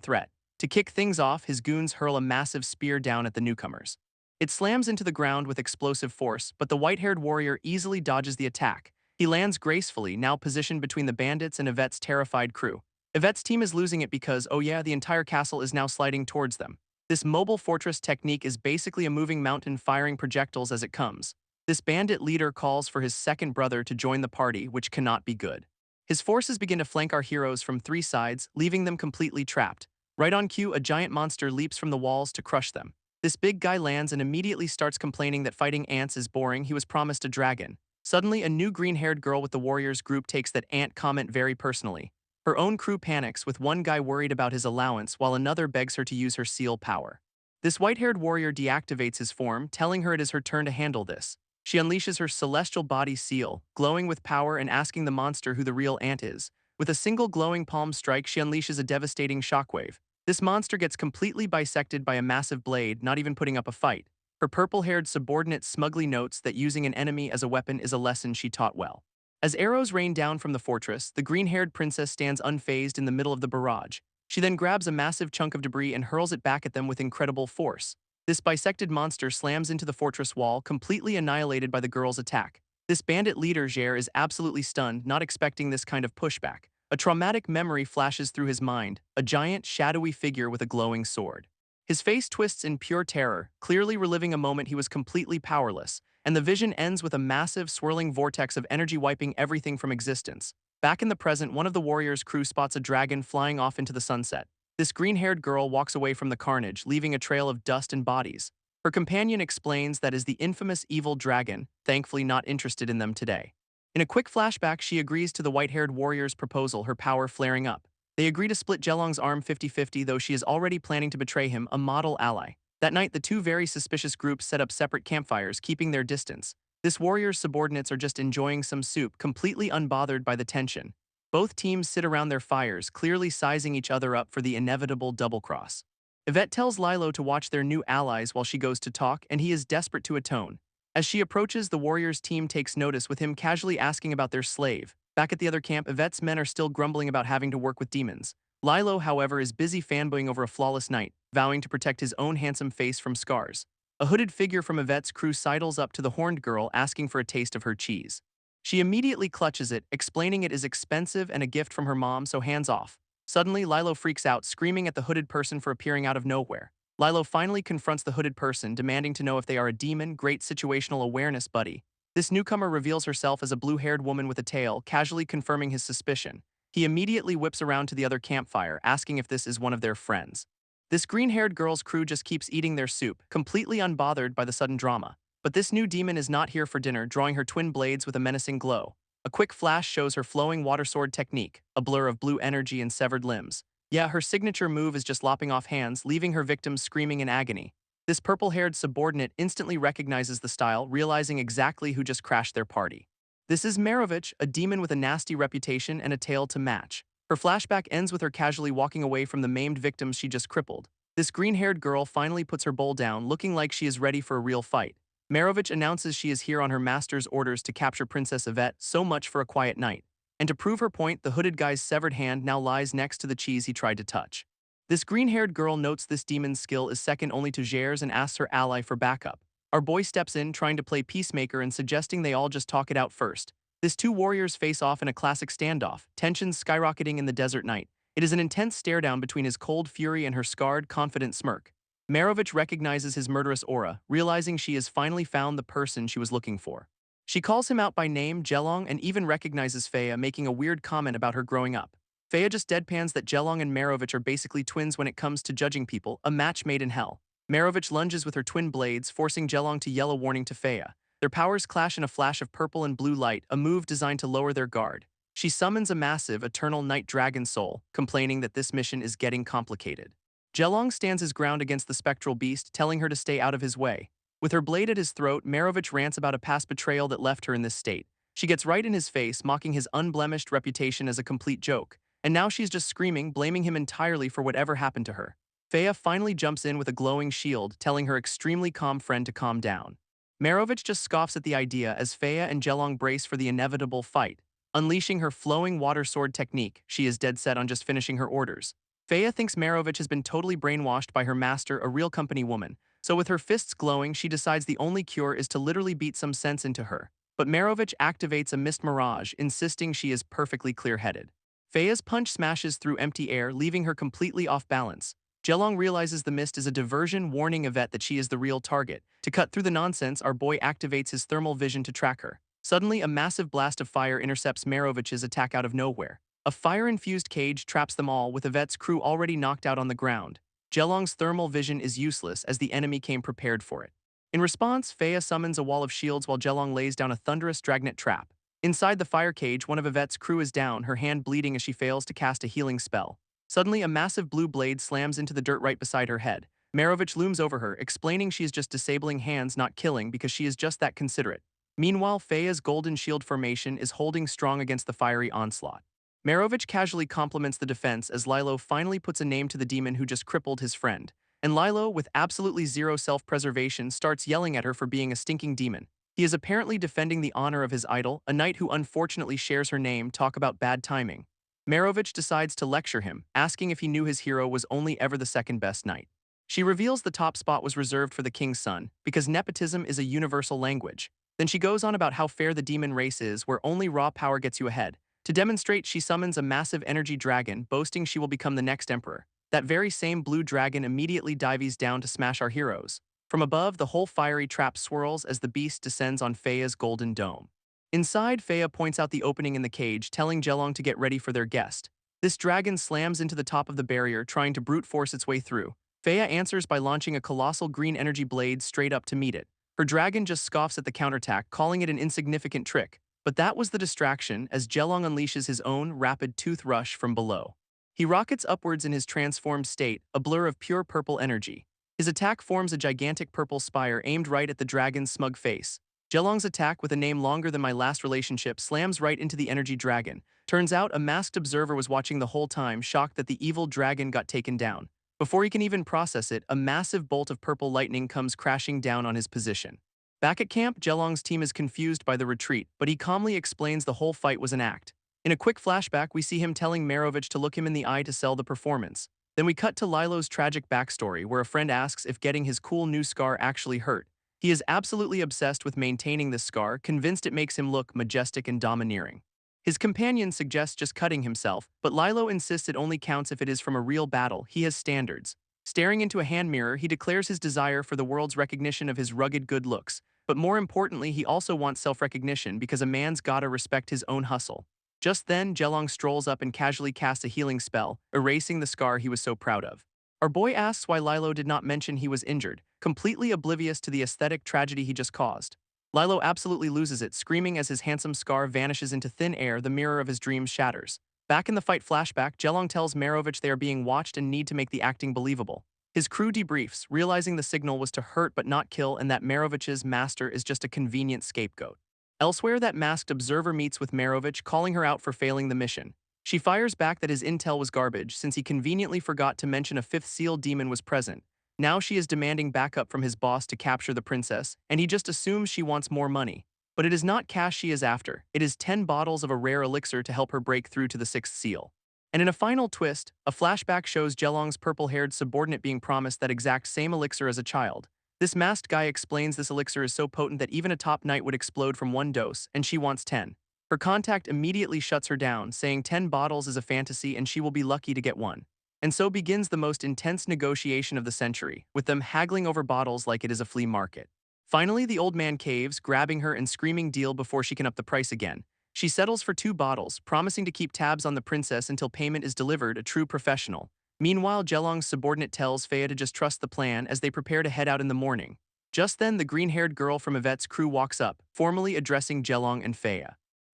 threat. To kick things off, his goons hurl a massive spear down at the newcomers. It slams into the ground with explosive force, but the white-haired warrior easily dodges the attack. He lands gracefully, now positioned between the bandits and Yvette's terrified crew. Yvette's team is losing it because, oh yeah, the entire castle is now sliding towards them. This mobile fortress technique is basically a moving mountain firing projectiles as it comes. This bandit leader calls for his second brother to join the party, which cannot be good. His forces begin to flank our heroes from 3 sides, leaving them completely trapped. Right on cue, a giant monster leaps from the walls to crush them. This big guy lands and immediately starts complaining that fighting ants is boring. He was promised a dragon. Suddenly, a new green-haired girl with the warriors group takes that ant comment very personally. Her own crew panics, with one guy worried about his allowance while another begs her to use her seal power. This white-haired warrior deactivates his form, telling her it is her turn to handle this. She unleashes her celestial body seal, glowing with power and asking the monster who the real ant is. With a single glowing palm strike, she unleashes a devastating shockwave. This monster gets completely bisected by a massive blade, not even putting up a fight. Her purple-haired subordinate smugly notes that using an enemy as a weapon is a lesson she taught well. As arrows rain down from the fortress, the green-haired princess stands unfazed in the middle of the barrage. She then grabs a massive chunk of debris and hurls it back at them with incredible force. This bisected monster slams into the fortress wall, completely annihilated by the girl's attack. This bandit leader, Jer, is absolutely stunned, not expecting this kind of pushback. A traumatic memory flashes through his mind, a giant, shadowy figure with a glowing sword. His face twists in pure terror, clearly reliving a moment he was completely powerless, and the vision ends with a massive, swirling vortex of energy wiping everything from existence. Back in the present, one of the warriors' crew spots a dragon flying off into the sunset. This green-haired girl walks away from the carnage, leaving a trail of dust and bodies. Her companion explains that is the infamous evil dragon, thankfully not interested in them today. In a quick flashback, she agrees to the white-haired warrior's proposal, her power flaring up. They agree to split Jelong's arm 50-50, though she is already planning to betray him, a model ally. That night, the two very suspicious groups set up separate campfires, keeping their distance. This warrior's subordinates are just enjoying some soup, completely unbothered by the tension. Both teams sit around their fires, clearly sizing each other up for the inevitable double-cross. Yvette tells Lilo to watch their new allies while she goes to talk, and he is desperate to atone. As she approaches, the warriors' team takes notice with him casually asking about their slave. Back at the other camp, Yvette's men are still grumbling about having to work with demons. Lilo, however, is busy fanboying over a flawless night, vowing to protect his own handsome face from scars. A hooded figure from Yvette's crew sidles up to the horned girl, asking for a taste of her cheese. She immediately clutches it, explaining it is expensive and a gift from her mom, so hands off. Suddenly, Lilo freaks out, screaming at the hooded person for appearing out of nowhere. Lilo finally confronts the hooded person, demanding to know if they are a demon. Great situational awareness, buddy. This newcomer reveals herself as a blue-haired woman with a tail, casually confirming his suspicion. He immediately whips around to the other campfire, asking if this is one of their friends. This green-haired girl's crew just keeps eating their soup, completely unbothered by the sudden drama. But this new demon is not here for dinner, drawing her twin blades with a menacing glow. A quick flash shows her flowing water sword technique, a blur of blue energy and severed limbs. Yeah, her signature move is just lopping off hands, leaving her victims screaming in agony. This purple-haired subordinate instantly recognizes the style, realizing exactly who just crashed their party. This is Marovich, a demon with a nasty reputation and a tail to match. Her flashback ends with her casually walking away from the maimed victims she just crippled. This green-haired girl finally puts her bowl down, looking like she is ready for a real fight. Marovich announces she is here on her master's orders to capture Princess Yvette, so much for a quiet night. And to prove her point, the hooded guy's severed hand now lies next to the cheese he tried to touch. This green-haired girl notes this demon's skill is second only to Jair's and asks her ally for backup. Our boy steps in, trying to play peacemaker and suggesting they all just talk it out first. These two warriors face off in a classic standoff, tensions skyrocketing in the desert night. It is an intense stare-down between his cold fury and her scarred, confident smirk. Marovich recognizes his murderous aura, realizing she has finally found the person she was looking for. She calls him out by name, Jelong, and even recognizes Fea, making a weird comment about her growing up. Fea just deadpans that Jelong and Marovich are basically twins when it comes to judging people, a match made in hell. Marovich lunges with her twin blades, forcing Jelong to yell a warning to Fea. Their powers clash in a flash of purple and blue light, a move designed to lower their guard. She summons a massive, eternal night dragon soul, complaining that this mission is getting complicated. Jelong stands his ground against the spectral beast, telling her to stay out of his way. With her blade at his throat, Marovich rants about a past betrayal that left her in this state. She gets right in his face, mocking his unblemished reputation as a complete joke. And now she's just screaming, blaming him entirely for whatever happened to her. Fea finally jumps in with a glowing shield, telling her extremely calm friend to calm down. Marovich just scoffs at the idea as Fea and Jelong brace for the inevitable fight. Unleashing her flowing water sword technique, she is dead set on just finishing her orders. Fea thinks Marovich has been totally brainwashed by her master, a real company woman, so with her fists glowing, she decides the only cure is to literally beat some sense into her. But Marovich activates a mist mirage, insisting she is perfectly clear-headed. Fea's punch smashes through empty air, leaving her completely off balance. Jelong realizes the mist is a diversion, warning Yvette that she is the real target. To cut through the nonsense, our boy activates his thermal vision to track her. Suddenly, a massive blast of fire intercepts Marovich's attack out of nowhere. A fire-infused cage traps them all, with Yvette's crew already knocked out on the ground. Jelong's thermal vision is useless as the enemy came prepared for it. In response, Fea summons a wall of shields while Jelong lays down a thunderous dragnet trap. Inside the fire cage, one of Yvette's crew is down, her hand bleeding as she fails to cast a healing spell. Suddenly, a massive blue blade slams into the dirt right beside her head. Marovich looms over her, explaining she is just disabling hands, not killing, because she is just that considerate. Meanwhile, Fea's golden shield formation is holding strong against the fiery onslaught. Marovich casually compliments the defense as Lilo finally puts a name to the demon who just crippled his friend. And Lilo, with absolutely zero self-preservation, starts yelling at her for being a stinking demon. He is apparently defending the honor of his idol, a knight who unfortunately shares her name. Talk about bad timing. Marovich decides to lecture him, asking if he knew his hero was only ever the second best knight. She reveals the top spot was reserved for the king's son, because nepotism is a universal language. Then she goes on about how fair the demon race is, where only raw power gets you ahead. To demonstrate, she summons a massive energy dragon, boasting she will become the next emperor. That very same blue dragon immediately dives down to smash our heroes. From above, the whole fiery trap swirls as the beast descends on Fea's golden dome. Inside, Fea points out the opening in the cage, telling Jelong to get ready for their guest. This dragon slams into the top of the barrier, trying to brute force its way through. Fea answers by launching a colossal green energy blade straight up to meet it. Her dragon just scoffs at the counterattack, calling it an insignificant trick. But that was the distraction, as Jelong unleashes his own rapid tooth rush from below. He rockets upwards in his transformed state, a blur of pure purple energy. His attack forms a gigantic purple spire aimed right at the dragon's smug face. Jelong's attack, with a name longer than my last relationship, slams right into the energy dragon. Turns out a masked observer was watching the whole time, shocked that the evil dragon got taken down. Before he can even process it, a massive bolt of purple lightning comes crashing down on his position. Back at camp, Jelong's team is confused by the retreat, but he calmly explains the whole fight was an act. In a quick flashback, we see him telling Merovich to look him in the eye to sell the performance. Then we cut to Lilo's tragic backstory, where a friend asks if getting his cool new scar actually hurt. He is absolutely obsessed with maintaining this scar, convinced it makes him look majestic and domineering. His companion suggests just cutting himself, but Lilo insists it only counts if it is from a real battle. He has standards. Staring into a hand mirror, he declares his desire for the world's recognition of his rugged good looks. But more importantly, he also wants self-recognition because a man's gotta respect his own hustle. Just then, Jelong strolls up and casually casts a healing spell, erasing the scar he was so proud of. Our boy asks why Lilo did not mention he was injured, completely oblivious to the aesthetic tragedy he just caused. Lilo absolutely loses it, screaming as his handsome scar vanishes into thin air, the mirror of his dreams shatters. Back in the fight flashback, Jelong tells Merovich they are being watched and need to make the acting believable. His crew debriefs, realizing the signal was to hurt but not kill and that Merovich's master is just a convenient scapegoat. Elsewhere, that masked observer meets with Merovich, calling her out for failing the mission. She fires back that his intel was garbage since he conveniently forgot to mention a fifth seal demon was present. Now she is demanding backup from his boss to capture the princess, and he just assumes she wants more money. But it is not cash she is after, it is 10 bottles of a rare elixir to help her break through to the sixth seal. And in a final twist, a flashback shows Jelong's purple-haired subordinate being promised that exact same elixir as a child. This masked guy explains this elixir is so potent that even a top knight would explode from one dose, and she wants 10. Her contact immediately shuts her down, saying 10 bottles is a fantasy and she will be lucky to get one. And so begins the most intense negotiation of the century, with them haggling over bottles like it is a flea market. Finally, the old man caves, grabbing her and screaming deal before she can up the price again. She settles for 2 bottles, promising to keep tabs on the princess until payment is delivered, a true professional. Meanwhile, Jelong's subordinate tells Fea to just trust the plan as they prepare to head out in the morning. Just then, the green-haired girl from Yvette's crew walks up, formally addressing Jelong and Fea.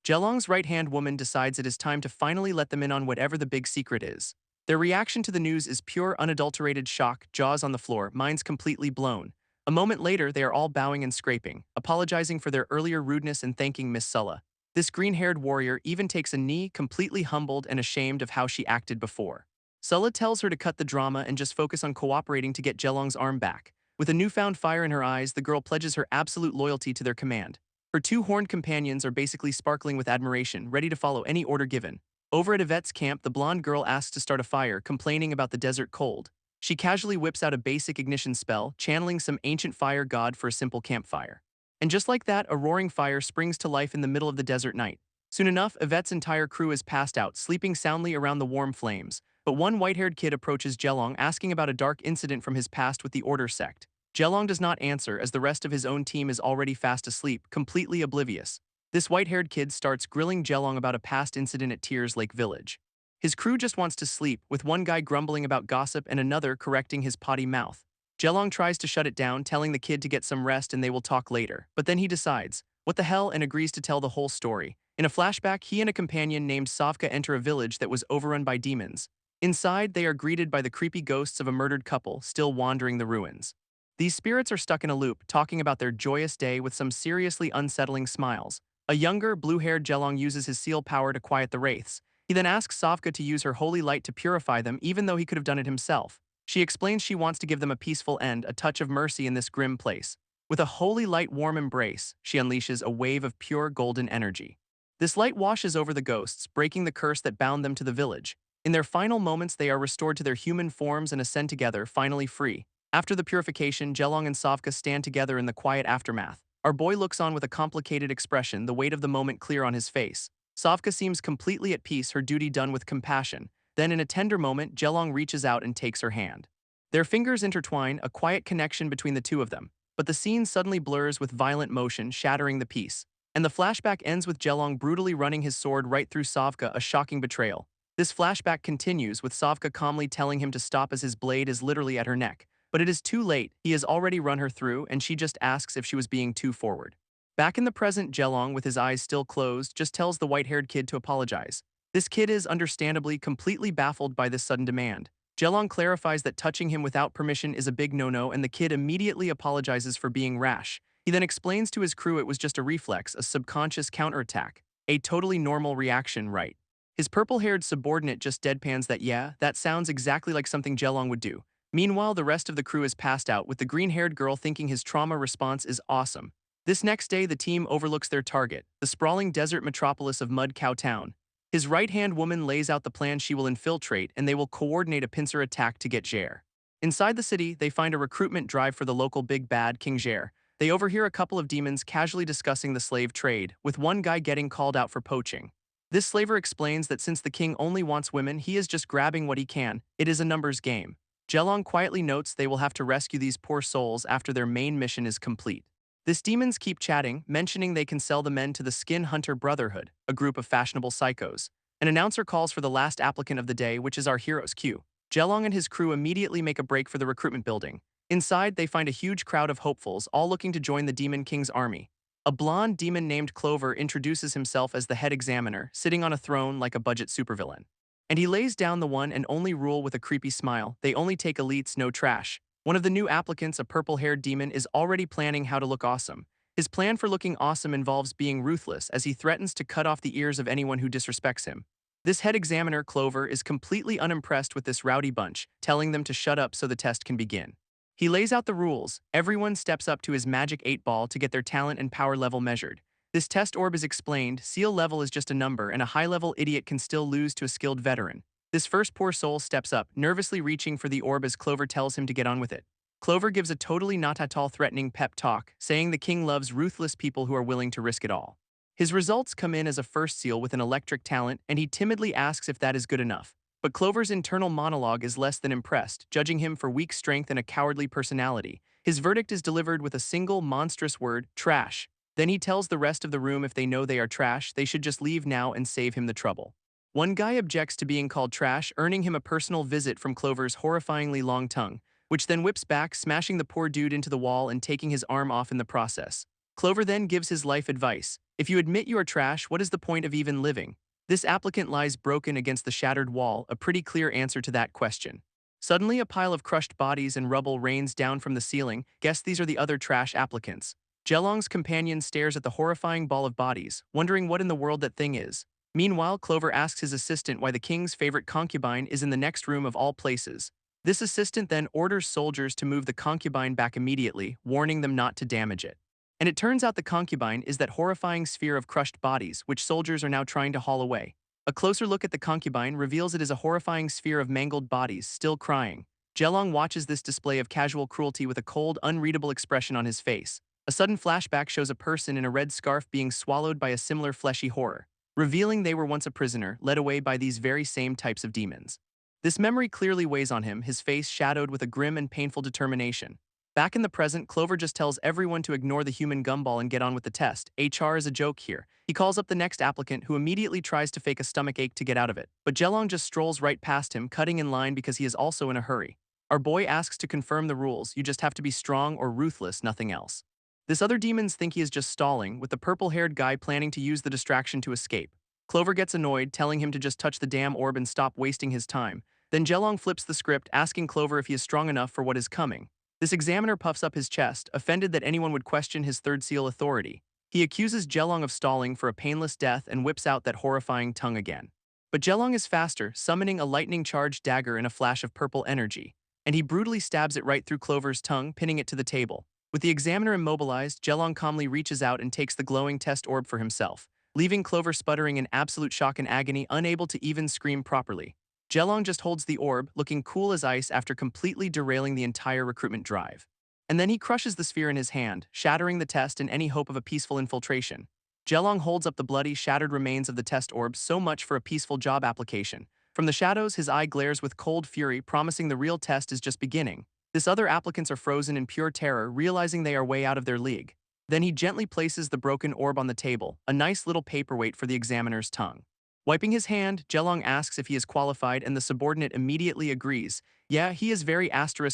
Jelong's right-hand woman decides it is time to finally let them in on whatever the big secret is. Their reaction to the news is pure, unadulterated shock, jaws on the floor, minds completely blown. A moment later, they are all bowing and scraping, apologizing for their earlier rudeness and thanking Miss Sulla. This green-haired warrior even takes a knee, completely humbled and ashamed of how she acted before. Sulla tells her to cut the drama and just focus on cooperating to get Jelong's arm back. With a newfound fire in her eyes, the girl pledges her absolute loyalty to their command. Her 2 horned companions are basically sparkling with admiration, ready to follow any order given. Over at Yvette's camp, the blonde girl asks to start a fire, complaining about the desert cold. She casually whips out a basic ignition spell, channeling some ancient fire god for a simple campfire. And just like that, a roaring fire springs to life in the middle of the desert night. Soon enough, Yvette's entire crew is passed out, sleeping soundly around the warm flames. But one white-haired kid approaches Jelong, asking about a dark incident from his past with the Order sect. Jelong does not answer as the rest of his own team is already fast asleep, completely oblivious. This white-haired kid starts grilling Jelong about a past incident at Tears Lake Village. His crew just wants to sleep, with one guy grumbling about gossip and another correcting his potty mouth. Jelong tries to shut it down, telling the kid to get some rest and they will talk later, but then he decides, what the hell, and agrees to tell the whole story. In a flashback, he and a companion named Savka enter a village that was overrun by demons. Inside, they are greeted by the creepy ghosts of a murdered couple still wandering the ruins. These spirits are stuck in a loop, talking about their joyous day with some seriously unsettling smiles. A younger, blue-haired Jelong uses his seal power to quiet the wraiths. He then asks Savka to use her holy light to purify them, even though he could have done it himself. She explains she wants to give them a peaceful end, a touch of mercy in this grim place. With a holy light warm embrace, she unleashes a wave of pure golden energy. This light washes over the ghosts, breaking the curse that bound them to the village. In their final moments, they are restored to their human forms and ascend together, finally free. After the purification, Jelong and Savka stand together in the quiet aftermath. Our boy looks on with a complicated expression, the weight of the moment clear on his face. Savka seems completely at peace, her duty done with compassion. Then in a tender moment, Jelong reaches out and takes her hand. Their fingers intertwine, a quiet connection between the two of them. But the scene suddenly blurs with violent motion, shattering the peace. And the flashback ends with Jelong brutally running his sword right through Savka, a shocking betrayal. This flashback continues with Savka calmly telling him to stop as his blade is literally at her neck. But it is too late, he has already run her through and she just asks if she was being too forward. Back in the present, Jelong, with his eyes still closed, just tells the white-haired kid to apologize. This kid is, understandably, completely baffled by this sudden demand. Jelong clarifies that touching him without permission is a big no-no and the kid immediately apologizes for being rash. He then explains to his crew it was just a reflex, a subconscious counterattack. A totally normal reaction, right? His purple-haired subordinate just deadpans that, yeah, that sounds exactly like something Jelong would do. Meanwhile, the rest of the crew is passed out, with the green-haired girl thinking his trauma response is awesome. This next day, the team overlooks their target, the sprawling desert metropolis of Mud Cow Town. His right-hand woman lays out the plan she will infiltrate, and they will coordinate a pincer attack to get Jair. Inside the city, they find a recruitment drive for the local big bad, King Jair. They overhear a couple of demons casually discussing the slave trade, with one guy getting called out for poaching. This slaver explains that since the king only wants women, he is just grabbing what he can. It is a numbers game. Jelong quietly notes they will have to rescue these poor souls after their main mission is complete. These demons keep chatting, mentioning they can sell the men to the Skin Hunter Brotherhood, a group of fashionable psychos. An announcer calls for the last applicant of the day, which is our hero's Q. Jelong and his crew immediately make a break for the recruitment building. Inside, they find a huge crowd of hopefuls, all looking to join the Demon King's army. A blonde demon named Clover introduces himself as the head examiner, sitting on a throne like a budget supervillain. And he lays down the one and only rule with a creepy smile: they only take elites, no trash. One of the new applicants, a purple-haired demon, is already planning how to look awesome. His plan for looking awesome involves being ruthless, as he threatens to cut off the ears of anyone who disrespects him. This head examiner, Clover, is completely unimpressed with this rowdy bunch, telling them to shut up so the test can begin. He lays out the rules. Everyone steps up to his magic 8-ball to get their talent and power level measured. This test orb is explained. Seal level is just a number, and a high-level idiot can still lose to a skilled veteran. This first poor soul steps up, nervously reaching for the orb as Clover tells him to get on with it. Clover gives a totally not at all threatening pep talk, saying the king loves ruthless people who are willing to risk it all. His results come in as a first seal with an electric talent, and he timidly asks if that is good enough. But Clover's internal monologue is less than impressed, judging him for weak strength and a cowardly personality. His verdict is delivered with a single monstrous word: trash. Then he tells the rest of the room if they know they are trash, they should just leave now and save him the trouble. One guy objects to being called trash, earning him a personal visit from Clover's horrifyingly long tongue, which then whips back, smashing the poor dude into the wall and taking his arm off in the process. Clover then gives his life advice: if you admit you are trash, what is the point of even living? This applicant lies broken against the shattered wall, a pretty clear answer to that question. Suddenly, a pile of crushed bodies and rubble rains down from the ceiling. Guess these are the other trash applicants. Jelong's companion stares at the horrifying ball of bodies, wondering what in the world that thing is. Meanwhile, Clover asks his assistant why the king's favorite concubine is in the next room of all places. This assistant then orders soldiers to move the concubine back immediately, warning them not to damage it. And it turns out the concubine is that horrifying sphere of crushed bodies, which soldiers are now trying to haul away. A closer look at the concubine reveals it is a horrifying sphere of mangled bodies, still crying. Jelong watches this display of casual cruelty with a cold, unreadable expression on his face. A sudden flashback shows a person in a red scarf being swallowed by a similar fleshy horror, revealing they were once a prisoner, led away by these very same types of demons. This memory clearly weighs on him, his face shadowed with a grim and painful determination. Back in the present, Clover just tells everyone to ignore the human gumball and get on with the test. HR is a joke here. He calls up the next applicant, who immediately tries to fake a stomach ache to get out of it. But Jelong just strolls right past him, cutting in line because he is also in a hurry. Our boy asks to confirm the rules: you just have to be strong or ruthless, nothing else. This other demons think he is just stalling, with the purple-haired guy planning to use the distraction to escape. Clover gets annoyed, telling him to just touch the damn orb and stop wasting his time. Then Jelong flips the script, asking Clover if he is strong enough for what is coming. This examiner puffs up his chest, offended that anyone would question his third seal authority. He accuses Jelong of stalling for a painless death and whips out that horrifying tongue again. But Jelong is faster, summoning a lightning-charged dagger in a flash of purple energy, and he brutally stabs it right through Clover's tongue, pinning it to the table. With the examiner immobilized, Jelong calmly reaches out and takes the glowing test orb for himself, leaving Clover sputtering in absolute shock and agony, unable to even scream properly. Jelong just holds the orb, looking cool as ice after completely derailing the entire recruitment drive. And then he crushes the sphere in his hand, shattering the test and any hope of a peaceful infiltration. Jelong holds up the bloody, shattered remains of the test orb. So much for a peaceful job application. From the shadows, his eye glares with cold fury, promising the real test is just beginning. This other applicants are frozen in pure terror, realizing they are way out of their league. Then he gently places the broken orb on the table, a nice little paperweight for the examiner's tongue. Wiping his hand, Jelong asks if he is qualified, and the subordinate immediately agrees. Yeah, he is very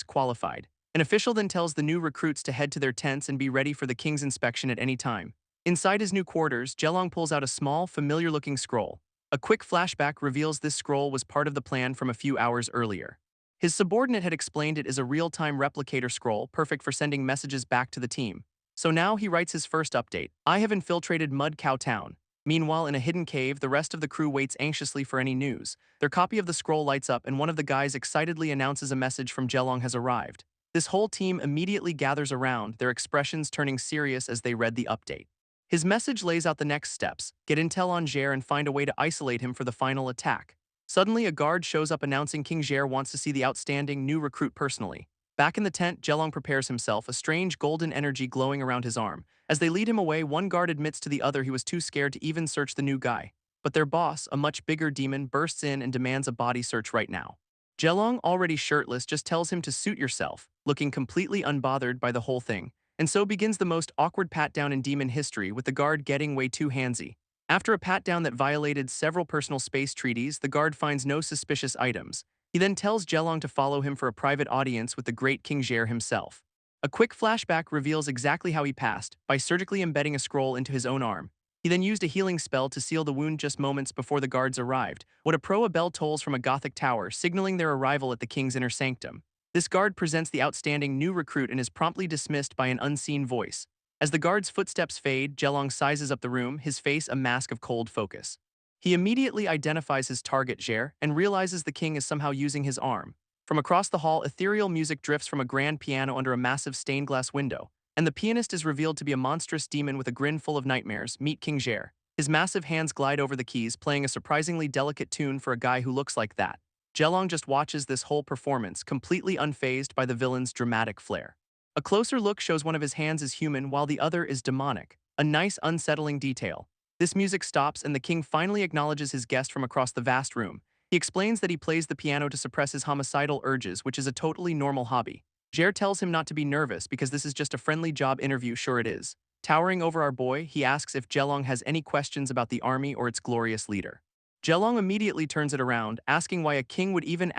qualified. An official then tells the new recruits to head to their tents and be ready for the king's inspection at any time. Inside his new quarters, Jelong pulls out a small, familiar-looking scroll. A quick flashback reveals this scroll was part of the plan from a few hours earlier. His subordinate had explained it as a real-time replicator scroll, perfect for sending messages back to the team. So now he writes his first update: I have infiltrated Mud Cow Town. Meanwhile, in a hidden cave, the rest of the crew waits anxiously for any news. Their copy of the scroll lights up and one of the guys excitedly announces a message from Jelong has arrived. This whole team immediately gathers around, their expressions turning serious as they read the update. His message lays out the next steps: get intel on Jair and find a way to isolate him for the final attack. Suddenly, a guard shows up announcing King Jair wants to see the outstanding new recruit personally. Back in the tent, Jelong prepares himself, a strange golden energy glowing around his arm. As they lead him away, one guard admits to the other he was too scared to even search the new guy. But their boss, a much bigger demon, bursts in and demands a body search right now. Jelong, already shirtless, just tells him to suit yourself, looking completely unbothered by the whole thing. And so begins the most awkward pat-down in demon history, with the guard getting way too handsy. After a pat-down that violated several personal space treaties, the guard finds no suspicious items. He then tells Jelong to follow him for a private audience with the great King Jair himself. A quick flashback reveals exactly how he passed, by surgically embedding a scroll into his own arm. He then used a healing spell to seal the wound just moments before the guards arrived. What a pro! A bell tolls from a Gothic tower, signaling their arrival at the king's inner sanctum. This guard presents the outstanding new recruit and is promptly dismissed by an unseen voice. As the guard's footsteps fade, Jelong sizes up the room, his face a mask of cold focus. He immediately identifies his target, Jair, and realizes the king is somehow using his arm. From across the hall, ethereal music drifts from a grand piano under a massive stained glass window, and the pianist is revealed to be a monstrous demon with a grin full of nightmares. Meet King Jair. His massive hands glide over the keys, playing a surprisingly delicate tune for a guy who looks like that. Jelong just watches this whole performance, completely unfazed by the villain's dramatic flair. A closer look shows one of his hands is human while the other is demonic, a nice unsettling detail. This music stops and the king finally acknowledges his guest from across the vast room. He explains that he plays the piano to suppress his homicidal urges, which is a totally normal hobby. Jair tells him not to be nervous because this is just a friendly job interview. Sure it is. Towering over our boy, he asks if Jelong has any questions about the army or its glorious leader. Jelong immediately turns it around, asking why a king would even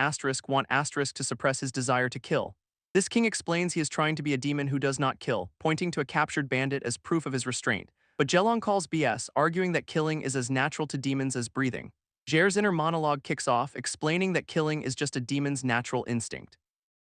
want to suppress his desire to kill. This king explains he is trying to be a demon who does not kill, pointing to a captured bandit as proof of his restraint. But Jelong calls BS, arguing that killing is as natural to demons as breathing. Jair's inner monologue kicks off, explaining that killing is just a demon's natural instinct.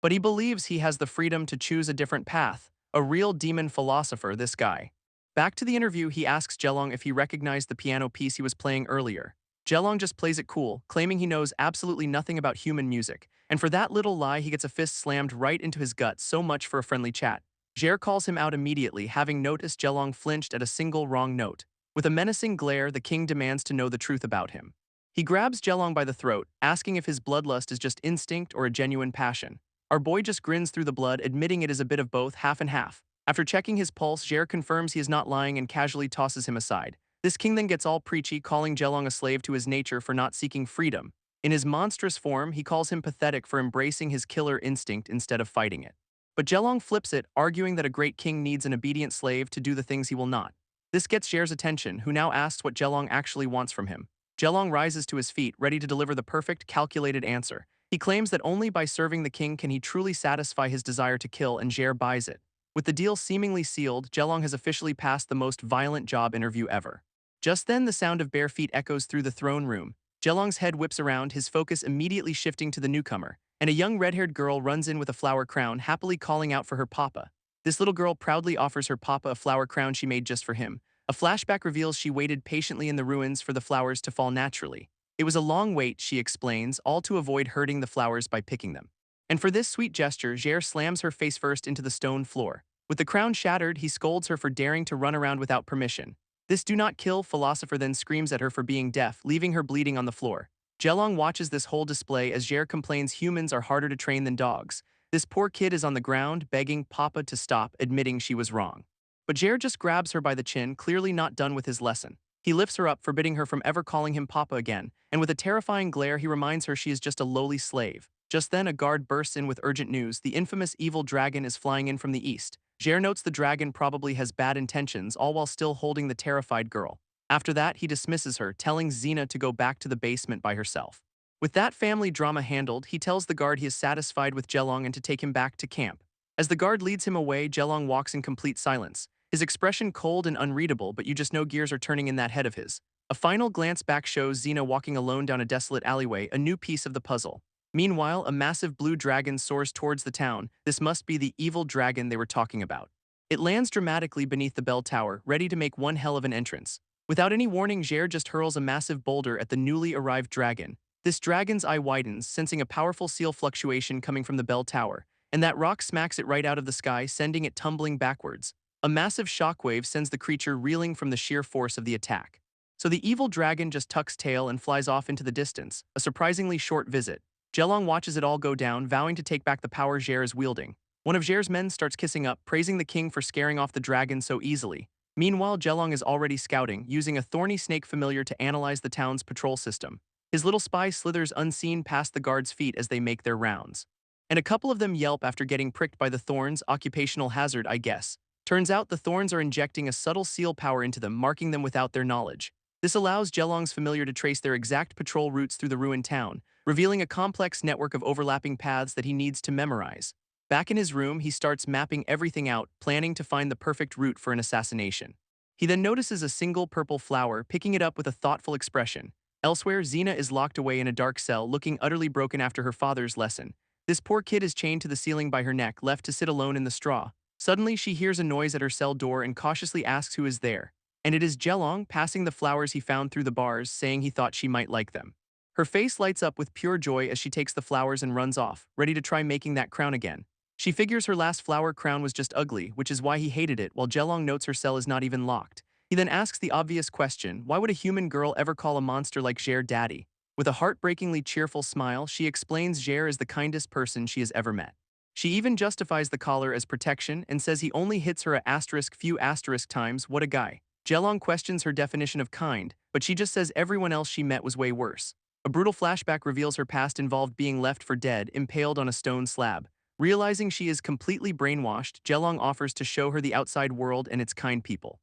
But he believes he has the freedom to choose a different path. A real demon philosopher, this guy. Back to the interview, he asks Jelong if he recognized the piano piece he was playing earlier. Jelong just plays it cool, claiming he knows absolutely nothing about human music. And for that little lie, he gets a fist slammed right into his gut. So much for a friendly chat. Jair calls him out immediately, having noticed Jelong flinched at a single wrong note. With a menacing glare, the king demands to know the truth about him. He grabs Jelong by the throat, asking if his bloodlust is just instinct or a genuine passion. Our boy just grins through the blood, admitting it is a bit of both, half and half. After checking his pulse, Jair confirms he is not lying and casually tosses him aside. This king then gets all preachy, calling Jelong a slave to his nature for not seeking freedom. In his monstrous form, he calls him pathetic for embracing his killer instinct instead of fighting it. But Jelong flips it, arguing that a great king needs an obedient slave to do the things he will not. This gets Jair's attention, who now asks what Jelong actually wants from him. Jelong rises to his feet, ready to deliver the perfect, calculated answer. He claims that only by serving the king can he truly satisfy his desire to kill, and Jair buys it. With the deal seemingly sealed, Jelong has officially passed the most violent job interview ever. Just then, the sound of bare feet echoes through the throne room. Jelong's head whips around, his focus immediately shifting to the newcomer, and a young red-haired girl runs in with a flower crown, happily calling out for her papa. This little girl proudly offers her papa a flower crown she made just for him. A flashback reveals she waited patiently in the ruins for the flowers to fall naturally. It was a long wait, she explains, all to avoid hurting the flowers by picking them. And for this sweet gesture, Jair slams her face first into the stone floor. With the crown shattered, he scolds her for daring to run around without permission. This do not kill philosopher then screams at her for being deaf, leaving her bleeding on the floor. Jelong watches this whole display as Jair complains humans are harder to train than dogs. This poor kid is on the ground, begging Papa to stop, admitting she was wrong. But Jair just grabs her by the chin, clearly not done with his lesson. He lifts her up, forbidding her from ever calling him Papa again, and with a terrifying glare he reminds her she is just a lowly slave. Just then a guard bursts in with urgent news: the infamous evil dragon is flying in from the east. Jair notes the dragon probably has bad intentions, all while still holding the terrified girl. After that, he dismisses her, telling Xena to go back to the basement by herself. With that family drama handled, he tells the guard he is satisfied with Jelong and to take him back to camp. As the guard leads him away, Jelong walks in complete silence. His expression cold and unreadable, but you just know gears are turning in that head of his. A final glance back shows Xena walking alone down a desolate alleyway, a new piece of the puzzle. Meanwhile, a massive blue dragon soars towards the town. This must be the evil dragon they were talking about. It lands dramatically beneath the bell tower, ready to make one hell of an entrance. Without any warning, Jair just hurls a massive boulder at the newly arrived dragon. This dragon's eye widens, sensing a powerful seal fluctuation coming from the bell tower, and that rock smacks it right out of the sky, sending it tumbling backwards. A massive shockwave sends the creature reeling from the sheer force of the attack. So the evil dragon just tucks tail and flies off into the distance, a surprisingly short visit. Jelong watches it all go down, vowing to take back the power Jair is wielding. One of Jair's men starts kissing up, praising the king for scaring off the dragon so easily. Meanwhile, Jelong is already scouting, using a thorny snake familiar to analyze the town's patrol system. His little spy slithers unseen past the guards' feet as they make their rounds. And a couple of them yelp after getting pricked by the thorns, occupational hazard, I guess. Turns out the thorns are injecting a subtle seal power into them, marking them without their knowledge. This allows Jelong's familiar to trace their exact patrol routes through the ruined town, revealing a complex network of overlapping paths that he needs to memorize. Back in his room, he starts mapping everything out, planning to find the perfect route for an assassination. He then notices a single purple flower, picking it up with a thoughtful expression. Elsewhere, Xena is locked away in a dark cell, looking utterly broken after her father's lesson. This poor kid is chained to the ceiling by her neck, left to sit alone in the straw. Suddenly, she hears a noise at her cell door and cautiously asks who is there. And it is Jelong, passing the flowers he found through the bars, saying he thought she might like them. Her face lights up with pure joy as she takes the flowers and runs off, ready to try making that crown again. She figures her last flower crown was just ugly, which is why he hated it, while Jelong notes her cell is not even locked. He then asks the obvious question, why would a human girl ever call a monster like Jair daddy? With a heartbreakingly cheerful smile, she explains Jair is the kindest person she has ever met. She even justifies the collar as protection and says he only hits her a few times, what a guy. Jelong questions her definition of kind, but she just says everyone else she met was way worse. A brutal flashback reveals her past involved being left for dead, impaled on a stone slab. Realizing she is completely brainwashed, Jelong offers to show her the outside world and its kind people.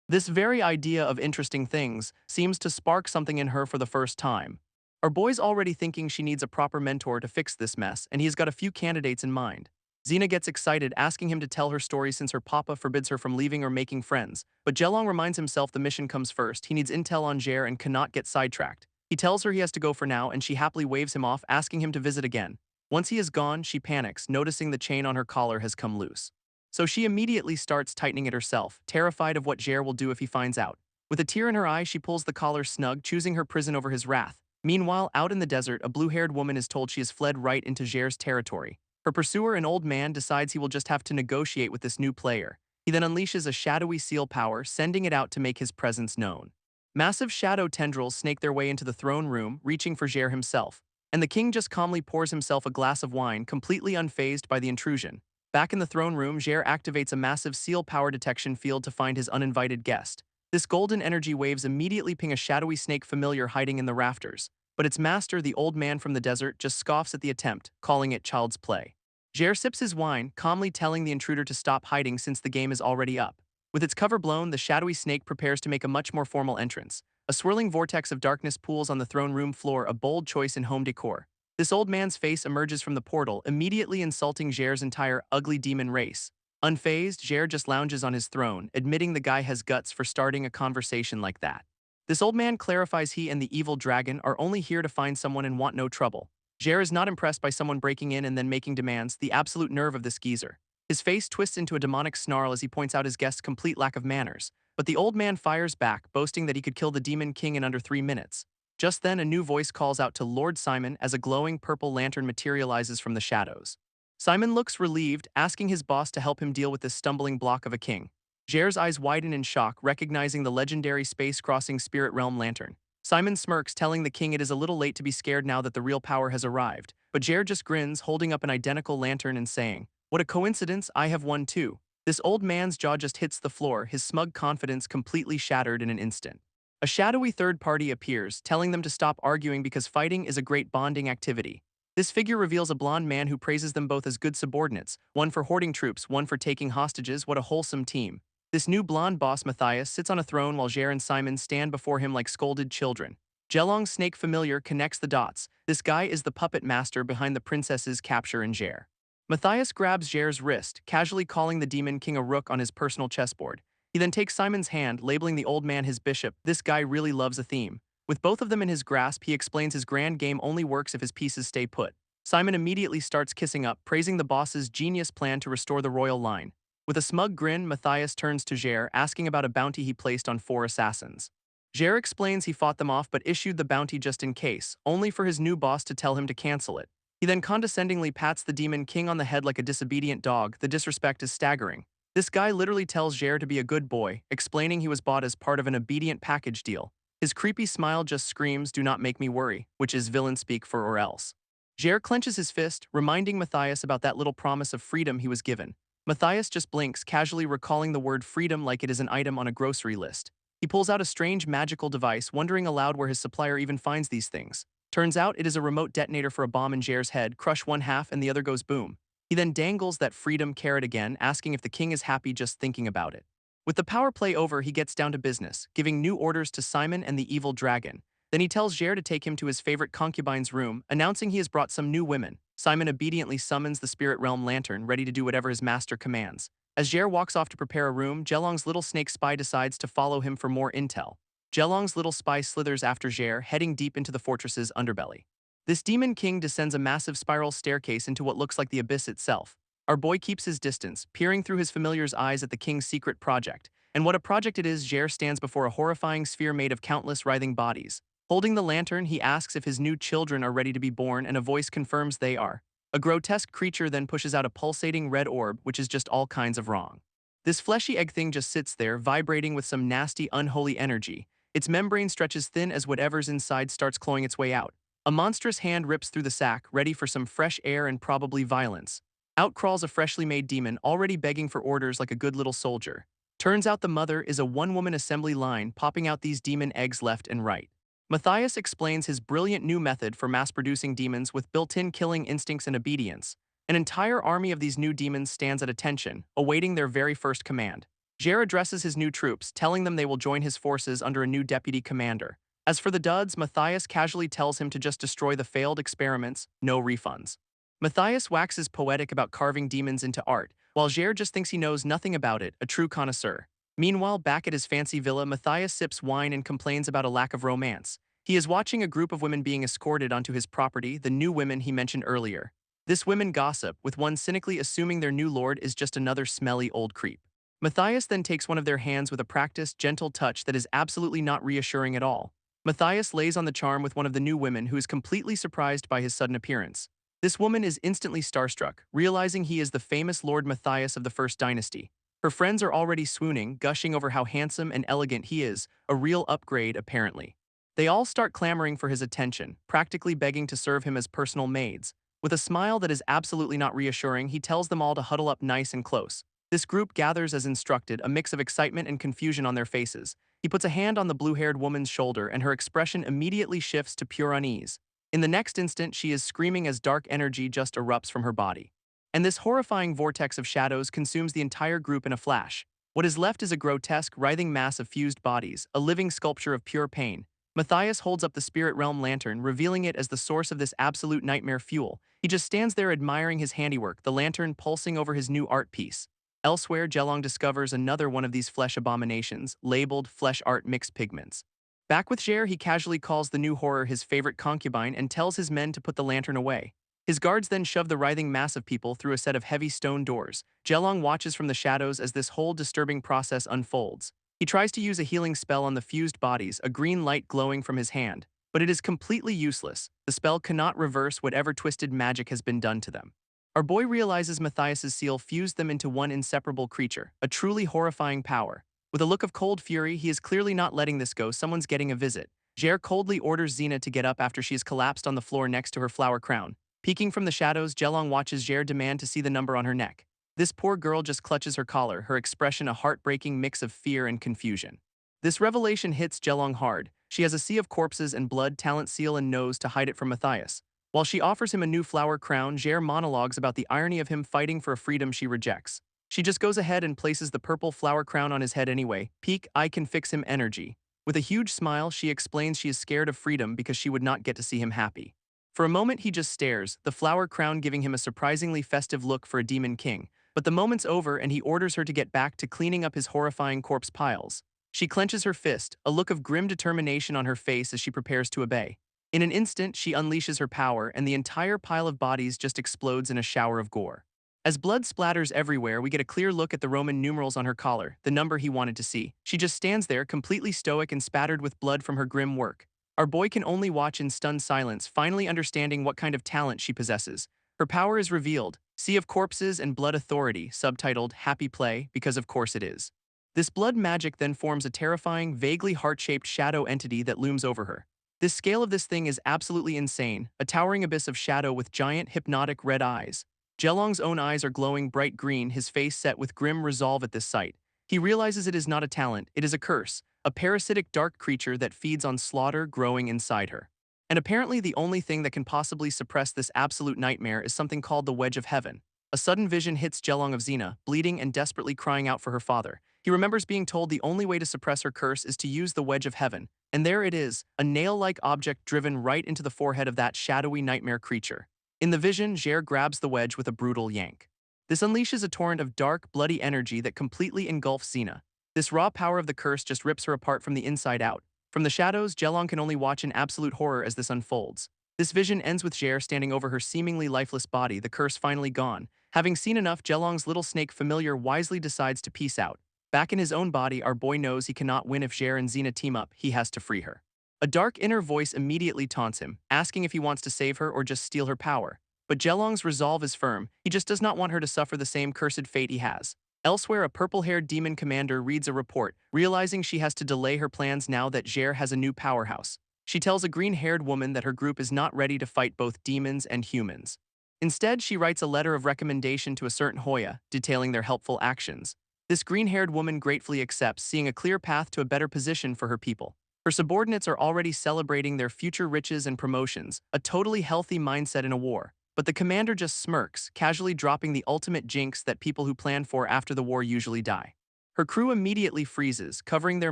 This very idea of interesting things seems to spark something in her for the first time. Our boy's already thinking she needs a proper mentor to fix this mess, and he's got a few candidates in mind. Xena gets excited, asking him to tell her story since her papa forbids her from leaving or making friends. But Jelong reminds himself the mission comes first. He needs intel on Jair and cannot get sidetracked. He tells her he has to go for now, and she happily waves him off, asking him to visit again. Once he is gone, she panics, noticing the chain on her collar has come loose. So she immediately starts tightening it herself, terrified of what Jair will do if he finds out. With a tear in her eye, she pulls the collar snug, choosing her prison over his wrath. Meanwhile, out in the desert, a blue-haired woman is told she has fled right into Jair's territory. Her pursuer, an old man, decides he will just have to negotiate with this new player. He then unleashes a shadowy seal power, sending it out to make his presence known. Massive shadow tendrils snake their way into the throne room, reaching for Jair himself. And the king just calmly pours himself a glass of wine, completely unfazed by the intrusion. Back in the throne room, Jair activates a massive seal power detection field to find his uninvited guest. This golden energy waves immediately ping a shadowy snake familiar hiding in the rafters. But its master, the old man from the desert, just scoffs at the attempt, calling it child's play. Jair sips his wine, calmly telling the intruder to stop hiding since the game is already up. With its cover blown, the shadowy snake prepares to make a much more formal entrance. A swirling vortex of darkness pools on the throne room floor, a bold choice in home decor. This old man's face emerges from the portal, immediately insulting Jair's entire ugly demon race. Unfazed, Jair just lounges on his throne, admitting the guy has guts for starting a conversation like that. This old man clarifies he and the evil dragon are only here to find someone and want no trouble. Jair is not impressed by someone breaking in and then making demands, the absolute nerve of this geezer. His face twists into a demonic snarl as he points out his guest's complete lack of manners. But the old man fires back, boasting that he could kill the demon king in under 3 minutes. Just then, a new voice calls out to Lord Simon as a glowing purple lantern materializes from the shadows. Simon looks relieved, asking his boss to help him deal with this stumbling block of a king. Jair's eyes widen in shock, recognizing the legendary space-crossing spirit realm lantern. Simon smirks, telling the king it is a little late to be scared now that the real power has arrived. But Jair just grins, holding up an identical lantern and saying, "What a coincidence, I have one too." This old man's jaw just hits the floor, his smug confidence completely shattered in an instant. A shadowy third party appears, telling them to stop arguing because fighting is a great bonding activity. This figure reveals a blonde man who praises them both as good subordinates, one for hoarding troops, one for taking hostages. What a wholesome team. This new blonde boss, Matthias, sits on a throne while Jair and Simon stand before him like scolded children. Jelong's snake familiar connects the dots. This guy is the puppet master behind the princess's capture in Jair. Matthias grabs Jair's wrist, casually calling the demon king a rook on his personal chessboard. He then takes Simon's hand, labeling the old man his bishop. This guy really loves a theme. With both of them in his grasp, he explains his grand game only works if his pieces stay put. Simon immediately starts kissing up, praising the boss's genius plan to restore the royal line. With a smug grin, Matthias turns to Jair, asking about a bounty he placed on 4 assassins. Jer explains he fought them off but issued the bounty just in case, only for his new boss to tell him to cancel it. He then condescendingly pats the Demon King on the head like a disobedient dog. The disrespect is staggering. This guy literally tells Jer to be a good boy, explaining he was bought as part of an obedient package deal. His creepy smile just screams, "Do not make me worry," which is villain speak for or else. Jer clenches his fist, reminding Matthias about that little promise of freedom he was given. Matthias just blinks, casually recalling the word freedom like it is an item on a grocery list. He pulls out a strange magical device, wondering aloud where his supplier even finds these things. Turns out it is a remote detonator for a bomb in Jer's head. Crush one half and the other goes boom. He then dangles that freedom carrot again, asking if the king is happy just thinking about it. With the power play over, he gets down to business, giving new orders to Simon and the evil dragon. Then he tells Jer to take him to his favorite concubine's room, announcing he has brought some new women. Simon obediently summons the spirit realm lantern, ready to do whatever his master commands. As Jer walks off to prepare a room, Jelong's little snake spy decides to follow him for more intel. Jelong's little spy slithers after Jer, heading deep into the fortress's underbelly. This demon king descends a massive spiral staircase into what looks like the abyss itself. Our boy keeps his distance, peering through his familiar's eyes at the king's secret project. And what a project it is! Jer stands before a horrifying sphere made of countless writhing bodies. Holding the lantern, he asks if his new children are ready to be born, and a voice confirms they are. A grotesque creature then pushes out a pulsating red orb, which is just all kinds of wrong. This fleshy egg thing just sits there, vibrating with some nasty, unholy energy. Its membrane stretches thin as whatever's inside starts clawing its way out. A monstrous hand rips through the sack, ready for some fresh air and probably violence. Out crawls a freshly made demon, already begging for orders like a good little soldier. Turns out the mother is a one-woman assembly line, popping out these demon eggs left and right. Matthias explains his brilliant new method for mass-producing demons with built-in killing instincts and obedience. An entire army of these new demons stands at attention, awaiting their very first command. Jer addresses his new troops, telling them they will join his forces under a new deputy commander. As for the duds, Matthias casually tells him to just destroy the failed experiments, no refunds. Matthias waxes poetic about carving demons into art, while Jer just thinks he knows nothing about it, a true connoisseur. Meanwhile, back at his fancy villa, Matthias sips wine and complains about a lack of romance. He is watching a group of women being escorted onto his property, the new women he mentioned earlier. This women gossip, with one cynically assuming their new lord is just another smelly old creep. Matthias then takes one of their hands with a practiced, gentle touch that is absolutely not reassuring at all. Matthias lays on the charm with one of the new women who is completely surprised by his sudden appearance. This woman is instantly starstruck, realizing he is the famous Lord Matthias of the First Dynasty. Her friends are already swooning, gushing over how handsome and elegant he is, a real upgrade apparently. They all start clamoring for his attention, practically begging to serve him as personal maids. With a smile that is absolutely not reassuring, he tells them all to huddle up nice and close. This group gathers as instructed, a mix of excitement and confusion on their faces. He puts a hand on the blue-haired woman's shoulder and her expression immediately shifts to pure unease. In the next instant, she is screaming as dark energy just erupts from her body. And this horrifying vortex of shadows consumes the entire group in a flash. What is left is a grotesque, writhing mass of fused bodies, a living sculpture of pure pain. Matthias holds up the spirit realm lantern, revealing it as the source of this absolute nightmare fuel. He just stands there admiring his handiwork, the lantern pulsing over his new art piece. Elsewhere, Jelong discovers another one of these flesh abominations, labeled Flesh Art Mixed Pigments. Back with Jer, he casually calls the new horror his favorite concubine and tells his men to put the lantern away. His guards then shove the writhing mass of people through a set of heavy stone doors. Jelong watches from the shadows as this whole disturbing process unfolds. He tries to use a healing spell on the fused bodies, a green light glowing from his hand. But it is completely useless. The spell cannot reverse whatever twisted magic has been done to them. Our boy realizes Matthias's seal fused them into one inseparable creature, a truly horrifying power. With a look of cold fury, he is clearly not letting this go. Someone's getting a visit. Jer coldly orders Xena to get up after she is collapsed on the floor next to her flower crown. Peeking from the shadows, Jelong watches Jer demand to see the number on her neck. This poor girl just clutches her collar, her expression a heartbreaking mix of fear and confusion. This revelation hits Jelong hard. She has a sea of corpses and blood, talent seal and nose to hide it from Matthias. While she offers him a new flower crown, Jer monologues about the irony of him fighting for a freedom she rejects. She just goes ahead and places the purple flower crown on his head anyway. Peak, I can fix him energy. With a huge smile, she explains she is scared of freedom because she would not get to see him happy. For a moment, he just stares, the flower crown giving him a surprisingly festive look for a demon king. But the moment's over and he orders her to get back to cleaning up his horrifying corpse piles. She clenches her fist, a look of grim determination on her face as she prepares to obey. In an instant, she unleashes her power and the entire pile of bodies just explodes in a shower of gore. As blood splatters everywhere, we get a clear look at the Roman numerals on her collar, the number he wanted to see. She just stands there, completely stoic and spattered with blood from her grim work. Our boy can only watch in stunned silence, finally understanding what kind of talent she possesses. Her power is revealed, Sea of Corpses and Blood Authority, subtitled Happy Play, because of course it is. This blood magic then forms a terrifying, vaguely heart-shaped shadow entity that looms over her. The scale of this thing is absolutely insane, a towering abyss of shadow with giant, hypnotic red eyes. Jelong's own eyes are glowing bright green, his face set with grim resolve at this sight. He realizes it is not a talent, it is a curse, a parasitic dark creature that feeds on slaughter growing inside her. And apparently the only thing that can possibly suppress this absolute nightmare is something called the Wedge of Heaven. A sudden vision hits Jelong of Xena, bleeding and desperately crying out for her father. He remembers being told the only way to suppress her curse is to use the Wedge of Heaven. And there it is, a nail-like object driven right into the forehead of that shadowy nightmare creature. In the vision, Jair grabs the wedge with a brutal yank. This unleashes a torrent of dark, bloody energy that completely engulfs Xena. This raw power of the curse just rips her apart from the inside out. From the shadows, Jelong can only watch in absolute horror as this unfolds. This vision ends with Jair standing over her seemingly lifeless body, the curse finally gone. Having seen enough, Jelong's little snake familiar wisely decides to peace out. Back in his own body, our boy knows he cannot win if Jair and Xena team up, he has to free her. A dark inner voice immediately taunts him, asking if he wants to save her or just steal her power. But Jelong's resolve is firm, he just does not want her to suffer the same cursed fate he has. Elsewhere, a purple-haired demon commander reads a report, realizing she has to delay her plans now that Jair has a new powerhouse. She tells a green-haired woman that her group is not ready to fight both demons and humans. Instead, she writes a letter of recommendation to a certain Hoya, detailing their helpful actions. This green-haired woman gratefully accepts, seeing a clear path to a better position for her people. Her subordinates are already celebrating their future riches and promotions, a totally healthy mindset in a war. But the commander just smirks, casually dropping the ultimate jinx that people who plan for after the war usually die. Her crew immediately freezes, covering their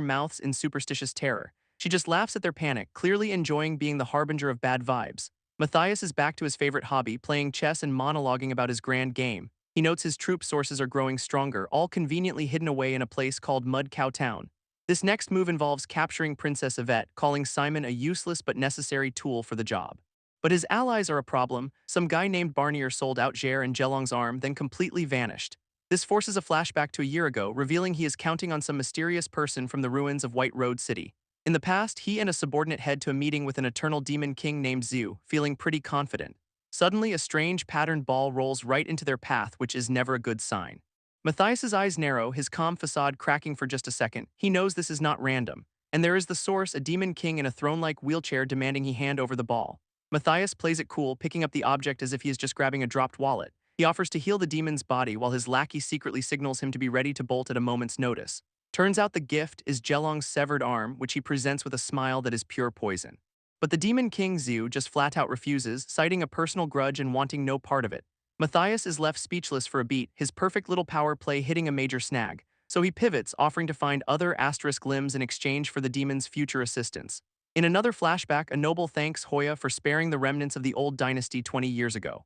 mouths in superstitious terror. She just laughs at their panic, clearly enjoying being the harbinger of bad vibes. Matthias is back to his favorite hobby, playing chess and monologuing about his grand game. He notes his troop sources are growing stronger, all conveniently hidden away in a place called Mud Cow Town. This next move involves capturing Princess Yvette, calling Simon a useless but necessary tool for the job. But his allies are a problem. Some guy named Barnier sold out Jair and Jelong's arm, then completely vanished. This forces a flashback to a year ago, revealing he is counting on some mysterious person from the ruins of White Road City. In the past, he and a subordinate head to a meeting with an eternal demon king named Zhu, feeling pretty confident. Suddenly, a strange patterned ball rolls right into their path, which is never a good sign. Matthias's eyes narrow, his calm facade cracking for just a second. He knows this is not random. And there is the source, a demon king in a throne-like wheelchair demanding he hand over the ball. Matthias plays it cool, picking up the object as if he is just grabbing a dropped wallet. He offers to heal the demon's body while his lackey secretly signals him to be ready to bolt at a moment's notice. Turns out the gift is Jelong's severed arm, which he presents with a smile that is pure poison. But the demon king Zhu just flat out refuses, citing a personal grudge and wanting no part of it. Matthias is left speechless for a beat, his perfect little power play hitting a major snag. So he pivots, offering to find other asterisk limbs in exchange for the demon's future assistance. In another flashback, a noble thanks Hoya for sparing the remnants of the old dynasty 20 years ago.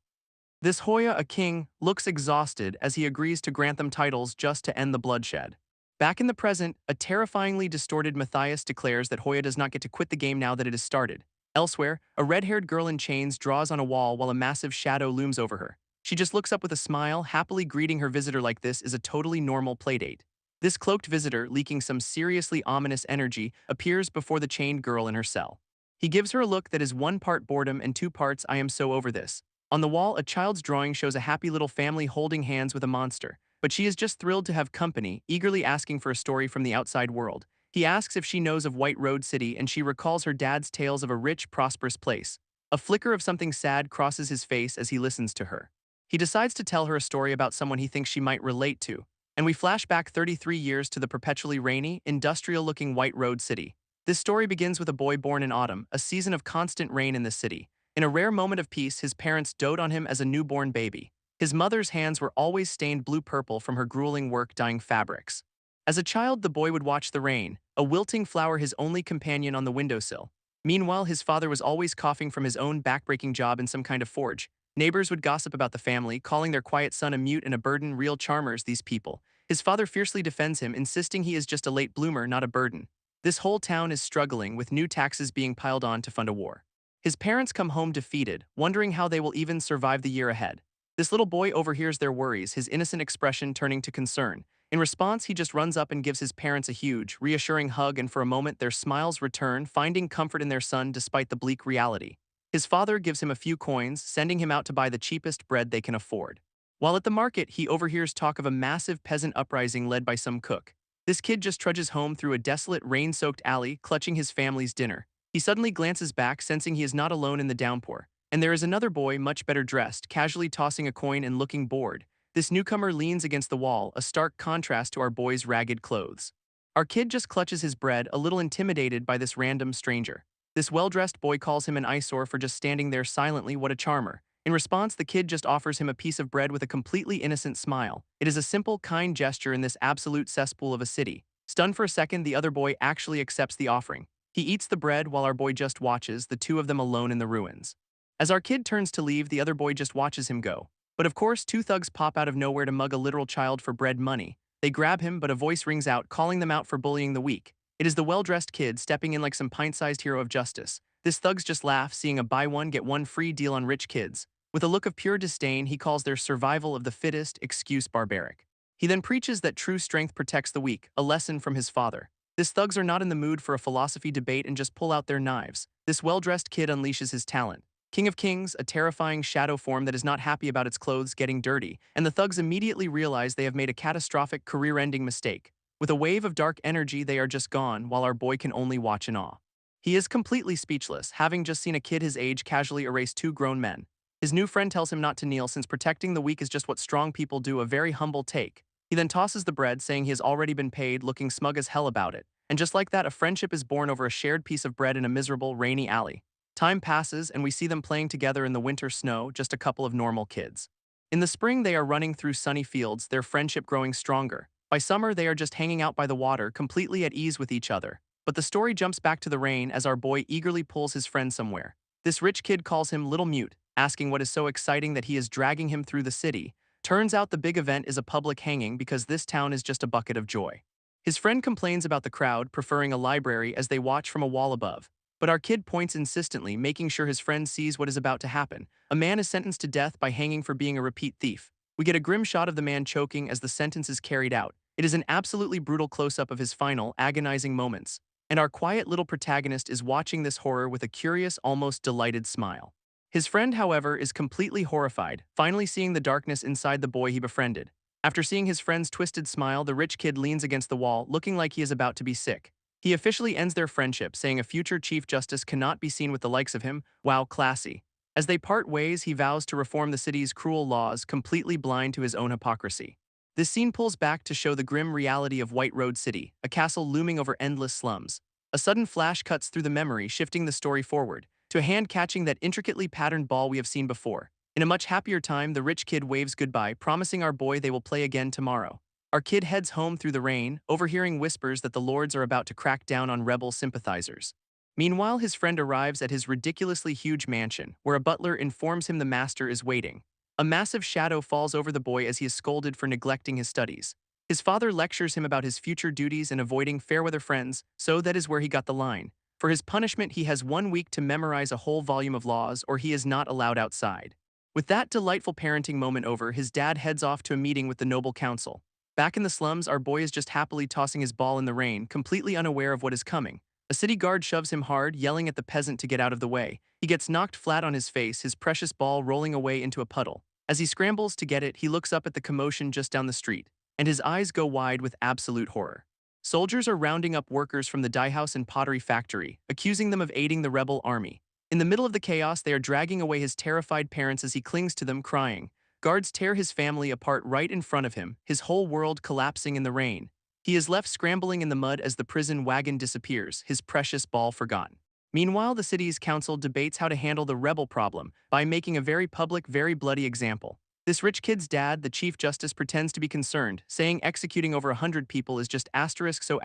This Hoya, a king, looks exhausted as he agrees to grant them titles just to end the bloodshed. Back in the present, a terrifyingly distorted Matthias declares that Hoya does not get to quit the game now that it has started. Elsewhere, a red-haired girl in chains draws on a wall while a massive shadow looms over her. She just looks up with a smile, happily greeting her visitor like this is a totally normal playdate. This cloaked visitor, leaking some seriously ominous energy, appears before the chained girl in her cell. He gives her a look that is 1 part boredom and 2 parts I am so over this. On the wall, a child's drawing shows a happy little family holding hands with a monster, but she is just thrilled to have company, eagerly asking for a story from the outside world. He asks if she knows of White Road City, and she recalls her dad's tales of a rich, prosperous place. A flicker of something sad crosses his face as he listens to her. He decides to tell her a story about someone he thinks she might relate to. And we flash back 33 years to the perpetually rainy, industrial-looking White Road City. This story begins with a boy born in autumn, a season of constant rain in the city. In a rare moment of peace, his parents dote on him as a newborn baby. His mother's hands were always stained blue-purple from her grueling work dyeing fabrics. As a child, the boy would watch the rain, a wilting flower his only companion on the windowsill. Meanwhile, his father was always coughing from his own backbreaking job in some kind of forge. Neighbors would gossip about the family, calling their quiet son a mute and a burden. Real charmers, these people. His father fiercely defends him, insisting he is just a late bloomer, not a burden. This whole town is struggling, with new taxes being piled on to fund a war. His parents come home defeated, wondering how they will even survive the year ahead. This little boy overhears their worries, his innocent expression turning to concern. In response, he just runs up and gives his parents a huge, reassuring hug, and for a moment their smiles return, finding comfort in their son despite the bleak reality. His father gives him a few coins, sending him out to buy the cheapest bread they can afford. While at the market, he overhears talk of a massive peasant uprising led by some cook. This kid just trudges home through a desolate, rain-soaked alley, clutching his family's dinner. He suddenly glances back, sensing he is not alone in the downpour. And there is another boy, much better dressed, casually tossing a coin and looking bored. This newcomer leans against the wall, a stark contrast to our boy's ragged clothes. Our kid just clutches his bread, a little intimidated by this random stranger. This well-dressed boy calls him an eyesore for just standing there silently. What a charmer. In response, the kid just offers him a piece of bread with a completely innocent smile. It is a simple, kind gesture in this absolute cesspool of a city. Stunned for a second, the other boy actually accepts the offering. He eats the bread while our boy just watches, the two of them alone in the ruins. As our kid turns to leave, the other boy just watches him go. But of course, two thugs pop out of nowhere to mug a literal child for bread money. They grab him, but a voice rings out, calling them out for bullying the weak. It is the well-dressed kid stepping in like some pint-sized hero of justice. This thugs just laugh, seeing a buy one, get one free deal on rich kids. With a look of pure disdain, he calls their survival of the fittest excuse barbaric. He then preaches that true strength protects the weak, a lesson from his father. These thugs are not in the mood for a philosophy debate and just pull out their knives. This well-dressed kid unleashes his talent. King of Kings, a terrifying shadow form that is not happy about its clothes getting dirty, and the thugs immediately realize they have made a catastrophic, career-ending mistake. With a wave of dark energy, they are just gone, while our boy can only watch in awe. He is completely speechless, having just seen a kid his age casually erase two grown men. His new friend tells him not to kneel since protecting the weak is just what strong people do, a very humble take. He then tosses the bread, saying he has already been paid, looking smug as hell about it. And just like that, a friendship is born over a shared piece of bread in a miserable, rainy alley. Time passes, and we see them playing together in the winter snow, just a couple of normal kids. In the spring, they are running through sunny fields, their friendship growing stronger. By summer, they are just hanging out by the water, completely at ease with each other. But the story jumps back to the rain as our boy eagerly pulls his friend somewhere. This rich kid calls him Little Mute, asking what is so exciting that he is dragging him through the city. Turns out the big event is a public hanging because this town is just a bucket of joy. His friend complains about the crowd, preferring a library as they watch from a wall above. But our kid points insistently, making sure his friend sees what is about to happen. A man is sentenced to death by hanging for being a repeat thief. We get a grim shot of the man choking as the sentence is carried out. It is an absolutely brutal close-up of his final, agonizing moments. And our quiet little protagonist is watching this horror with a curious, almost delighted smile. His friend, however, is completely horrified, finally seeing the darkness inside the boy he befriended. After seeing his friend's twisted smile, the rich kid leans against the wall, looking like he is about to be sick. He officially ends their friendship, saying a future Chief Justice cannot be seen with the likes of him. Wow, classy. As they part ways, he vows to reform the city's cruel laws, completely blind to his own hypocrisy. This scene pulls back to show the grim reality of White Road City, a castle looming over endless slums. A sudden flash cuts through the memory, shifting the story forward to a hand catching that intricately patterned ball we have seen before. In a much happier time, the rich kid waves goodbye, promising our boy they will play again tomorrow. Our kid heads home through the rain, overhearing whispers that the lords are about to crack down on rebel sympathizers. Meanwhile, his friend arrives at his ridiculously huge mansion, where a butler informs him the master is waiting. A massive shadow falls over the boy as he is scolded for neglecting his studies. His father lectures him about his future duties and avoiding fair-weather friends, so that is where he got the line. For his punishment, he has 1 week to memorize a whole volume of laws, or he is not allowed outside. With that delightful parenting moment over, his dad heads off to a meeting with the noble council. Back in the slums, our boy is just happily tossing his ball in the rain, completely unaware of what is coming. A city guard shoves him hard, yelling at the peasant to get out of the way. He gets knocked flat on his face, his precious ball rolling away into a puddle. As he scrambles to get it, he looks up at the commotion just down the street, and his eyes go wide with absolute horror. Soldiers are rounding up workers from the dye house and pottery factory, accusing them of aiding the rebel army. In the middle of the chaos, they are dragging away his terrified parents as he clings to them, crying. Guards tear his family apart right in front of him, his whole world collapsing in the rain. He is left scrambling in the mud as the prison wagon disappears, his precious ball forgotten. Meanwhile, the city's council debates how to handle the rebel problem by making a very public, very bloody example. This rich kid's dad, the Chief Justice, pretends to be concerned, saying executing over 100 people is just *so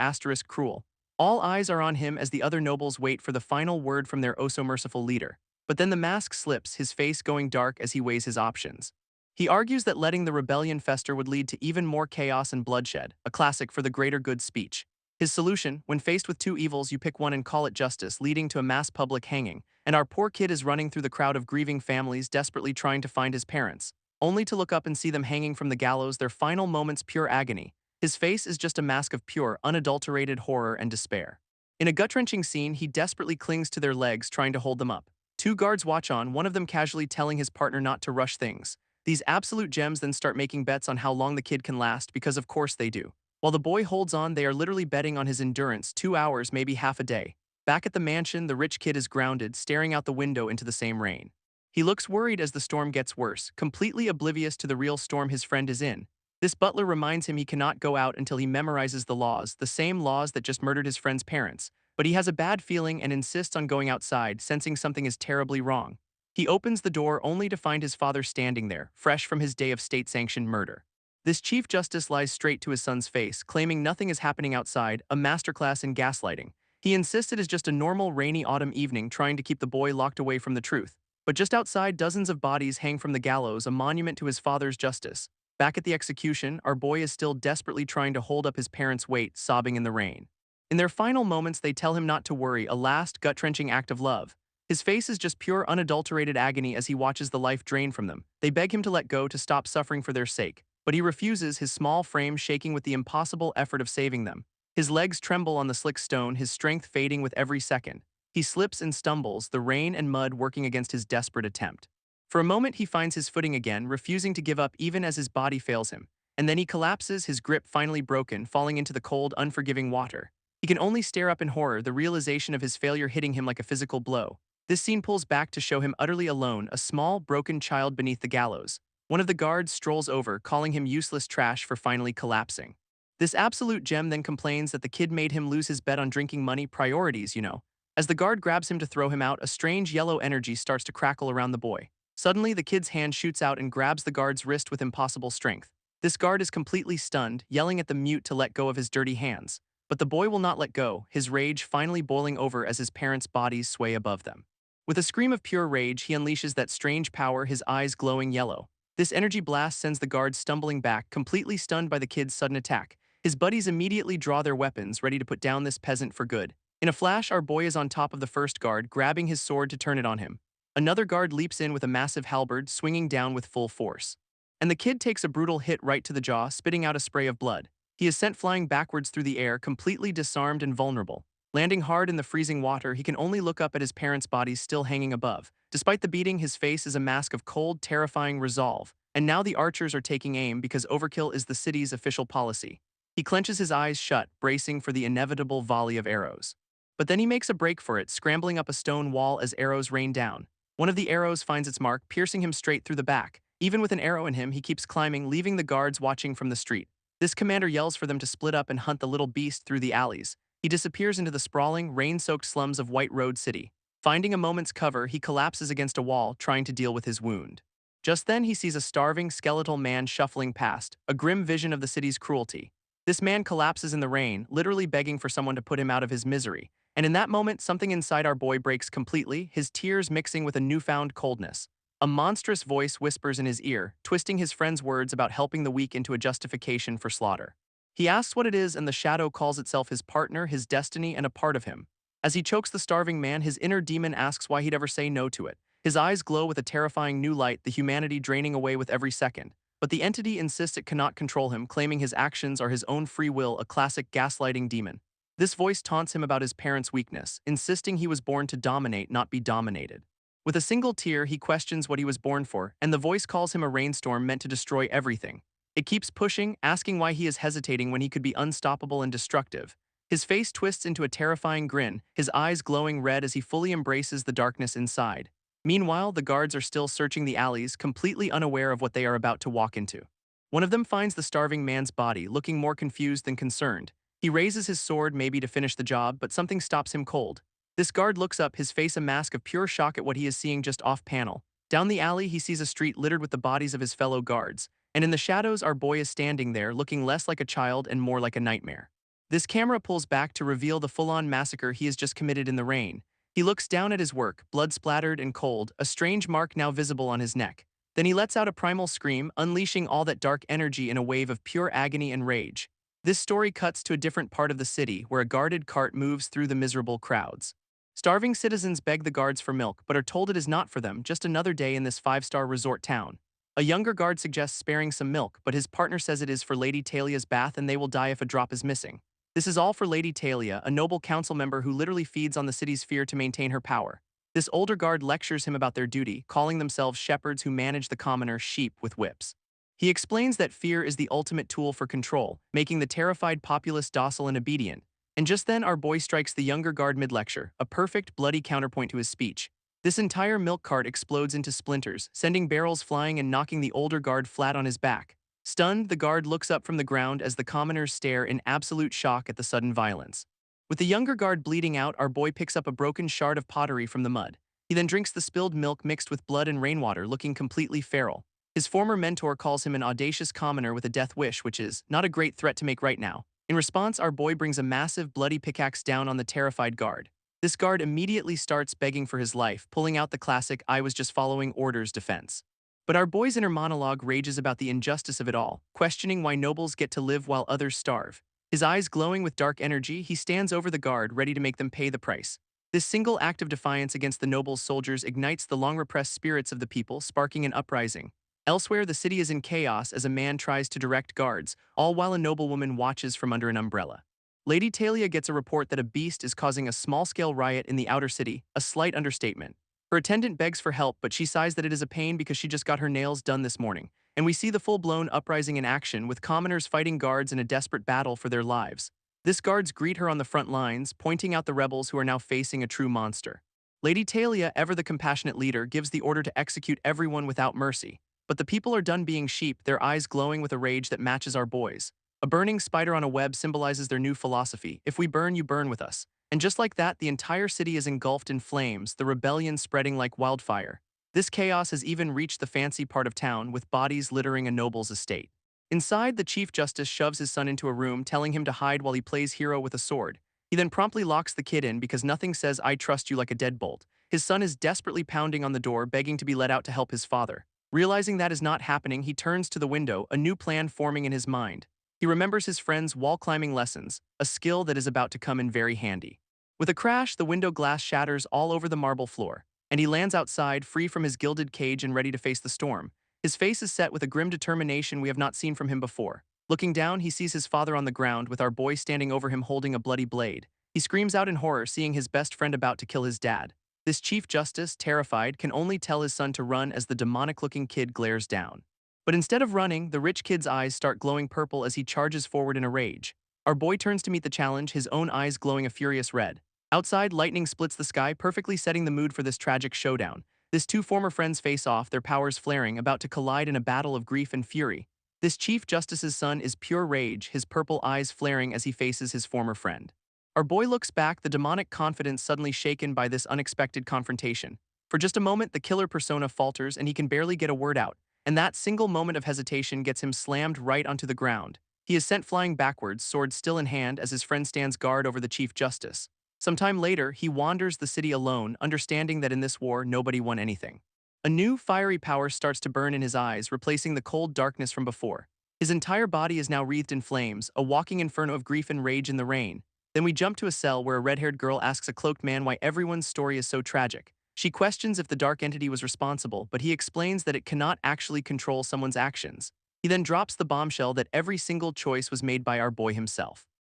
cruel. All eyes are on him as the other nobles wait for the final word from their oh-so-merciful leader. But then the mask slips, his face going dark as he weighs his options. He argues that letting the rebellion fester would lead to even more chaos and bloodshed, a classic for the greater good speech. His solution, when faced with two evils, you pick one and call it justice, leading to a mass public hanging, and our poor kid is running through the crowd of grieving families, desperately trying to find his parents. only to look up and see them hanging from the gallows, their final moments pure agony. His face is just a mask of pure, unadulterated horror and despair. In a gut-wrenching scene, he desperately clings to their legs, trying to hold them up. Two guards watch on, one of them casually telling his partner not to rush things. These absolute gems then start making bets on how long the kid can last, because of course they do. While the boy holds on, they are literally betting on his endurance, 2 hours, maybe half a day. Back at the mansion, the rich kid is grounded, staring out the window into the same rain. He looks worried as the storm gets worse, completely oblivious to the real storm his friend is in. This butler reminds him he cannot go out until he memorizes the laws, the same laws that just murdered his friend's parents. But he has a bad feeling and insists on going outside, sensing something is terribly wrong. He opens the door only to find his father standing there, fresh from his day of state-sanctioned murder. This Chief Justice lies straight to his son's face, claiming nothing is happening outside, a masterclass in gaslighting. He insists it is just a normal rainy autumn evening, trying to keep the boy locked away from the truth. But just outside, dozens of bodies hang from the gallows, a monument to his father's justice. Back at the execution, our boy is still desperately trying to hold up his parents' weight, sobbing in the rain. In their final moments, they tell him not to worry, a last gut-wrenching act of love. His face is just pure, unadulterated agony as he watches the life drain from them. They beg him to let go, to stop suffering for their sake. But he refuses, his small frame shaking with the impossible effort of saving them. His legs tremble on the slick stone, his strength fading with every second. He slips and stumbles, the rain and mud working against his desperate attempt. For a moment he finds his footing again, refusing to give up even as his body fails him. And then he collapses, his grip finally broken, falling into the cold, unforgiving water. He can only stare up in horror, the realization of his failure hitting him like a physical blow. This scene pulls back to show him utterly alone, a small, broken child beneath the gallows. One of the guards strolls over, calling him useless trash for finally collapsing. This absolute gem then complains that the kid made him lose his bet on drinking money, priorities, you know. As the guard grabs him to throw him out, a strange yellow energy starts to crackle around the boy. Suddenly, the kid's hand shoots out and grabs the guard's wrist with impossible strength. This guard is completely stunned, yelling at the mute to let go of his dirty hands. But the boy will not let go, his rage finally boiling over as his parents' bodies sway above them. With a scream of pure rage, he unleashes that strange power, his eyes glowing yellow. This energy blast sends the guard stumbling back, completely stunned by the kid's sudden attack. His buddies immediately draw their weapons, ready to put down this peasant for good. In a flash, our boy is on top of the first guard, grabbing his sword to turn it on him. Another guard leaps in with a massive halberd, swinging down with full force. And the kid takes a brutal hit right to the jaw, spitting out a spray of blood. He is sent flying backwards through the air, completely disarmed and vulnerable. Landing hard in the freezing water, he can only look up at his parents' bodies still hanging above. Despite the beating, his face is a mask of cold, terrifying resolve. And now the archers are taking aim because overkill is the city's official policy. He clenches his eyes shut, bracing for the inevitable volley of arrows. But then he makes a break for it, scrambling up a stone wall as arrows rain down. One of the arrows finds its mark, piercing him straight through the back. Even with an arrow in him, he keeps climbing, leaving the guards watching from the street. This commander yells for them to split up and hunt the little beast through the alleys. He disappears into the sprawling, rain-soaked slums of White Road City. Finding a moment's cover, he collapses against a wall, trying to deal with his wound. Just then, he sees a starving, skeletal man shuffling past, a grim vision of the city's cruelty. This man collapses in the rain, literally begging for someone to put him out of his misery. And in that moment, something inside our boy breaks completely, his tears mixing with a newfound coldness. A monstrous voice whispers in his ear, twisting his friend's words about helping the weak into a justification for slaughter. He asks what it is, and the shadow calls itself his partner, his destiny, and a part of him. As he chokes the starving man, his inner demon asks why he'd ever say no to it. His eyes glow with a terrifying new light, the humanity draining away with every second. But the entity insists it cannot control him, claiming his actions are his own free will, a classic gaslighting demon. This voice taunts him about his parents' weakness, insisting he was born to dominate, not be dominated. With a single tear, he questions what he was born for, and the voice calls him a rainstorm meant to destroy everything. It keeps pushing, asking why he is hesitating when he could be unstoppable and destructive. His face twists into a terrifying grin, his eyes glowing red as he fully embraces the darkness inside. Meanwhile, the guards are still searching the alleys, completely unaware of what they are about to walk into. One of them finds the starving man's body, looking more confused than concerned. He raises his sword, maybe to finish the job, but something stops him cold. This guard looks up, his face a mask of pure shock at what he is seeing just off-panel. Down the alley, he sees a street littered with the bodies of his fellow guards. And in the shadows, our boy is standing there, looking less like a child and more like a nightmare. This camera pulls back to reveal the full-on massacre he has just committed in the rain. He looks down at his work, blood-splattered and cold, a strange mark now visible on his neck. Then he lets out a primal scream, unleashing all that dark energy in a wave of pure agony and rage. This story cuts to a different part of the city, where a guarded cart moves through the miserable crowds. Starving citizens beg the guards for milk, but are told it is not for them, just another day in this five-star resort town. A younger guard suggests sparing some milk, but his partner says it is for Lady Talia's bath and they will die if a drop is missing. This is all for Lady Talia, a noble council member who literally feeds on the city's fear to maintain her power. This older guard lectures him about their duty, calling themselves shepherds who manage the commoner sheep with whips. He explains that fear is the ultimate tool for control, making the terrified populace docile and obedient. And just then our boy strikes the younger guard mid-lecture, a perfect, bloody counterpoint to his speech. This entire milk cart explodes into splinters, sending barrels flying and knocking the older guard flat on his back. Stunned, the guard looks up from the ground as the commoners stare in absolute shock at the sudden violence. With the younger guard bleeding out, our boy picks up a broken shard of pottery from the mud. He then drinks the spilled milk mixed with blood and rainwater, looking completely feral. His former mentor calls him an audacious commoner with a death wish, which is not a great threat to make right now. In response, our boy brings a massive, bloody pickaxe down on the terrified guard. This guard immediately starts begging for his life, pulling out the classic "I was just following orders" defense. But our boy's inner monologue rages about the injustice of it all, questioning why nobles get to live while others starve. His eyes glowing with dark energy, he stands over the guard, ready to make them pay the price. This single act of defiance against the nobles' soldiers ignites the long-repressed spirits of the people, sparking an uprising. Elsewhere, the city is in chaos as a man tries to direct guards, all while a noblewoman watches from under an umbrella. Lady Talia gets a report that a beast is causing a small-scale riot in the outer city, a slight understatement. Her attendant begs for help, but she sighs that it is a pain because she just got her nails done this morning. And we see the full-blown uprising in action, with commoners fighting guards in a desperate battle for their lives. This guards greet her on the front lines, pointing out the rebels who are now facing a true monster. Lady Talia, ever the compassionate leader, gives the order to execute everyone without mercy. But the people are done being sheep, their eyes glowing with a rage that matches our boys'. A burning spider on a web symbolizes their new philosophy: if we burn, you burn with us. And just like that, the entire city is engulfed in flames, the rebellion spreading like wildfire. This chaos has even reached the fancy part of town, with bodies littering a noble's estate. Inside, the Chief Justice shoves his son into a room, telling him to hide while he plays hero with a sword. He then promptly locks the kid in because nothing says "I trust you" like a deadbolt. His son is desperately pounding on the door, begging to be let out to help his father. Realizing that is not happening, he turns to the window, a new plan forming in his mind. He remembers his friend's wall-climbing lessons, a skill that is about to come in very handy. With a crash, the window glass shatters all over the marble floor, and he lands outside, free from his gilded cage and ready to face the storm. His face is set with a grim determination we have not seen from him before. Looking down, he sees his father on the ground, with our boy standing over him holding a bloody blade. He screams out in horror, seeing his best friend about to kill his dad. This Chief Justice, terrified, can only tell his son to run as the demonic-looking kid glares down. But instead of running, the rich kid's eyes start glowing purple as he charges forward in a rage. Our boy turns to meet the challenge, his own eyes glowing a furious red. Outside, lightning splits the sky, perfectly setting the mood for this tragic showdown. This two former friends face off, their powers flaring, about to collide in a battle of grief and fury. This Chief Justice's son is pure rage, his purple eyes flaring as he faces his former friend. Our boy looks back, the demonic confidence suddenly shaken by this unexpected confrontation. For just a moment, the killer persona falters and he can barely get a word out. And that single moment of hesitation gets him slammed right onto the ground. He is sent flying backwards, sword still in hand, as his friend stands guard over the Chief Justice. Sometime later, he wanders the city alone, understanding that in this war, nobody won anything. A new, fiery power starts to burn in his eyes, replacing the cold darkness from before. His entire body is now wreathed in flames, a walking inferno of grief and rage in the rain. Then we jump to a cell where a red-haired girl asks a cloaked man why everyone's story is so tragic. She questions if the dark entity was responsible, but he explains that it cannot actually control someone's actions. He then drops the bombshell that every single choice was made by our boy himself.